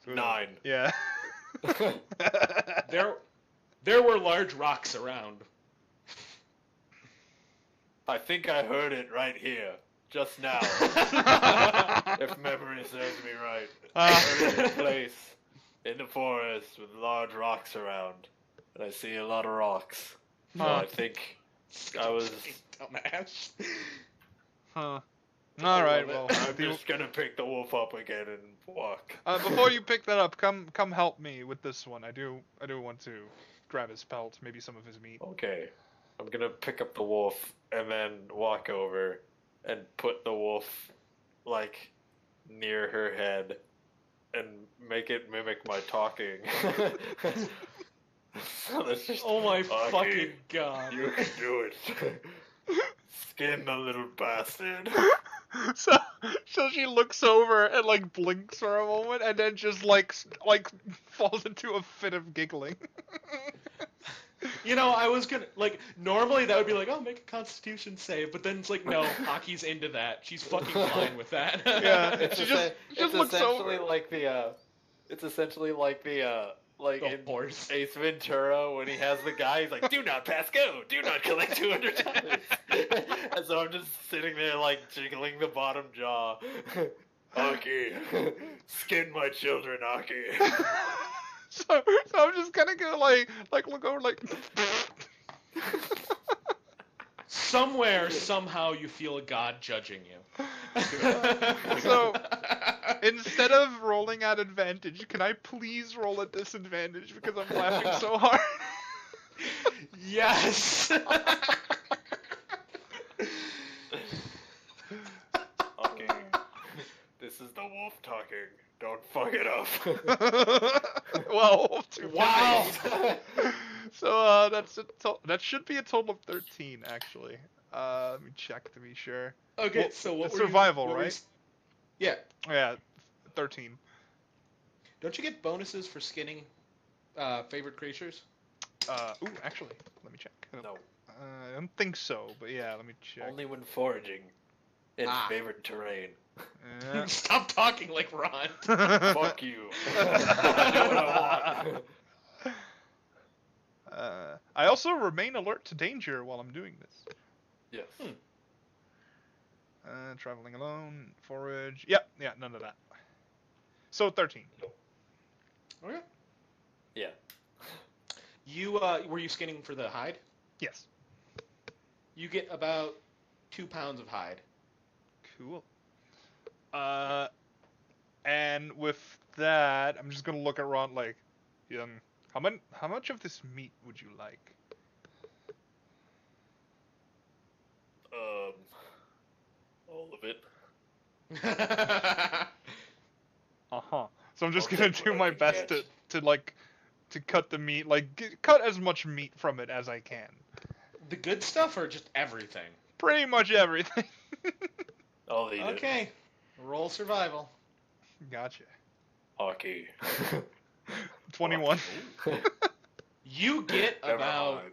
Nine. Yeah. There were large rocks around. I think I heard it right here, just now. If memory serves me right. I heard it in a place in the forest with large rocks around, and I see a lot of rocks. So I think I was. Dumbass. Huh. All right. Well, I'm just gonna pick the wolf up again and walk. before you pick that up, come help me with this one. I do want to grab his pelt, maybe some of his meat. Okay. I'm gonna pick up the wolf and then walk over and put the wolf, like, near her head and make it mimic my talking. So that's just, Oh my "Okay, fucking god. you can do it. Skin the little bastard." So she looks over and like blinks for a moment, and then just like falls into a fit of giggling. You know, I was gonna, like, normally that would be like, oh, make a constitution save, but then it's like, no, Aki's into that. She's fucking fine with that. Yeah, she just looks essentially over. like the, it's essentially like the, like The in horse. Ace Ventura when he has the guy, he's like, do not pass go, do not collect $200. And so I'm just sitting there like jiggling the bottom jaw. Aki, skin my children, Aki. So I'm just gonna go like look over like. Somewhere, somehow, you feel a god judging you. So instead of rolling at advantage, can I please roll at disadvantage because I'm laughing so hard? Yes. Okay, this is the wolf talking. Don't fuck it up. Well, Wow. So that should be a total of 13 actually. Let me check to be sure. Okay, Well, so what it's were you- survival, what were you right? s- Yeah. Yeah, 13. Don't you get bonuses for skinning favorite creatures? Ooh, actually, let me check. No, I don't think so, but yeah, let me check. only when foraging in favorite terrain. Yeah. Stop talking like Ron. Fuck you. I do what I want. I also remain alert to danger while I'm doing this. Yes. Traveling alone, forage. Yeah, none of that. So 13. Okay. Yeah. You were you skinning for the hide? Yes. You get about 2 pounds of hide. Cool. And with that, I'm just gonna look at Ront like, how much of this meat would you like? All of it. So I'm just I'll gonna take do what I my can best get. to cut the meat, cut as much meat from it as I can. The good stuff or just everything? Pretty much everything. I'll eat it. Okay. Roll survival. Gotcha. Hockey. 21. You get Never about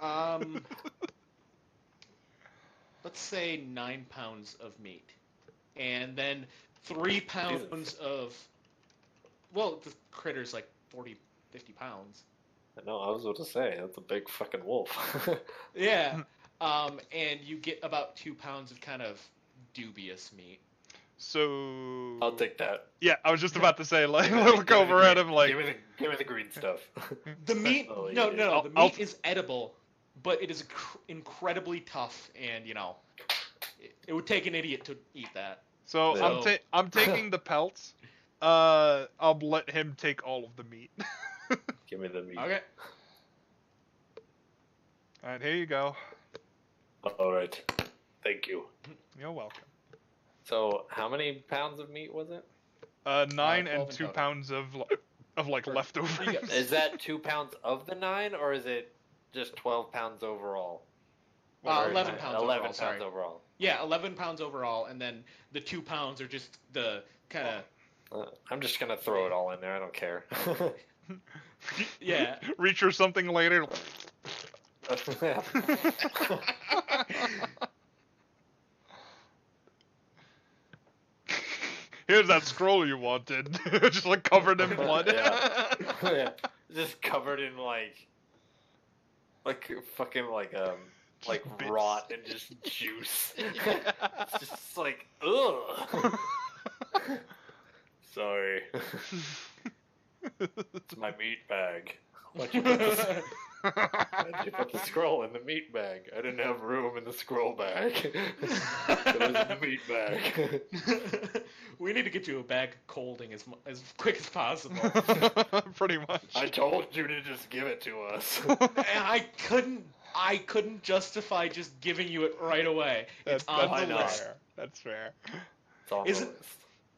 mind. let's say 9 pounds of meat, and then 3 pounds of. Well, the critter's like 40, 50 pounds. No, I was about to say that's a big fucking wolf. Yeah. And you get about 2 pounds of kind of dubious meat. So. I'll take that. Yeah, I was just about to say, like, look over at him, like. Give me the green stuff. The meat, Oh, no, yeah. no, the I'll- meat is edible, but it is incredibly tough, and it would take an idiot to eat that. So So- I'm taking the pelts. I'll let him take all of the meat. Give me the meat. Okay. All right, here you go. All right. Thank you. You're welcome. So, how many pounds of meat was it? 9 12 and in 2 total. pounds of leftovers. you got- Is that 2 pounds of the 9, or is it just 12 pounds overall? Or 11 pounds 11 overall, pounds sorry. overall. Yeah, 11 pounds overall, and then the 2 pounds are just the kind of... I'm just gonna throw it all in there. I don't care. Yeah. Reach for something later. Here's that scroll you wanted. Just like covered in blood. Yeah. Yeah. Just covered in like fucking like bits. rot and just juice. It's just like ugh. Sorry. It's my meat bag. Why'd you put the scroll in the meat bag? I didn't have room in the scroll bag. It was in the meat bag. We need to get you a bag of colding as quick as possible. Pretty much. I told you to just give it to us. And I couldn't justify just giving you it right away. It's on the list. Fair. That's fair. It's on Is the it- list.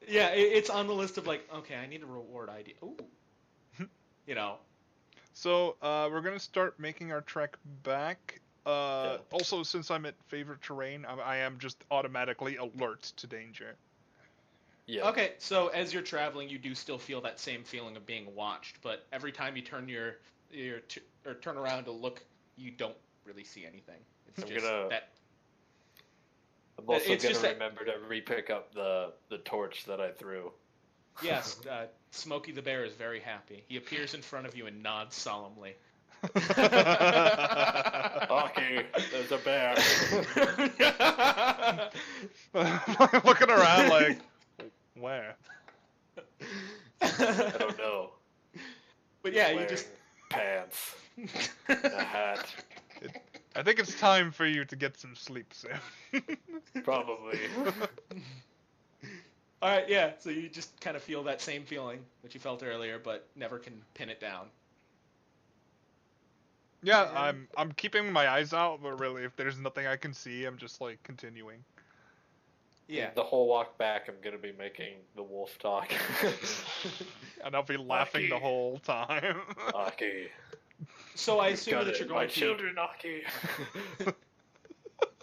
Yeah, it's on the list of like, okay, I need a reward ID. Ooh. You know. So, we're gonna start making our trek back. Yeah. Also, since I'm at favorite terrain, I am just automatically alert to danger. Yeah. Okay, so as you're traveling, you do still feel that same feeling of being watched, but every time you turn or turn around to look, you don't really see anything. It's I'm just gonna- that. I'm also It's just gonna that- remember to re-pick up the torch that I threw. Yes, Smokey the Bear is very happy. He appears in front of you and nods solemnly. Aki, there's a bear. Looking around like, where? I don't know. But yeah, you Wearing just. pants, a hat, I think it's time for you to get some sleep soon. probably. Alright, yeah, so you just kind of feel that same feeling that you felt earlier, but never can pin it down. Yeah, I'm keeping my eyes out, but really, if there's nothing I can see, I'm just like continuing. Yeah. The whole walk back, I'm gonna be making the wolf talk. And I'll be laughing the Aki. whole time. Aki, So I assume got that it. you're My going to. children, Aki.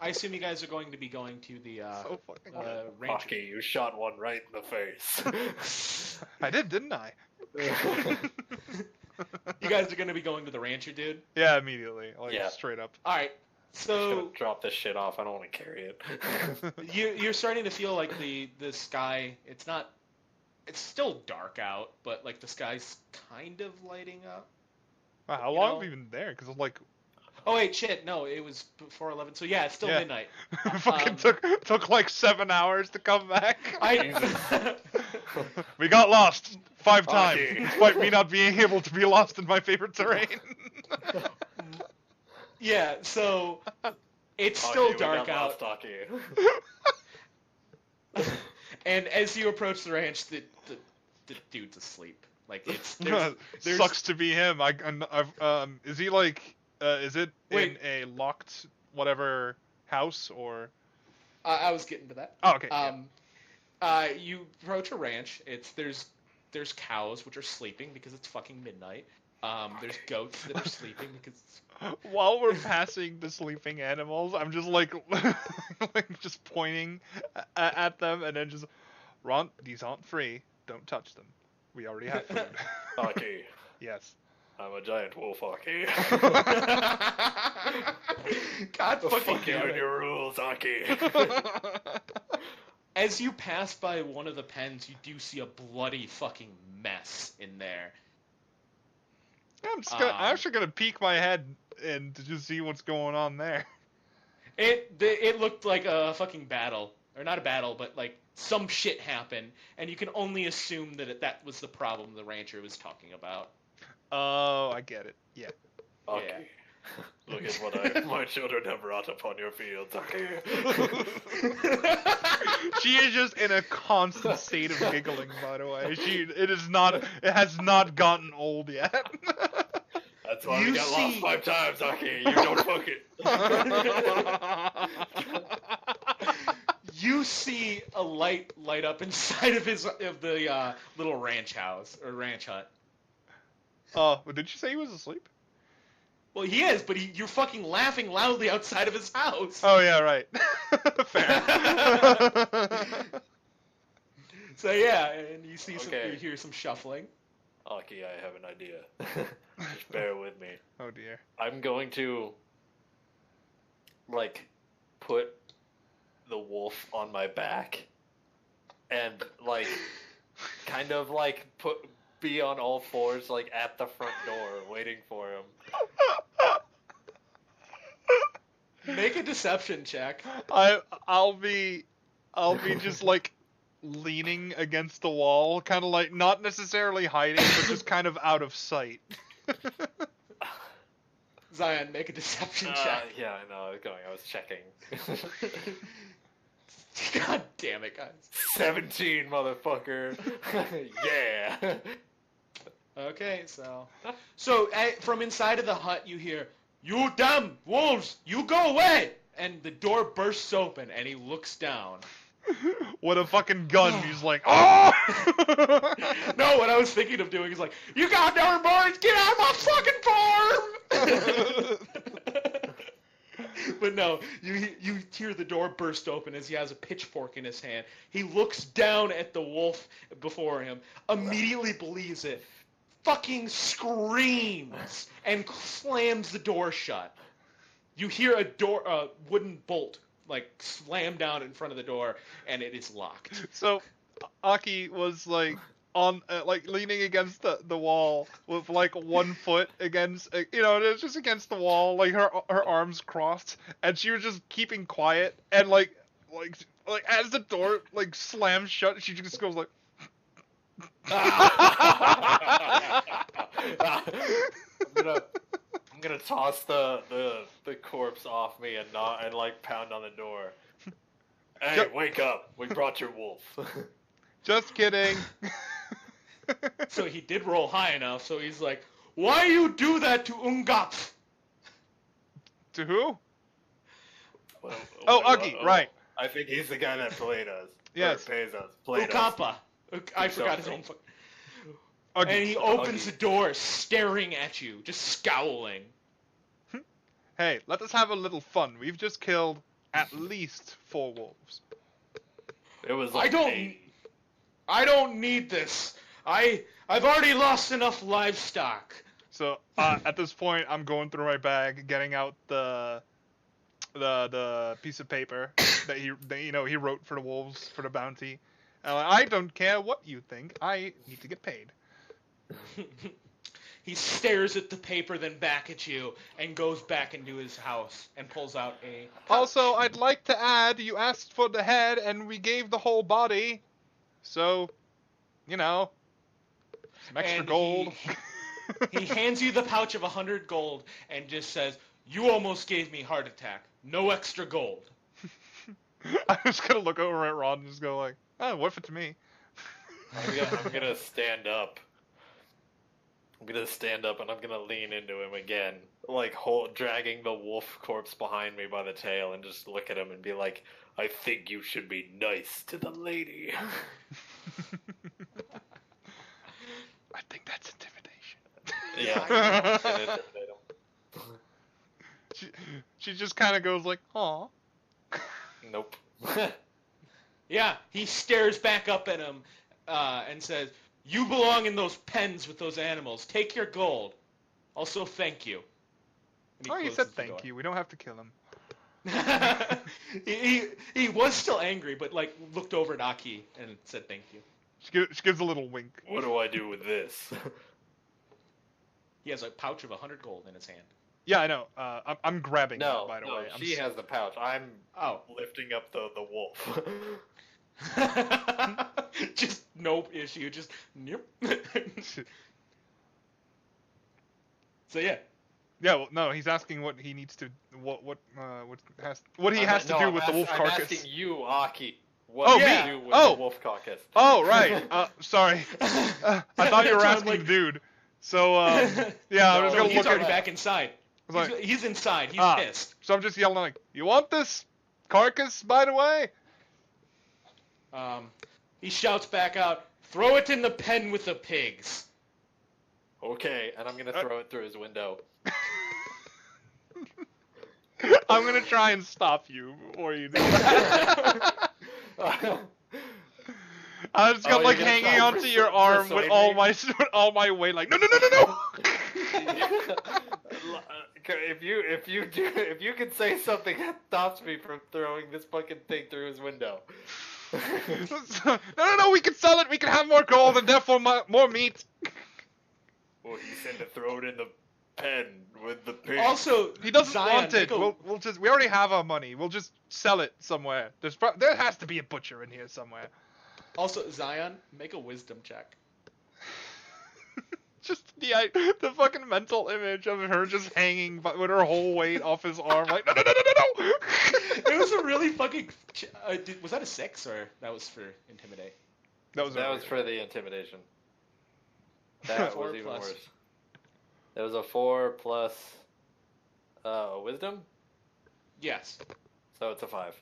I assume you guys are going to be going to the So fucking ranch. Aki, you shot one right in the face. I did, didn't I? You guys are going to be going to the rancher, dude. Yeah, immediately. Like, Yeah. straight up. All right. Just gonna So drop this shit off. I don't want to carry it. you're starting to feel like the sky. It's still dark out, but like the sky's kind of lighting up. Wow, how You long know- have we been there? Because like, Oh wait, shit. No, it was before 11. So yeah, it's still Yeah. midnight. fucking took like 7 hours to come back. I. We got lost 5 times, Okay. despite me not being able to be lost in my favorite terrain. Yeah. So it's Aki, still we dark got out. lost, Aki. And as you approach the ranch, the dude's asleep. Like there's Sucks to be him. Is he like? Is it Wait. in a locked whatever house or? I was getting to that. Oh, okay. Yeah. You approach a ranch. There's cows which are sleeping because it's fucking midnight. There's goats that are sleeping because While we're passing the sleeping animals, I'm just like, like just pointing at them and then just, Ront, these aren't free. Don't touch them. We already have food. Aki, Yes. I'm a giant wolf, Aki. God fucking Fuck you damn and it. your rules, Aki. As you pass by one of the pens, you do see a bloody fucking mess in there. I'm actually gonna peek my head in to just see what's going on there. It looked like a fucking battle, or not a battle, but like some shit happened, and you can only assume that that was the problem the rancher was talking about. Oh, I get it. Yeah. Aki, Yeah. look at what my children have wrought upon your fields, Aki. She is just in a constant state of giggling, by the way. It has not gotten old yet. That's why You we got see- lost 5 times, Aki. You don't fuck it. You see a light up inside of the little ranch house or ranch hut. Oh, did you say he was asleep? Well, he is, but you're fucking laughing loudly outside of his house. Oh yeah, right. Fair. So yeah, and you see Okay. you hear some shuffling. Aki, I have an idea. Just bear with me. Oh dear. I'm going to, like, put the wolf on my back and, like, kind of, like, be on all fours, like, at the front door waiting for him. Make a deception check. I'll be just like leaning against the wall, kind of like not necessarily hiding, but just kind of out of sight. Xion, make a deception check. Yeah, I know. I was checking. God damn it, guys. 17, motherfucker. Yeah. Okay, so from inside of the hut you hear, "You damn wolves, you go away!" And the door bursts open, and he looks down. With a fucking gun, he's like, "Oh!" No, what I was thinking of doing is like, "You goddamn boys, get out of my fucking farm!" But no, you hear the door burst open as he has a pitchfork in his hand. He looks down at the wolf before him, immediately believes it, fucking screams, and slams the door shut. You hear a wooden bolt like slam down in front of the door, and it is locked. So, Aki was like on like leaning against the wall with like 1 foot against it's just against the wall, like her arms crossed, and she was just keeping quiet, and like as the door like slams shut, she just goes like. I'm gonna toss the corpse off me and like pound on the door. Hey, wake up! We brought your wolf. Just kidding. So he did roll high enough, so he's like, "Why you do that to Ungap?" To who? Well, Uggy, right. I think he's the guy that played us. Yes. Or pays us. Played us. Ukapa. I forgot his own. And he opens the door, staring at you, just scowling. Hey, let us have a little fun. We've just killed at least 4 wolves. It was like I don't need this. I've already lost enough livestock. So at this point, I'm going through my bag, getting out the piece of paper that he wrote for the wolves for the bounty. And I don't care what you think. I need to get paid. He stares at the paper, then back at you, and goes back into his house and pulls out a pouch. Also, I'd like to add, you asked for the head, and we gave the whole body. So, some extra And gold. He hands you the pouch of 100 gold and just says, "You almost gave me heart attack. No extra gold." I'm just gonna look over at Rod and just go like, "Oh, worth it to me." I'm gonna stand up. I'm gonna stand up and I'm gonna lean into him again, like dragging the wolf corpse behind me by the tail, and just look at him and be like, "I think you should be nice to the lady." I think that's intimidation. Yeah. She just kind of goes like, "Aw." Nope. Yeah, he stares back up at him and says, "You belong in those pens with those animals. Take your gold. Also, thank you." Oh, you said thank you. We don't have to kill him. he was still angry, but like looked over at Aki and said thank you. She gives a little wink. What do I do with this? He has a pouch of 100 gold in his hand. Yeah, I know. I'm grabbing it, by the way. She has the pouch. I'm lifting up the wolf. Just no issue. Just yep. So yeah. Yeah, well, no, he's asking what he needs to, what he has to do with the wolf carcass. I'm asking you, Aki. What do you do with the wolf carcass? Oh, right. Sorry. I thought you were asking the dude. So, yeah, I was gonna he's look already at. back inside. He's inside. He's pissed. So I'm just yelling like, "You want this carcass, by the way?" He shouts back out, "Throw it in the pen with the pigs." Okay, and I'm gonna throw it through his window. I'm gonna try and stop you before you do that. I just got Oh, like you're gonna hanging try onto your arm with all my weight, like no. If you can say something that stops me from throwing this fucking thing through his window. No, we can sell it. We can have more gold and therefore more meat. Well, he said to throw it in the pen with the pig. Also, He doesn't Xion, want it. We already have our money. We'll just sell it somewhere. There has to be a butcher in here somewhere. Also, Xion, make a wisdom check. Just the fucking mental image of her just hanging with her whole weight off his arm, like no. It was a really fucking. Was that a 6 or that was for intimidate? That was for the intimidation. That was even worse. It was a 4 plus wisdom. Yes. So it's a 5.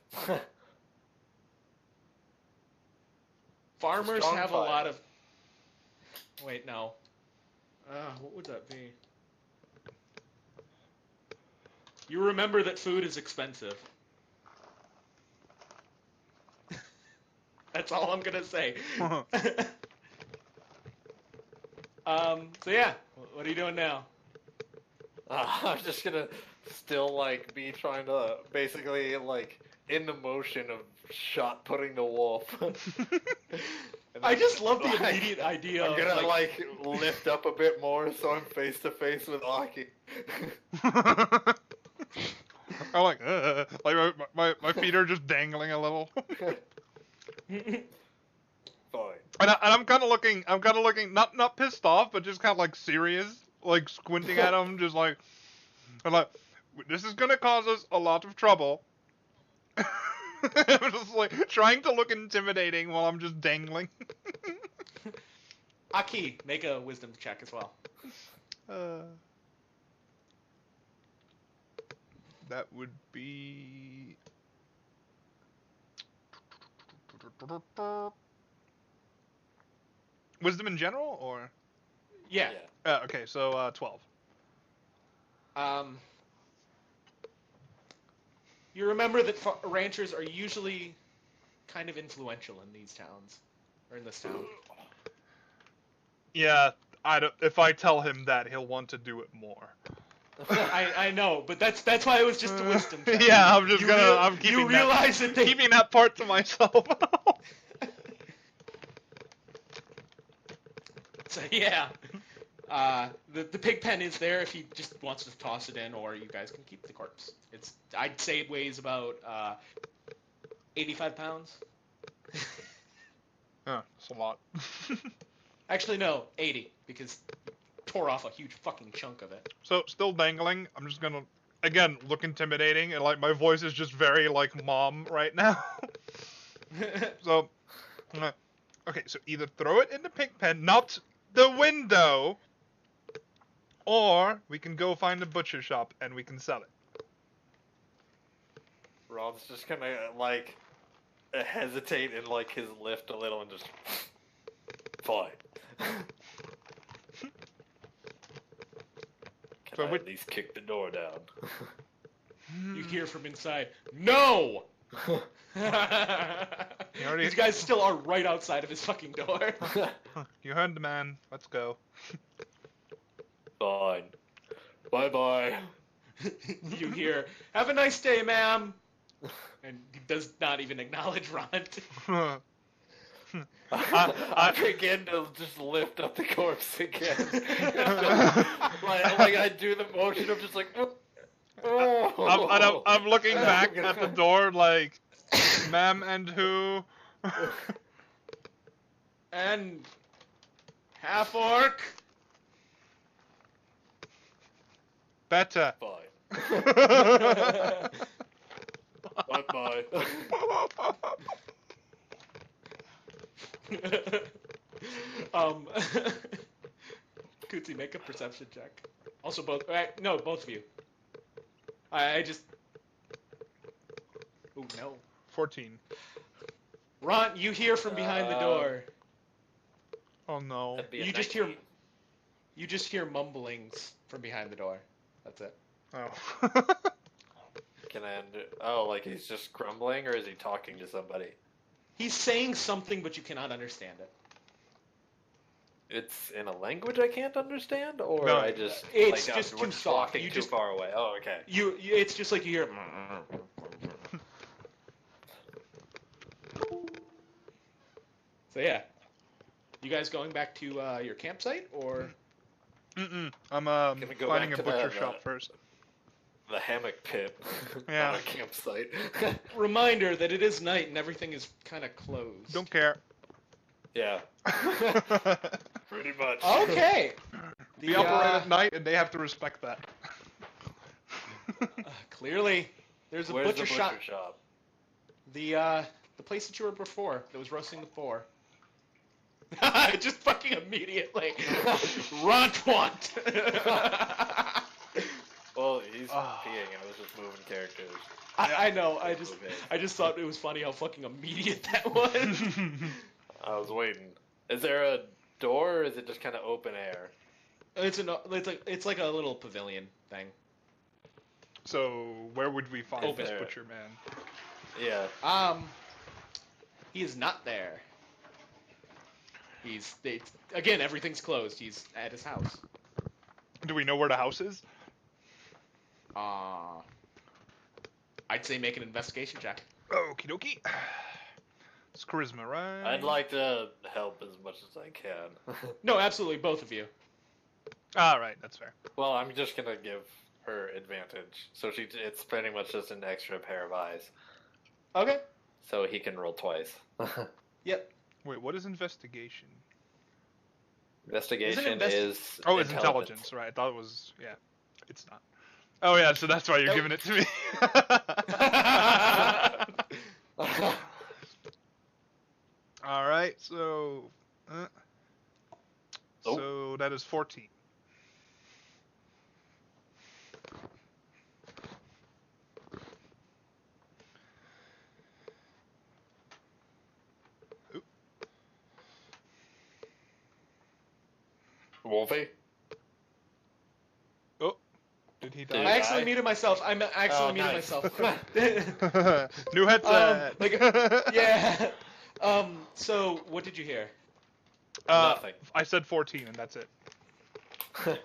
Farmers Strong have 5. a lot of. Wait, no. What would that be? You remember that food is expensive. That's all I'm gonna say. So yeah, what are you doing now? I'm just gonna still like be trying to basically like in the motion of shot putting the wolf. I just love the immediate idea. I'm gonna like lift up a bit more so I'm face to face with Aki. I'm like my feet are just dangling a little. Fine. And I'm kind of looking, not pissed off, but just kind of like serious, like squinting at him, just like, I'm like, this is gonna cause us a lot of trouble. I'm just like trying to look intimidating while I'm just dangling. Aki, make a wisdom check as well. That would be. Wisdom in general, or? Yeah. Okay, so 12. You remember that ranchers are usually kind of influential in these towns, or in this town. Yeah, if I tell him that, he'll want to do it more. I know, but that's why it was just a wisdom check. Yeah, I'm just I'm keeping keeping that part to myself. So yeah, the pig pen is there if he just wants to toss it in, or you guys can keep the corpse. I'd say it weighs about 85 pounds. That's a lot. Actually, no, 80, because tore off a huge fucking chunk of it. So still dangling. I'm just gonna again look intimidating, and like my voice is just very like mom right now. So, okay, so either throw it in the pig pen, not the window, or we can go find a butcher shop and we can sell it. Ron's just gonna like hesitate in like his lift a little and just fine. Can I at least kick the door down? You hear from inside, no! These guys still are right outside of his fucking door. You heard the man. Let's go. Fine. Bye-bye. You hear, have a nice day, ma'am. And he does not even acknowledge Ront. I begin to just lift up the corpse again. like I do the motion of just like. I'm looking back at the door like, ma'am and who? And Half-Orc. Better. Bye. Bye-bye. Cootsy, make a perception check. Also, both of you. I just. Oh no. 14. Ront, you hear from behind the door. Oh no. You just hear mumblings from behind the door. That's it. Oh. can I under... Oh, like he's just grumbling, or is he talking to somebody? He's saying something, but you cannot understand it. It's in a language I can't understand, or No, I just... it's like, just we're too soft. walking You too just- far away. Oh, okay. It's just like you hear. So yeah, you guys going back to your campsite or? I'm Can we go finding back a to butcher the- shop first. The hammock pit. Yeah. On a campsite. Reminder that it is night and everything is kind of closed. Don't care. Yeah. Pretty much. Okay. We operate at night, and they have to respect that. Clearly, there's a Where's butcher the shop. butcher shop? The place that you were before that was roasting the boar. Just fucking immediately. Ront want. Well, he's peeing. I was just moving characters. I know. Okay. I just thought it was funny how fucking immediate that was. I was waiting. Is there a door, or is it just kind of open air? It's like a little pavilion thing. So where would we find Open this air. butcher man? Yeah. He is not there. Again, everything's closed. He's at his house. Do we know where the house is? I'd say make an investigation check. Okie dokie. It's charisma, right? I'd like to help as much as I can. No, absolutely, both of you. Alright, that's fair. Well, I'm just gonna give her advantage. So it's pretty much just an extra pair of eyes. Okay. So he can roll twice. Yep. Wait, what is investigation? Investigation Isn't is Oh, it's intelligence, right? I thought it was, yeah. It's not. Oh yeah, so that's why you're Nope. giving it to me. Alright, so... So that is 14. Wolfey? Oh, did he Did I die? actually die? muted myself. I actually muted nice. myself. New headset. Yeah. So what did you hear? Nothing. I said 14, and that's it.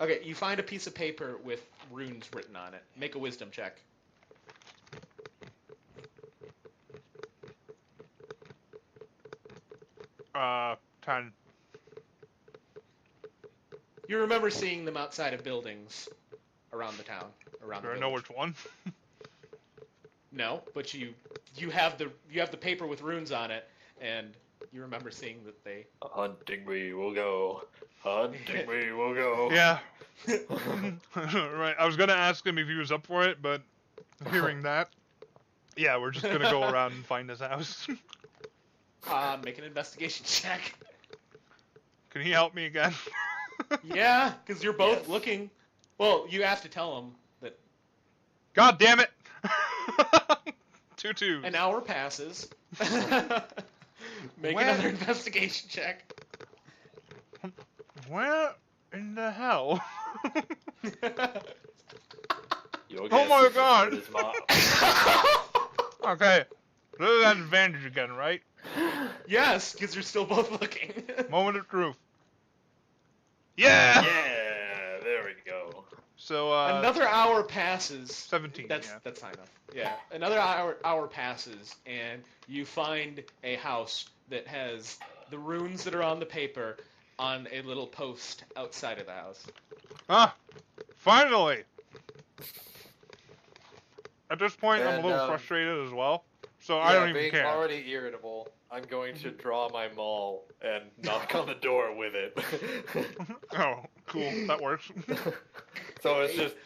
Okay, you find a piece of paper with runes written on it. Make a wisdom check. Uh, 10. You remember seeing them outside of buildings around the town, around Do the I know village. which one? No, but you have the paper with runes on it, and you remember seeing that they. Hunting we will go. Hunting we will go. Yeah. Right. I was gonna ask him if he was up for it, but hearing that, yeah, we're just gonna go around and find his house. Make an investigation check. Can he help me again? Yeah, because you're both Yes. looking. Well, you have to tell him that God damn it! 2 2s. an hour passes. Make Where- another investigation check. Where in the hell? Your Oh guess my is as God. good as mine. Okay. This is an advantage again, right? Yes, because you're still both looking. Moment of truth. Yeah! Yeah, there we go. So, Another hour passes. 17, That's yeah. that's high enough. Yeah. Another hour passes, and you find a house that has the runes that are on the paper on a little post outside of the house. Ah! Finally! At this point, I'm a And, little frustrated as well. So I don't even being care. already irritable, I'm going to draw my maul and knock on the door with it. Oh, cool. That works. So it's just...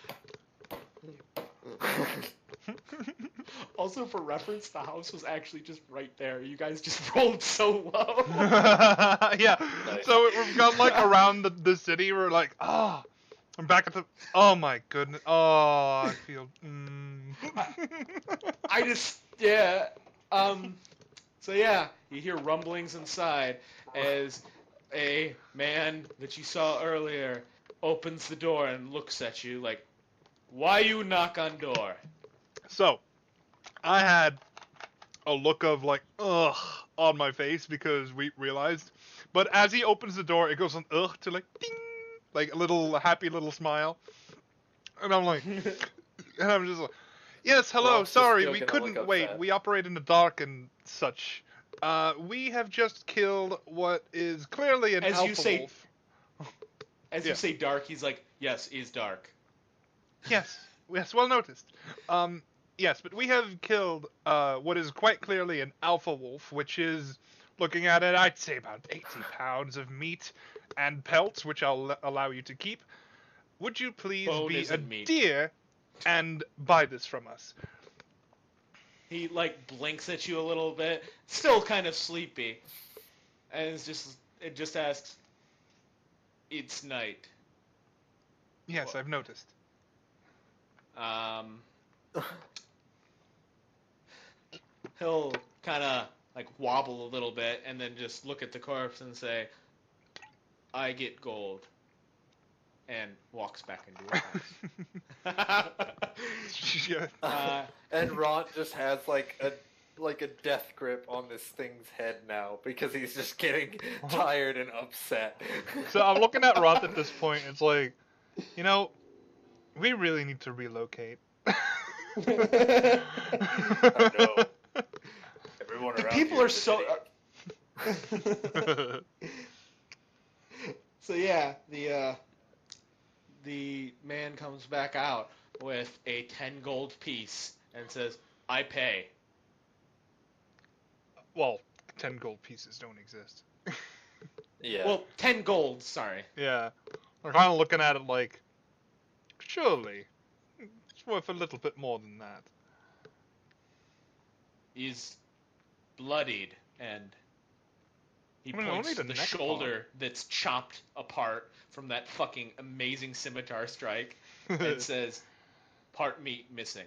Also, for reference, the house was actually just right there. You guys just rolled so low. Yeah. Nice. So we've got like around the city. We're like, oh, I'm back at the. Oh my goodness. Oh, I feel. I just, yeah. So yeah, you hear rumblings inside as a man that you saw earlier opens the door and looks at you like, "Why you knock on door?" So, I had a look of like, ugh, on my face because we realized. But as he opens the door, it goes from ugh to like, ding, like a little happy little smile. And I'm like, and I'm just like, yes, hello, Ront's just sorry, still we gonna couldn't look wait. upset. We operate in the dark and such. We have just killed what is clearly an As you alpha say- wolf. As Yeah. you say dark, he's like, yes, is dark. Yes, well noticed. Yes, but we have killed what is quite clearly an alpha wolf, which is, looking at it, I'd say about 80 pounds of meat and pelts, which I'll allow you to keep. Would you please Bone be a isn't meat. dear and buy this from us? He like blinks at you a little bit, still kind of sleepy, and it just asks, "It's night." Yes, I've noticed. He'll kind of like wobble a little bit and then just look at the corpse and say, "I get gold," and walks back into his house. Yeah. And Ront just has like a death grip on this thing's head now because he's just getting tired and upset. So I'm looking at Ront at this point. It's like, you know, we really need to relocate. I know. Everyone The around people here are is so. idiot. So yeah, the man comes back out with a 10 gold piece and says, "I pay." Well, 10 gold pieces don't exist. Yeah. Well, 10 gold, sorry. Yeah. We're kind of looking at it like, surely, it's worth a little bit more than that. He's bloodied and he I mean, points only to the the neck shoulder that's chopped apart from that fucking amazing scimitar strike and says, "Part meat missing."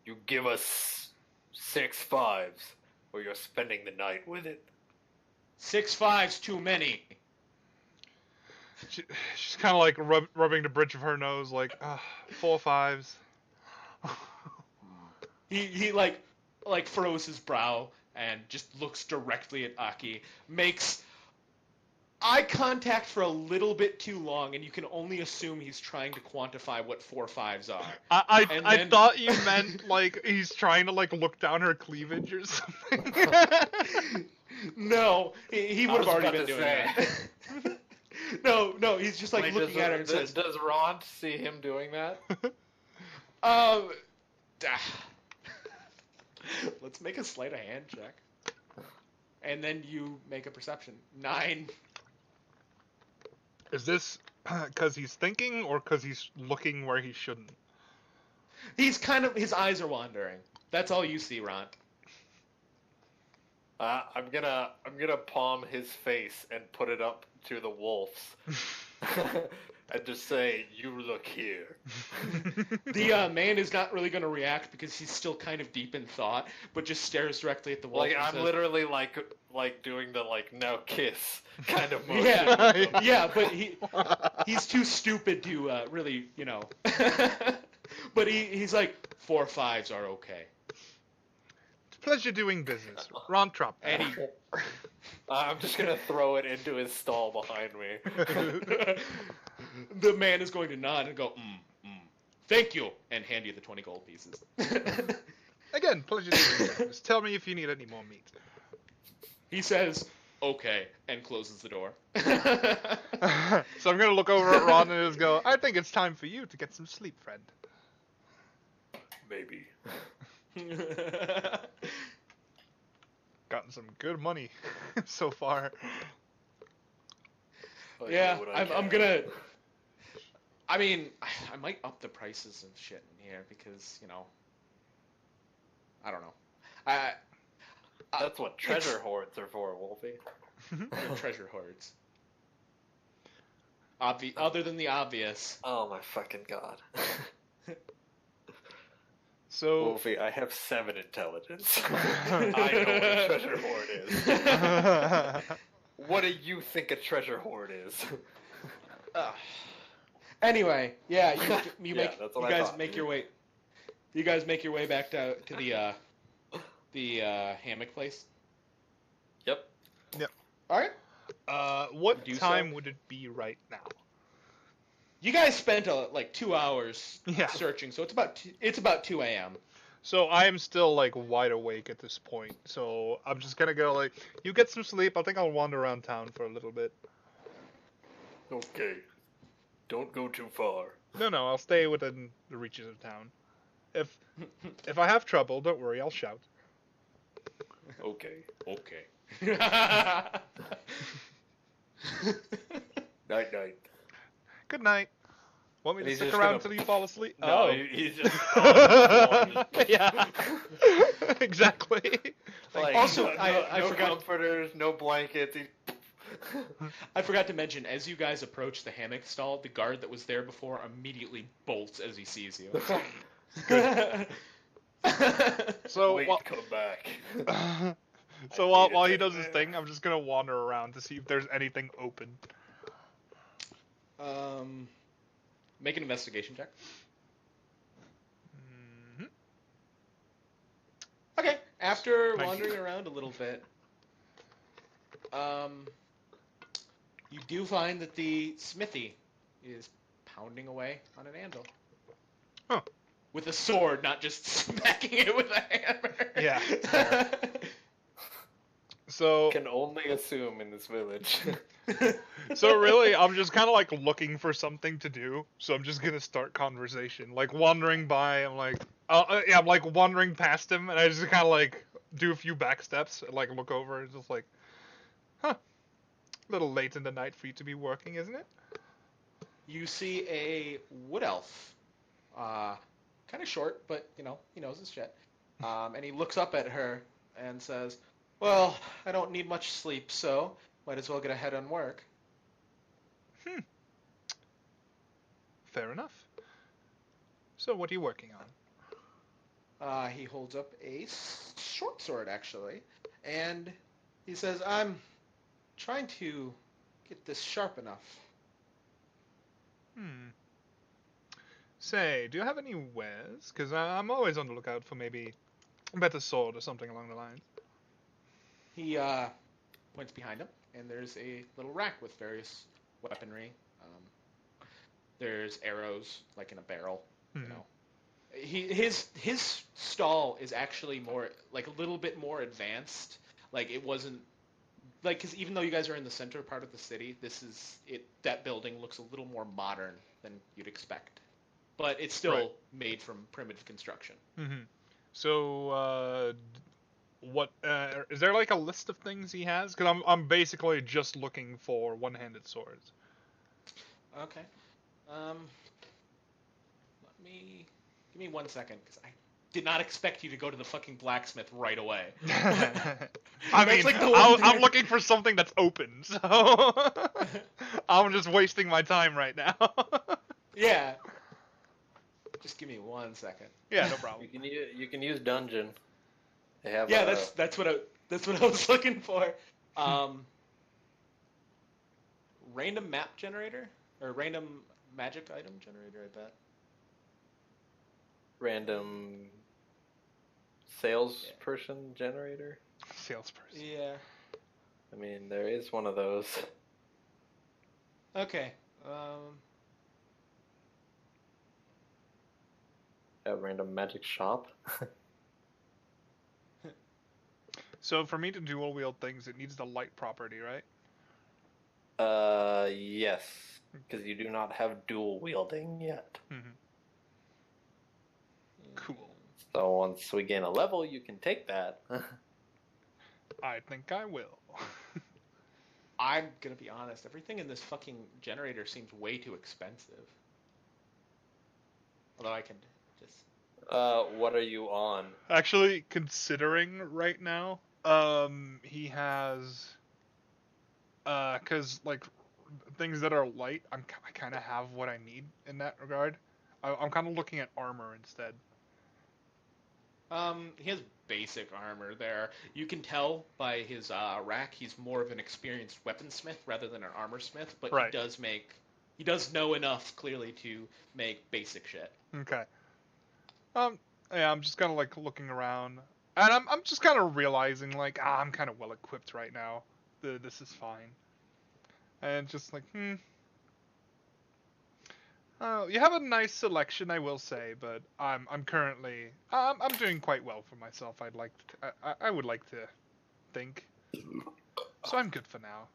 You give us 6 fives, or you're spending the night with it. 6 fives too many. She's kind of like rubbing the bridge of her nose, like, 4 fives. He like furrows his brow and just looks directly at Aki, makes eye contact for a little bit too long, and you can only assume he's trying to quantify what 4 fives are. I then- thought you meant, like, he's trying to, like, look down her cleavage or something. No, he would have I was already about been to doing say. that. No, he's just like Wait, looking at her and does, says, does Ront see him doing that? ah. Let's make a sleight of hand check. And then you make a perception. 9. Is this because he's thinking or because he's looking where he shouldn't? He's kind of, his eyes are wandering. That's all you see, Ront. I'm gonna palm his face and put it up to the wolves, and just say, "You look here." The man is not really going to react because he's still kind of deep in thought, but just stares directly at the wolf. Like and I'm says, literally like doing the like now kiss kind of motion. Yeah, yeah, but he's too stupid to really, you know. But he's like, 4 fives are okay. Pleasure doing business. Ront drop. And he, I'm just gonna throw it into his stall behind me. the man is going to nod and go, thank you, and hand you the 20 gold pieces. Again, pleasure doing business. Tell me if you need any more meat. He says, okay, and closes the door. So I'm gonna look over at Ron and just go, I think it's time for you to get some sleep, friend. Maybe. Gotten some good money so far. I Yeah, do what I I'm can. gonna. I mean, I might up the prices of shit in here because, you know, I don't know. That's what treasure hoards are for, Wolfey. They're treasure hoards. Other than the obvious. Oh my fucking god. So Wolfey, I have 7 intelligence. I know what a treasure hoard is. What do you think a treasure hoard is? Anyway, yeah, you Yeah, make that's you what I guys thought. make your way. You guys make your way back to the hammock place. Yep. All right. What Do time so. would it be right now? You guys spent like 2 hours Yeah. searching, so it's about 2 a.m. So I am still like wide awake at this point. So I'm just gonna go like, you get some sleep. I think I'll wander around town for a little bit. Okay. Don't go too far. No, I'll stay within the reaches of town. If I have trouble, don't worry, I'll shout. Okay. Okay. Night, night. Good night. Want me to He's stick just around gonna- until you fall asleep? No, Oh. he's just. Yeah. Exactly. Like, Also, no, I no forgot- comforters, no blankets. I forgot to mention, as you guys approach the hammock stall, the guard that was there before immediately bolts as he sees you. So Wait, come back. so while he does his thing, I'm just gonna wander around to see if there's anything open. Make an investigation check. Mhm. Okay. After 19. wandering around a little bit, you do find that the smithy is pounding away on an anvil. Huh. With a sword, not just smacking it with a hammer. Yeah, fair. So Can only assume in this village. So really, I'm just kind of like looking for something to do. So I'm just gonna start conversation, like wandering by. I'm like, yeah, I'm like wandering past him, and I just kind of like do a few back steps, and like look over, and just like, huh, a little late in the night for you to be working, isn't it? You see a wood elf, kind of short, but you know he knows his shit. And he looks up at her and says, "Well, I don't need much sleep, so might as well get ahead on work." Fair enough. So what are you working on? He holds up a short sword, actually, and he says, "I'm trying to get this sharp enough." Say, do you have any wares? Because I'm always on the lookout for maybe a better sword or something along the lines. He points behind him, and there's a little rack with various weaponry. There's arrows, like in a barrel. You know, his stall is actually more like a little bit more advanced. Like it wasn't like because even though you guys are in the center part of the city, this is it. That building looks a little more modern than you'd expect, but it's still made from primitive construction. So, what is there like a list of things he has? Because I'm basically just looking for one-handed swords. Okay. Give me 1 second, because I did not expect you to go to the fucking blacksmith right away. I mean, like the one I'm thing- looking for something that's open, so I'm just wasting my time right now. Yeah. Just give me 1 second. Yeah, no problem. You can use dungeon. They have Yeah, that's what I was looking for. Random map generator or random magic item generator, I bet. random salesperson generator. Salesperson. Yeah. I mean, there is one of those. Okay. A random magic shop. So for me to dual wield things, it needs the light property, right? Yes, because you do not have dual wielding yet. Cool. So once we gain a level, you can take that. I think I will. I'm gonna be honest. Everything in this fucking generator seems way too expensive. Although I can just. What are you on? Actually, considering right now, he has, cause like things that are light, I kind of have what I need in that regard. I'm kind of looking at armor instead. He has basic armor there. You can tell by his rack he's more of an experienced weaponsmith rather than an armor smith, but Right. he does know enough clearly to make basic shit. Okay. Yeah, I'm just kind of like looking around, and I'm just kind of realizing like I'm kind of well equipped right now. This is fine, and just like oh, you have a nice selection, I will say, but I'm currently I'm doing quite well for myself. I would like to think, so I'm good for now.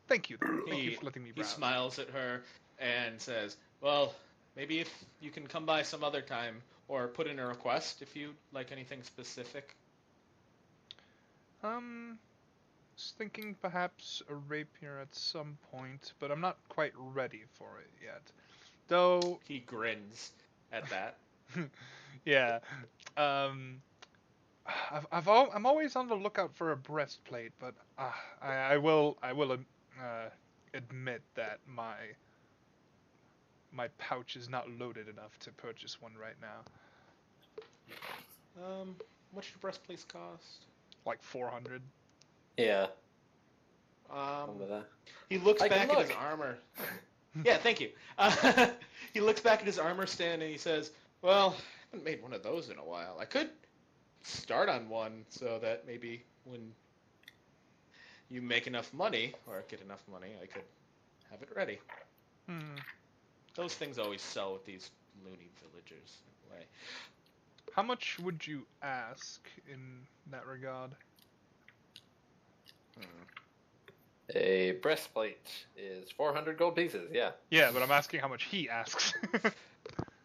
Thank you, though. Thank you for letting me He browse. smiles at her and says, "Well, maybe if you can come by some other time, or put in a request if you like anything specific." Was thinking perhaps a rapier at some point, but I'm not quite ready for it yet. Though, He grins at that. yeah, um, I'm always on the lookout for a breastplate, but I will admit that my pouch is not loaded enough to purchase one right now. What should breastplates cost? Like 400. Yeah. Um, That. he looks I can back at his look. armor. Yeah, thank you. He looks back at his armor stand and he says, "Well, I haven't made one of those in a while. I could start on one so that maybe when you make enough money, or get enough money, I could have it ready." Those things always sell with these loony villagers. Anyway. How much would you ask in that regard? A breastplate is 400 gold pieces. Yeah. Yeah, but I'm asking how much he asks.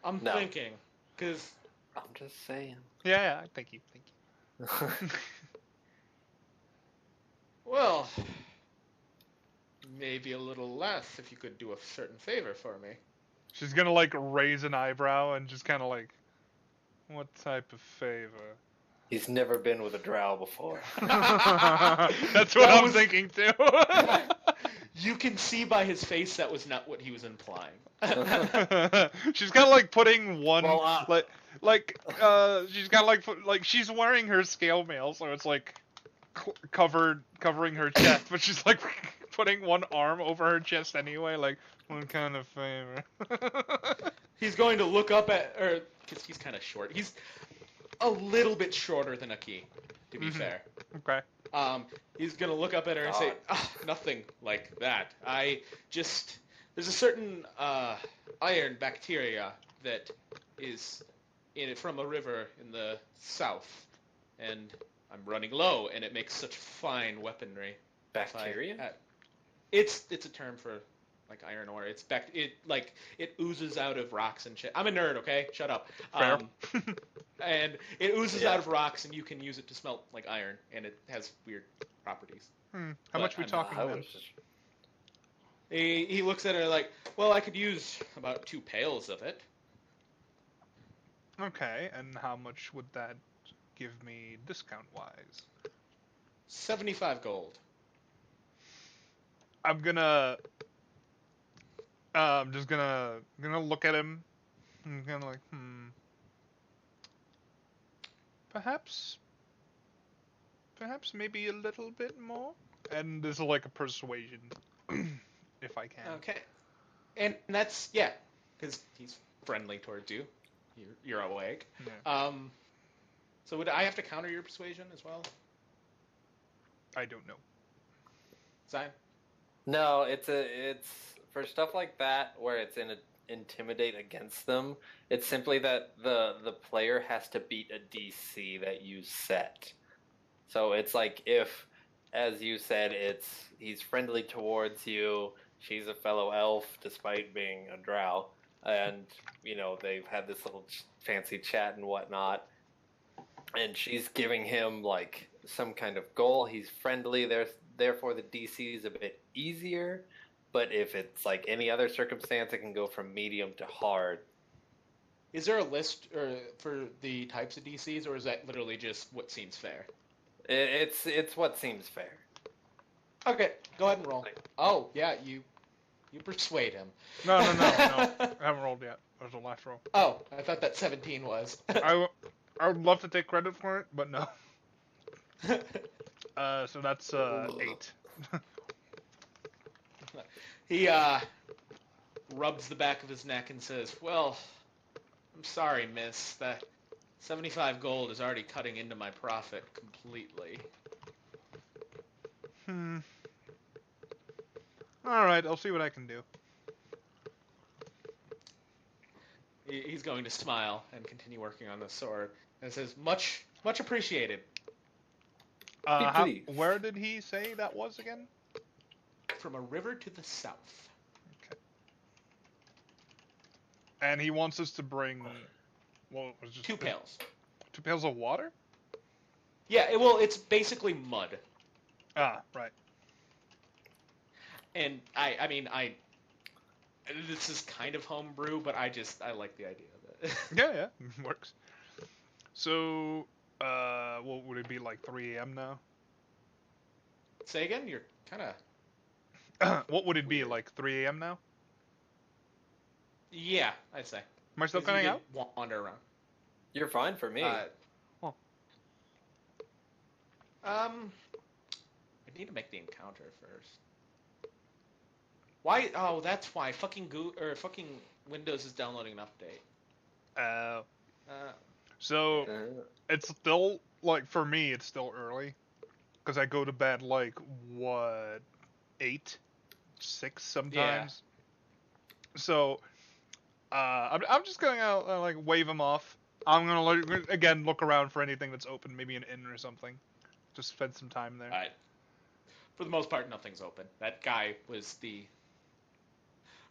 I'm thinking, because... I'm just saying. Yeah, thank you. Well, maybe a little less if you could do a certain favor for me. She's gonna like raise an eyebrow and just kind of like, what type of favor? He's never been with a drow before. That's what I'm thinking too. You can see by his face that was not what he was implying. She's kind of like putting one, Well, she's got like she's wearing her scale mail, so it's like covering her chest, but she's like putting one arm over her chest anyway, like, what kind of favor? He's going to look up at, because he's kind of short. He's a little bit shorter than Aki, to be fair. Okay. He's going to look up at her and say, nothing like that. There's a certain iron bacteria that is in it from a river in the south, and I'm running low, and it makes such fine weaponry. Bacteria? It's a term for like iron ore. It oozes out of rocks and shit. I'm a nerd, okay? Shut up. Fair. And it oozes out of rocks, and you can use it to smelt like iron, and it has weird properties. How much we talking then? He looks at her like, well, I could use about 2 pails of it. Okay, and how much would that give me discount-wise? 75 gold. I'm just gonna look at him. I'm gonna like, Perhaps maybe a little bit more? And this is like a persuasion, if I can. Okay. And that's, yeah, because he's friendly towards you. You're awake. Yeah. So would I have to counter your persuasion as well? I don't know. Zion? No, it's for stuff like that where it's intimidate against them. It's simply that the player has to beat a DC that you set. So it's like if, as you said, he's friendly towards you. She's a fellow elf, despite being a drow, and they've had this little fancy chat and whatnot. And she's giving him like some kind of goal. He's friendly. Therefore, the DC is a bit easier. But if it's like any other circumstance, it can go from medium to hard. Is there a list for the types of DCs, or is that literally just what seems fair? It's what seems fair. Okay, go ahead and roll. Oh, yeah, you persuade him. No. I haven't rolled yet. That was the last roll. Oh, I thought that 17 was. I would love to take credit for it, but no. So that's 8. He rubs the back of his neck and says, "Well, I'm sorry, miss. That 75 gold is already cutting into my profit completely. Alright, I'll see what I can do. He's going to smile and continue working on the sword. And says, much appreciated. Where did he say that was again? From a river to the south. Okay. And he wants us to bring... Well, it was just 2 pails. 2 pails of water? Yeah, well, it's basically mud. Ah, right. And I mean, this is kind of homebrew, but I like the idea of it. Yeah, works. So, what would it be, like 3 a.m. now? Say again? You're kind of... What would it be, like 3 a.m. now? Yeah, I'd say. Am I still cutting out? Wander around. You're fine for me. I need to make the encounter first. Why? Oh, that's why. Fucking Windows is downloading an update. So, it's still, like, for me, it's still early. Because I go to bed, like, 8? 6 sometimes? Yeah. So, I'm just gonna, like, wave him off. I'm gonna, again, look around for anything that's open, maybe an inn or something. Just spend some time there. Alright. For the most part, nothing's open. That guy was the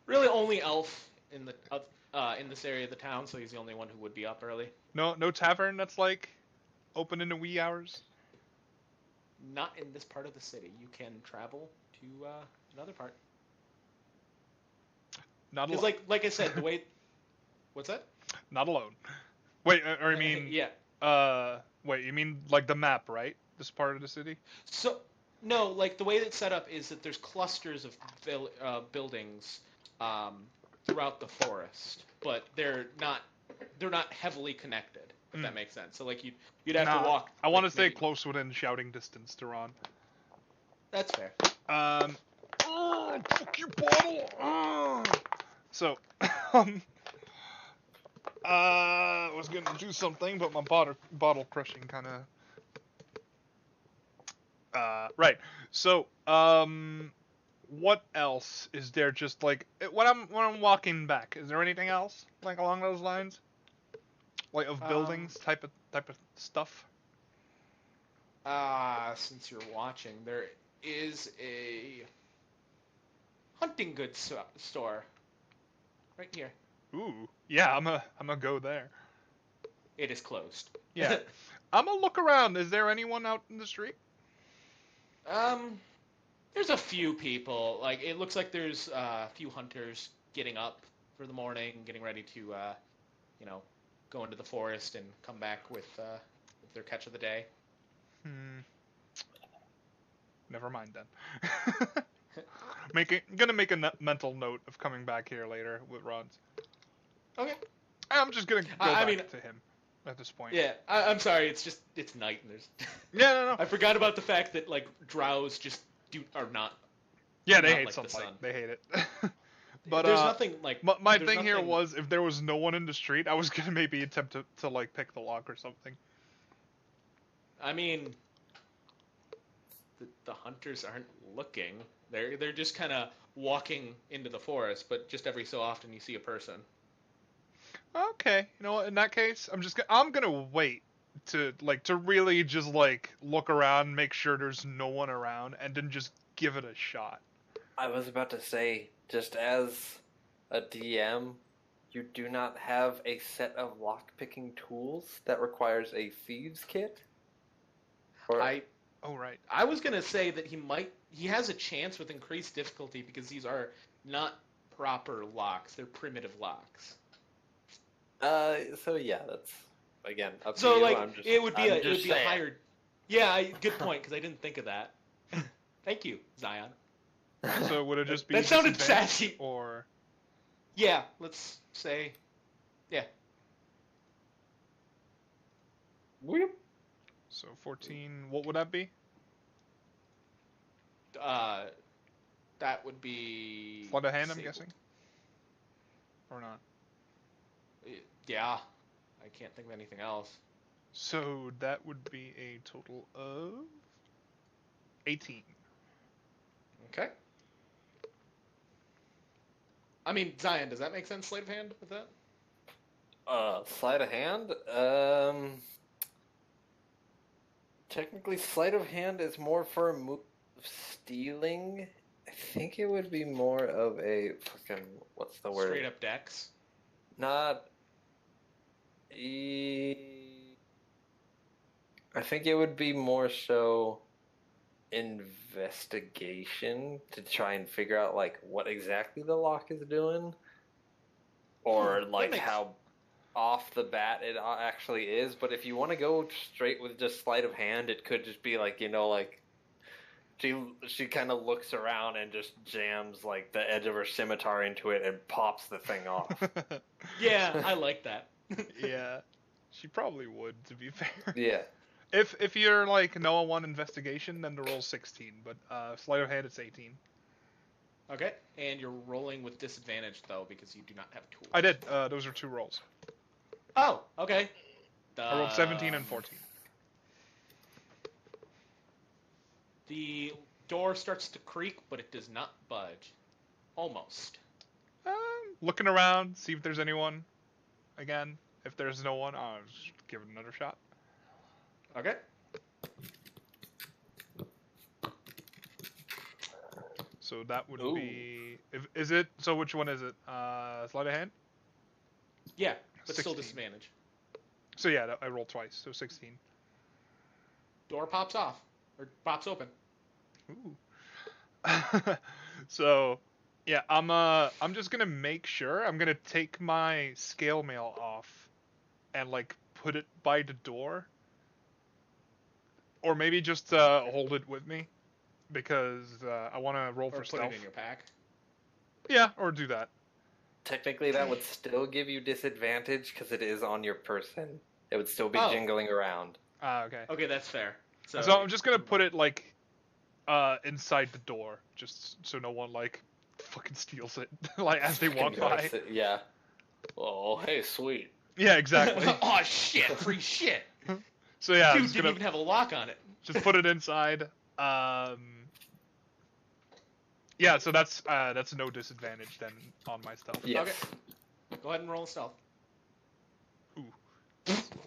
really only elf in this area of the town, so he's the only one who would be up early. No tavern that's like open in the wee hours. Not in this part of the city. You can travel to another part. Not alone. Because like I said, the way. What's that? Not alone. Wait, or you mean? Yeah. Wait, you mean like the map, right? This part of the city. So. No, like the way it's set up is that there's clusters of buildings throughout the forest, but they're not heavily connected. If that makes sense. So like you'd have to walk. I want to stay close within shouting distance to Ront. That's fair. Fuck you, bottle. So, I was gonna do something, but my bottle crushing kind of. Right. So, what else is there? Just like when I'm walking back, is there anything else like along those lines, like of buildings type of stuff? Since you're watching, there is a hunting goods store right here. Ooh, yeah, I'm gonna go there. It is closed. Yeah, I'm gonna look around. Is there anyone out in the street? There's a few people. Like, it looks like there's a few hunters getting up for the morning, getting ready to, go into the forest and come back with their catch of the day. Never mind then. Gonna make a mental note of coming back here later with Ront. Okay. I'm just gonna go back to him at this point. Yeah, I'm sorry. It's night and there's. Yeah, no. I forgot about the fact that like drows just are not. Yeah, they hate like sunlight. They hate it. But there's nothing like. My thing here was if there was no one in the street, I was gonna maybe attempt to like pick the lock or something. I mean, the hunters aren't looking. They're just kind of walking into the forest, but just every so often you see a person. Okay, you know what? In that case, I'm gonna wait to really just like look around, make sure there's no one around, and then just give it a shot. I was about to say, just as a DM, you do not have a set of lockpicking tools that requires a thieves kit? Oh, right. I was going to say that he has a chance with increased difficulty because these are not proper locks. They're primitive locks. So yeah, that's, again, up to you. So, like, it would be a higher... Yeah, good point, because I didn't think of that. Thank you, Xion. So would it just be... That sounded sassy. Or... Yeah, let's say... Yeah. Whoop. So 14, what would that be? That would be... Sleight of hand, I'm guessing? Or not? Yeah. I can't think of anything else. So that would be a total of 18. Okay. I mean, Xion, does that make sense, sleight of hand, with that? Sleight of hand? Technically, sleight of hand is more for a move of stealing. I think it would be more of a fucking, what's the word? Straight up dex. Not. I think it would be more so investigation to try and figure out like what exactly the lock is doing, or like how off the bat it actually is. But if you want to go straight with just sleight of hand, it could just be like, you know, like she kind of looks around and just jams like the edge of her scimitar into it and pops the thing off. Yeah, I like that. Yeah, she probably would, to be fair. Yeah. If you're like Noah 1 investigation, then the roll's 16, but sleight of hand it's 18. Okay, and you're rolling with disadvantage though because you do not have tools. I did. Those are 2 rolls. Oh, okay. I rolled 17 and 14. The door starts to creak, but it does not budge. Almost. Looking around, see if there's anyone. Again, if there's no one, I'll just give it another shot. Okay. So that would be. Is it? So which one is it? Sleight of hand? Yeah, but 16. still disadvantage. So yeah, I rolled twice, so 16. Door pops off. Or pops open. Ooh. So, yeah, I'm just gonna make sure. I'm gonna take my scale mail off and like put it by the door. Or maybe just hold it with me, because I want to roll for stealth. Or put it in your pack. Yeah, or do that. Technically, that would still give you disadvantage because it is on your person. It would still be jingling around. Okay. Okay, that's fair. So I'm just gonna put it like inside the door, just so no one like fucking steals it like as they walk by. Yeah. Oh, hey, sweet. Yeah, exactly. Oh shit! Free shit. So yeah, Dude didn't even have a lock on it. Just put it inside. Yeah, so that's no disadvantage then on my stealth. Yes. Okay. Go ahead and roll stealth. Ooh.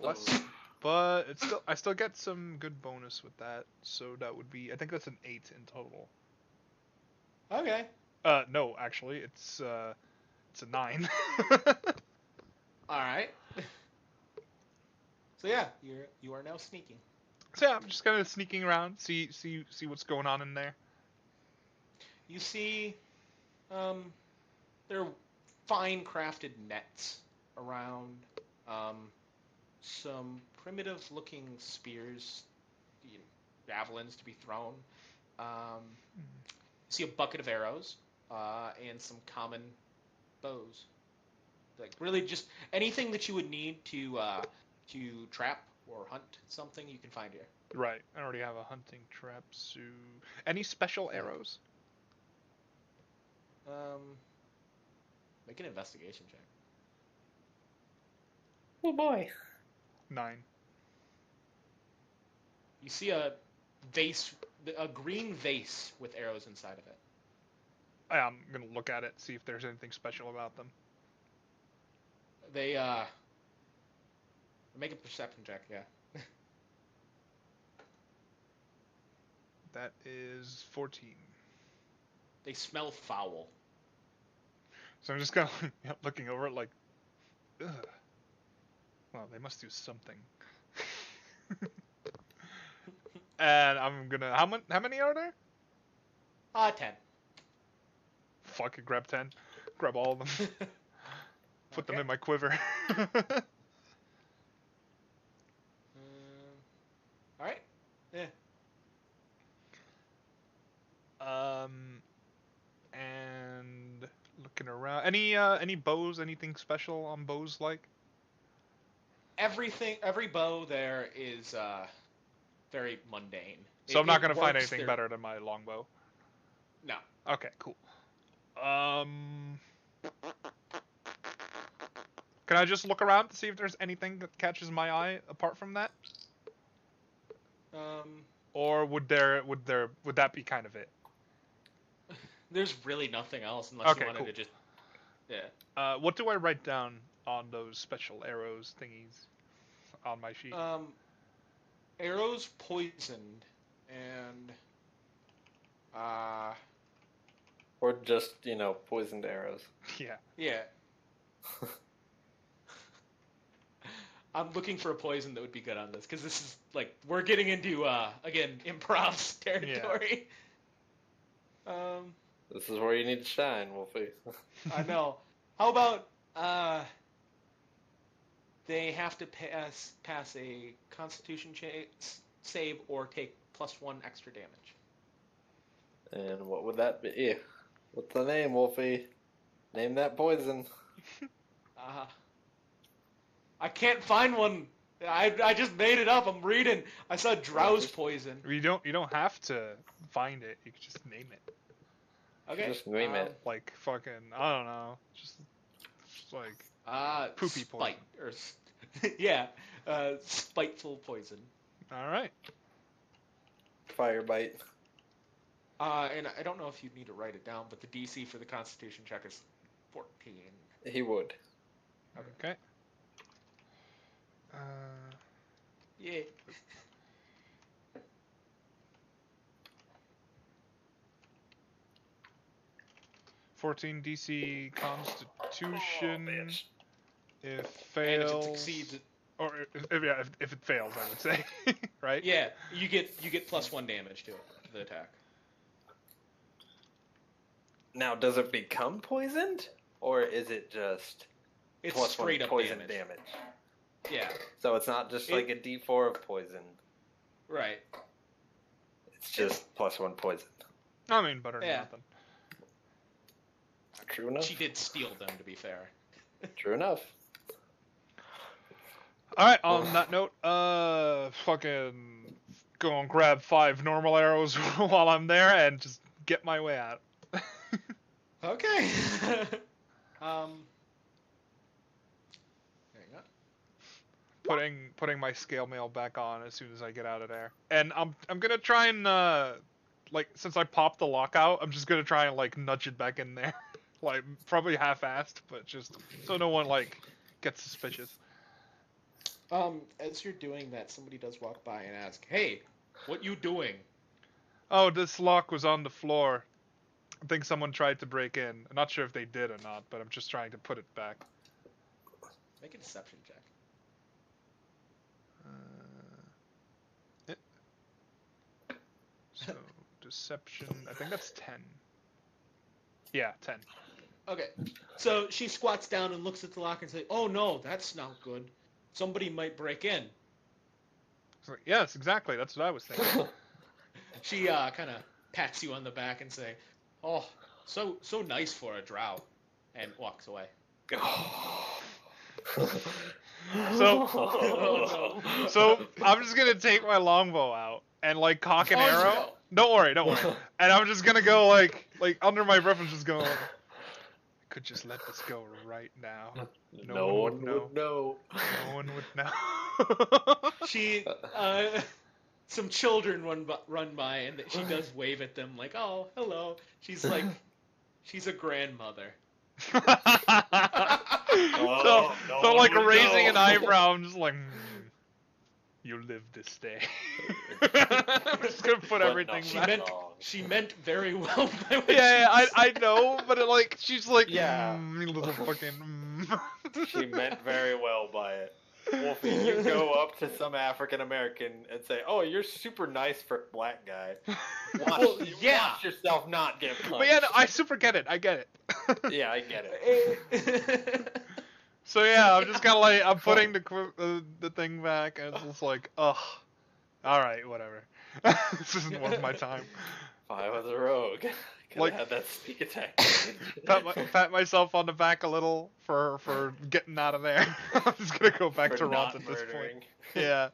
Less, but it's still I still get some good bonus with that. So that would be, I think that's an 8 in total. Okay. No, actually, it's a 9. All right. So yeah, you are now sneaking. So yeah, I'm just kind of sneaking around, see what's going on in there. You see, there are fine crafted nets around, some primitive looking spears, javelins to be thrown. You see a bucket of arrows, and some common bows. Like really just anything that you would need to trap or hunt something you can find here. Right, I already have a hunting trap. So, any special arrows? Make an investigation check. Oh boy. 9. You see a green vase with arrows inside of it. I'm gonna look at it, see if there's anything special about them. They make a perception check, yeah. That is 14. They smell foul. So I'm just kind of looking over it like, ugh. Well, they must do something. And I'm gonna, how many are there? 10. Fuck it, grab 10. Grab all of them. Put them in my quiver. Alright. Yeah. And looking around. Any bows, anything special on bows like? Every bow there is very mundane. So I'm not gonna find anything better than my longbow. No. Okay, cool. Can I just look around to see if there's anything that catches my eye apart from that? Or would that be kind of it? There's really nothing else unless you wanted cool. to just... Yeah. What do I write down on those special arrows thingies on my sheet? Arrows poisoned, and... Or just, poisoned arrows. Yeah. Yeah. I'm looking for a poison that would be good on this, because this is, like, we're getting into, again, improv territory. Yeah. This is where you need to shine, Wolfey. I know. How about, they have to pass a Constitution save or take +1 extra damage. And what would that be? What's the name, Wolfey? Name that poison. I can't find one. I just made it up. I'm reading. I saw Drow's poison. You don't have to find it. You can just name it. Okay. Just name it. Like fucking, I don't know. Just like poopy poison. Yeah. Spiteful poison. All right. Fire bite. And I don't know if you need to write it down, but the DC for the Constitution check is 14. He would. Okay. Yeah. $14 DC Constitution. Bitch. If fails, and if it succeeds, or if it fails, I would say, right? Yeah, you get +1 damage to it, to the attack. Now, does it become poisoned, or is it just It's +1 straight up poison damage. damage? Yeah. So it's not just like a D4 of poison. Right. It's just +1 poison. I mean, better than Yeah. nothing. True enough. She did steal them, to be fair. True enough. All right. On that note, fucking go and grab 5 normal arrows while I'm there and just get my way out. Okay. Hang on. Putting my scale mail back on as soon as I get out of there, and I'm gonna try and like, since I popped the lockout, I'm just gonna try and like nudge it back in there, like probably half-assed, but just so no one like gets suspicious. As you're doing that, somebody does walk by and ask, "Hey, what you doing?" Oh, this lock was on the floor. I think someone tried to break in. I'm not sure if they did or not, but I'm just trying to put it back. Make a deception check. So, deception, I think that's 10. Yeah, 10. Okay. So she squats down and looks at the lock and says, "Oh no, that's not good. Somebody might break in." It's like, yes, exactly. That's what I was thinking. She kind of pats you on the back and say, "Oh, so nice for a drow," and walks away. So I'm just gonna take my longbow out and like cock an arrow. No. Don't worry. And I'm just gonna go like under my breath and just go. I could just let this go right now. No one would know. No one would know. She, some children run by and she does wave at them like, "Oh, hello." She's like, she's a grandmother. So like raising an eyebrow, I'm just like, you live this day. I'm just gonna put everything back. She meant very well by what Yeah, I know, but she's like, Yeah. little fucking. She meant very well by it. Wolfie, you go up to some African American and say, "Oh, you're super nice for a black guy. Watch yourself not get punched." But yeah, no, I super get it. I get it. Yeah, I get it. So yeah, I'm just kind of like, I'm putting the thing back, and it's just like, ugh. All right, whatever. This isn't worth my time. If I was a rogue, I could have had that sneak attack. pat myself on the back a little for getting out of there. I'm just gonna go back to Ront at this point. Yeah.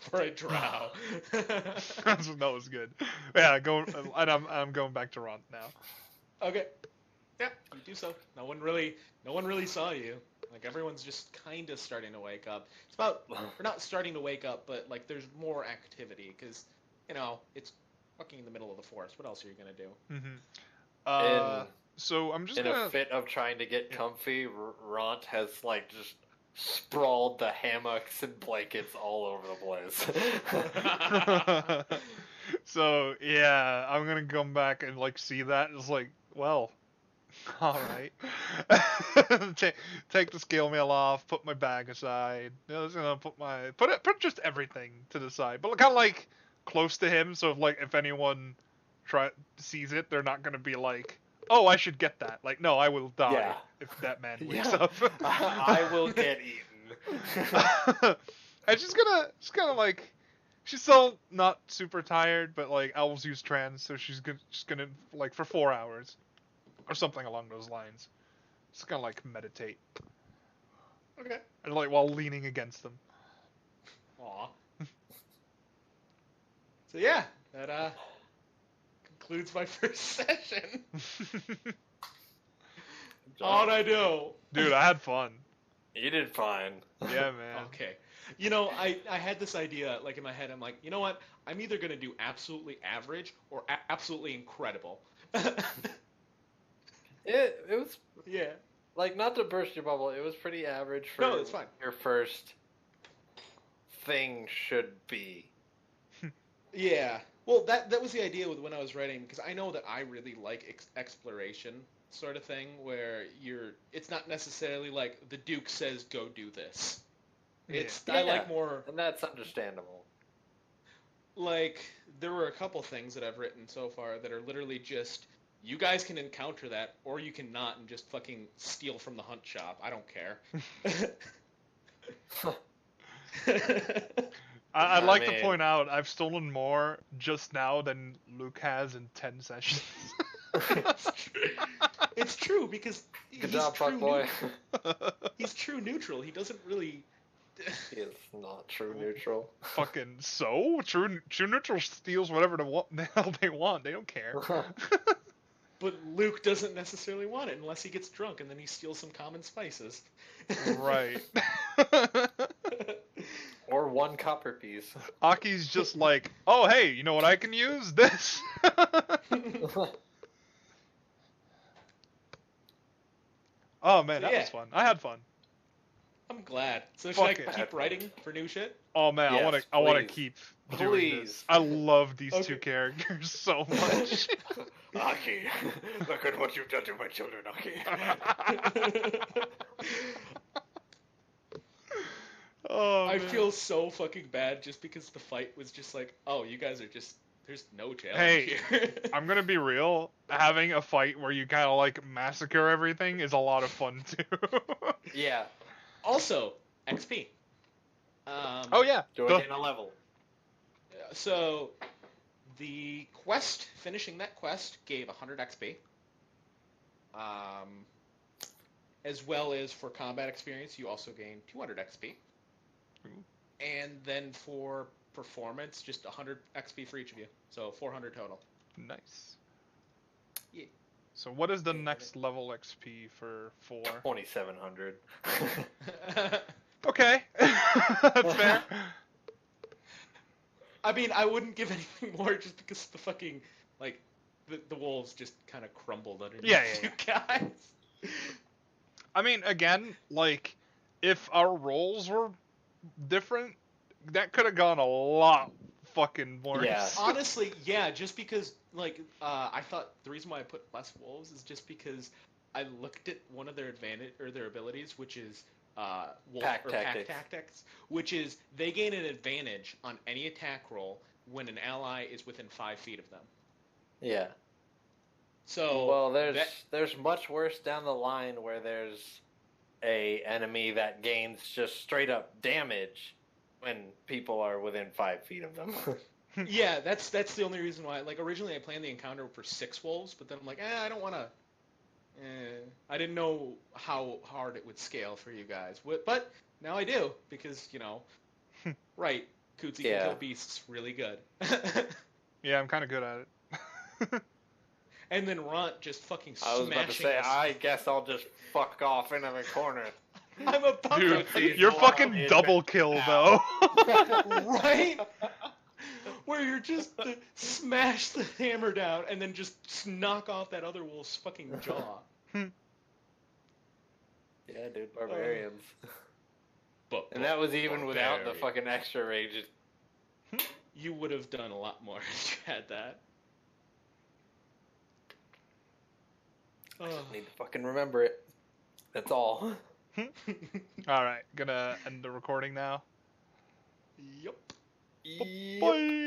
For a drow. That was good. Yeah, and I'm going back to Ront now. Okay. Yeah, you do so. No one really saw you. Like everyone's just kind of starting to wake up. It's about, we're not starting to wake up, but like there's more activity because, it's fucking in the middle of the forest. What else are you gonna do? Mm-hmm. So I'm just in gonna. a fit of trying to get comfy, Ront has like just sprawled the hammocks and blankets all over the place. So yeah, I'm gonna come back and like see that. It's like, well, all right. Take the scale mail off, put my bag aside. Just gonna put just everything to the side, but kind of like close to him, so if anyone sees it, they're not gonna be like, oh, I should get that. Like, no, I will die if that man wakes up. I will get eaten. And she's gonna like, she's still not super tired, but like elves use trance, so she's gonna like for 4 hours or something along those lines. Just gonna like meditate. Okay. And like while leaning against them. Aw. So yeah, that concludes my first session. How'd I do? Dude, I had fun. You did fine. Yeah, man. Okay. I had this idea like in my head. I'm like, you know what? I'm either gonna do absolutely average or absolutely incredible. It was Yeah. like, not to burst your bubble. It was pretty average for No, it's fine. your first thing should be. Yeah. Well, that was the idea with when I was writing, because I know that I really like exploration sort of thing, where it's not necessarily like the Duke says go do this. I like more, and that's understandable. like there were a couple things that I've written so far that are literally just, you guys can encounter that, or you can not, and just fucking steal from the hunt shop. I don't care. I'd like to point out I've stolen more just now than Luke has in 10 sessions. It's true, because Good job, fuck boy. He's true neutral. He doesn't really. He is not true neutral. Fucking so? True neutral steals whatever the hell they want. They don't care. But Luke doesn't necessarily want it unless he gets drunk, and then he steals some common spices. Right. Or one copper piece. Aki's just like, oh hey, you know what I can use? This. Oh man, that was fun. I had fun. I'm glad. So should I keep writing for new shit? Oh man, Yes, I want to keep doing this. I love these two characters so much. Aki, look at what you've done to my children, Aki. Oh, I feel so fucking bad just because the fight was just like, oh, you guys are just, there's no challenge here. I'm gonna be real. Having a fight where you kind of like massacre everything is a lot of fun too. Yeah. Also, XP. Oh yeah. Join in a level. So, the quest, finishing that quest, gave 100 XP. As well as for combat experience, you also gain 200 XP. Ooh. And then for performance, just 100 XP for each of you. So 400 total. Nice. Yeah. So what is the next level XP for 4? 2,700. Okay. That's fair. I mean, I wouldn't give anything more just because the fucking, like, the wolves just kind of crumbled underneath you guys. I mean, again, like, if our roles were different, that could have gone a lot fucking worse. Yeah. Honestly, yeah, just because, like, I thought the reason why I put less wolves is just because I looked at one of their their abilities, which is pack tactics, which is they gain an advantage on any attack roll when an ally is within 5 feet of them. Yeah. So well, there's much worse down the line where there's a enemy that gains just straight up damage when people are within 5 feet of them. Yeah, that's the only reason why. Like, originally I planned the encounter for 6 wolves, but then I'm like, I don't want to. I didn't know how hard it would scale for you guys, but now I do because right, Cootsy can kill beasts really good. Yeah, I'm kind of good at it. and then Ront just fucking I was about to smashing say, us. I guess I'll just fuck off into the corner. I'm about Dude, to you're Wow. fucking In double kill though. right? Where you're just smash the hammer down and then just knock off that other wolf's fucking jaw. Yeah, dude, barbarians. But And that was even without the barbarian. fucking extra rage. You would have done a lot more if you had that. I just need to fucking remember it. That's all. All right, gonna end the recording now. Yup. Yep. Bye.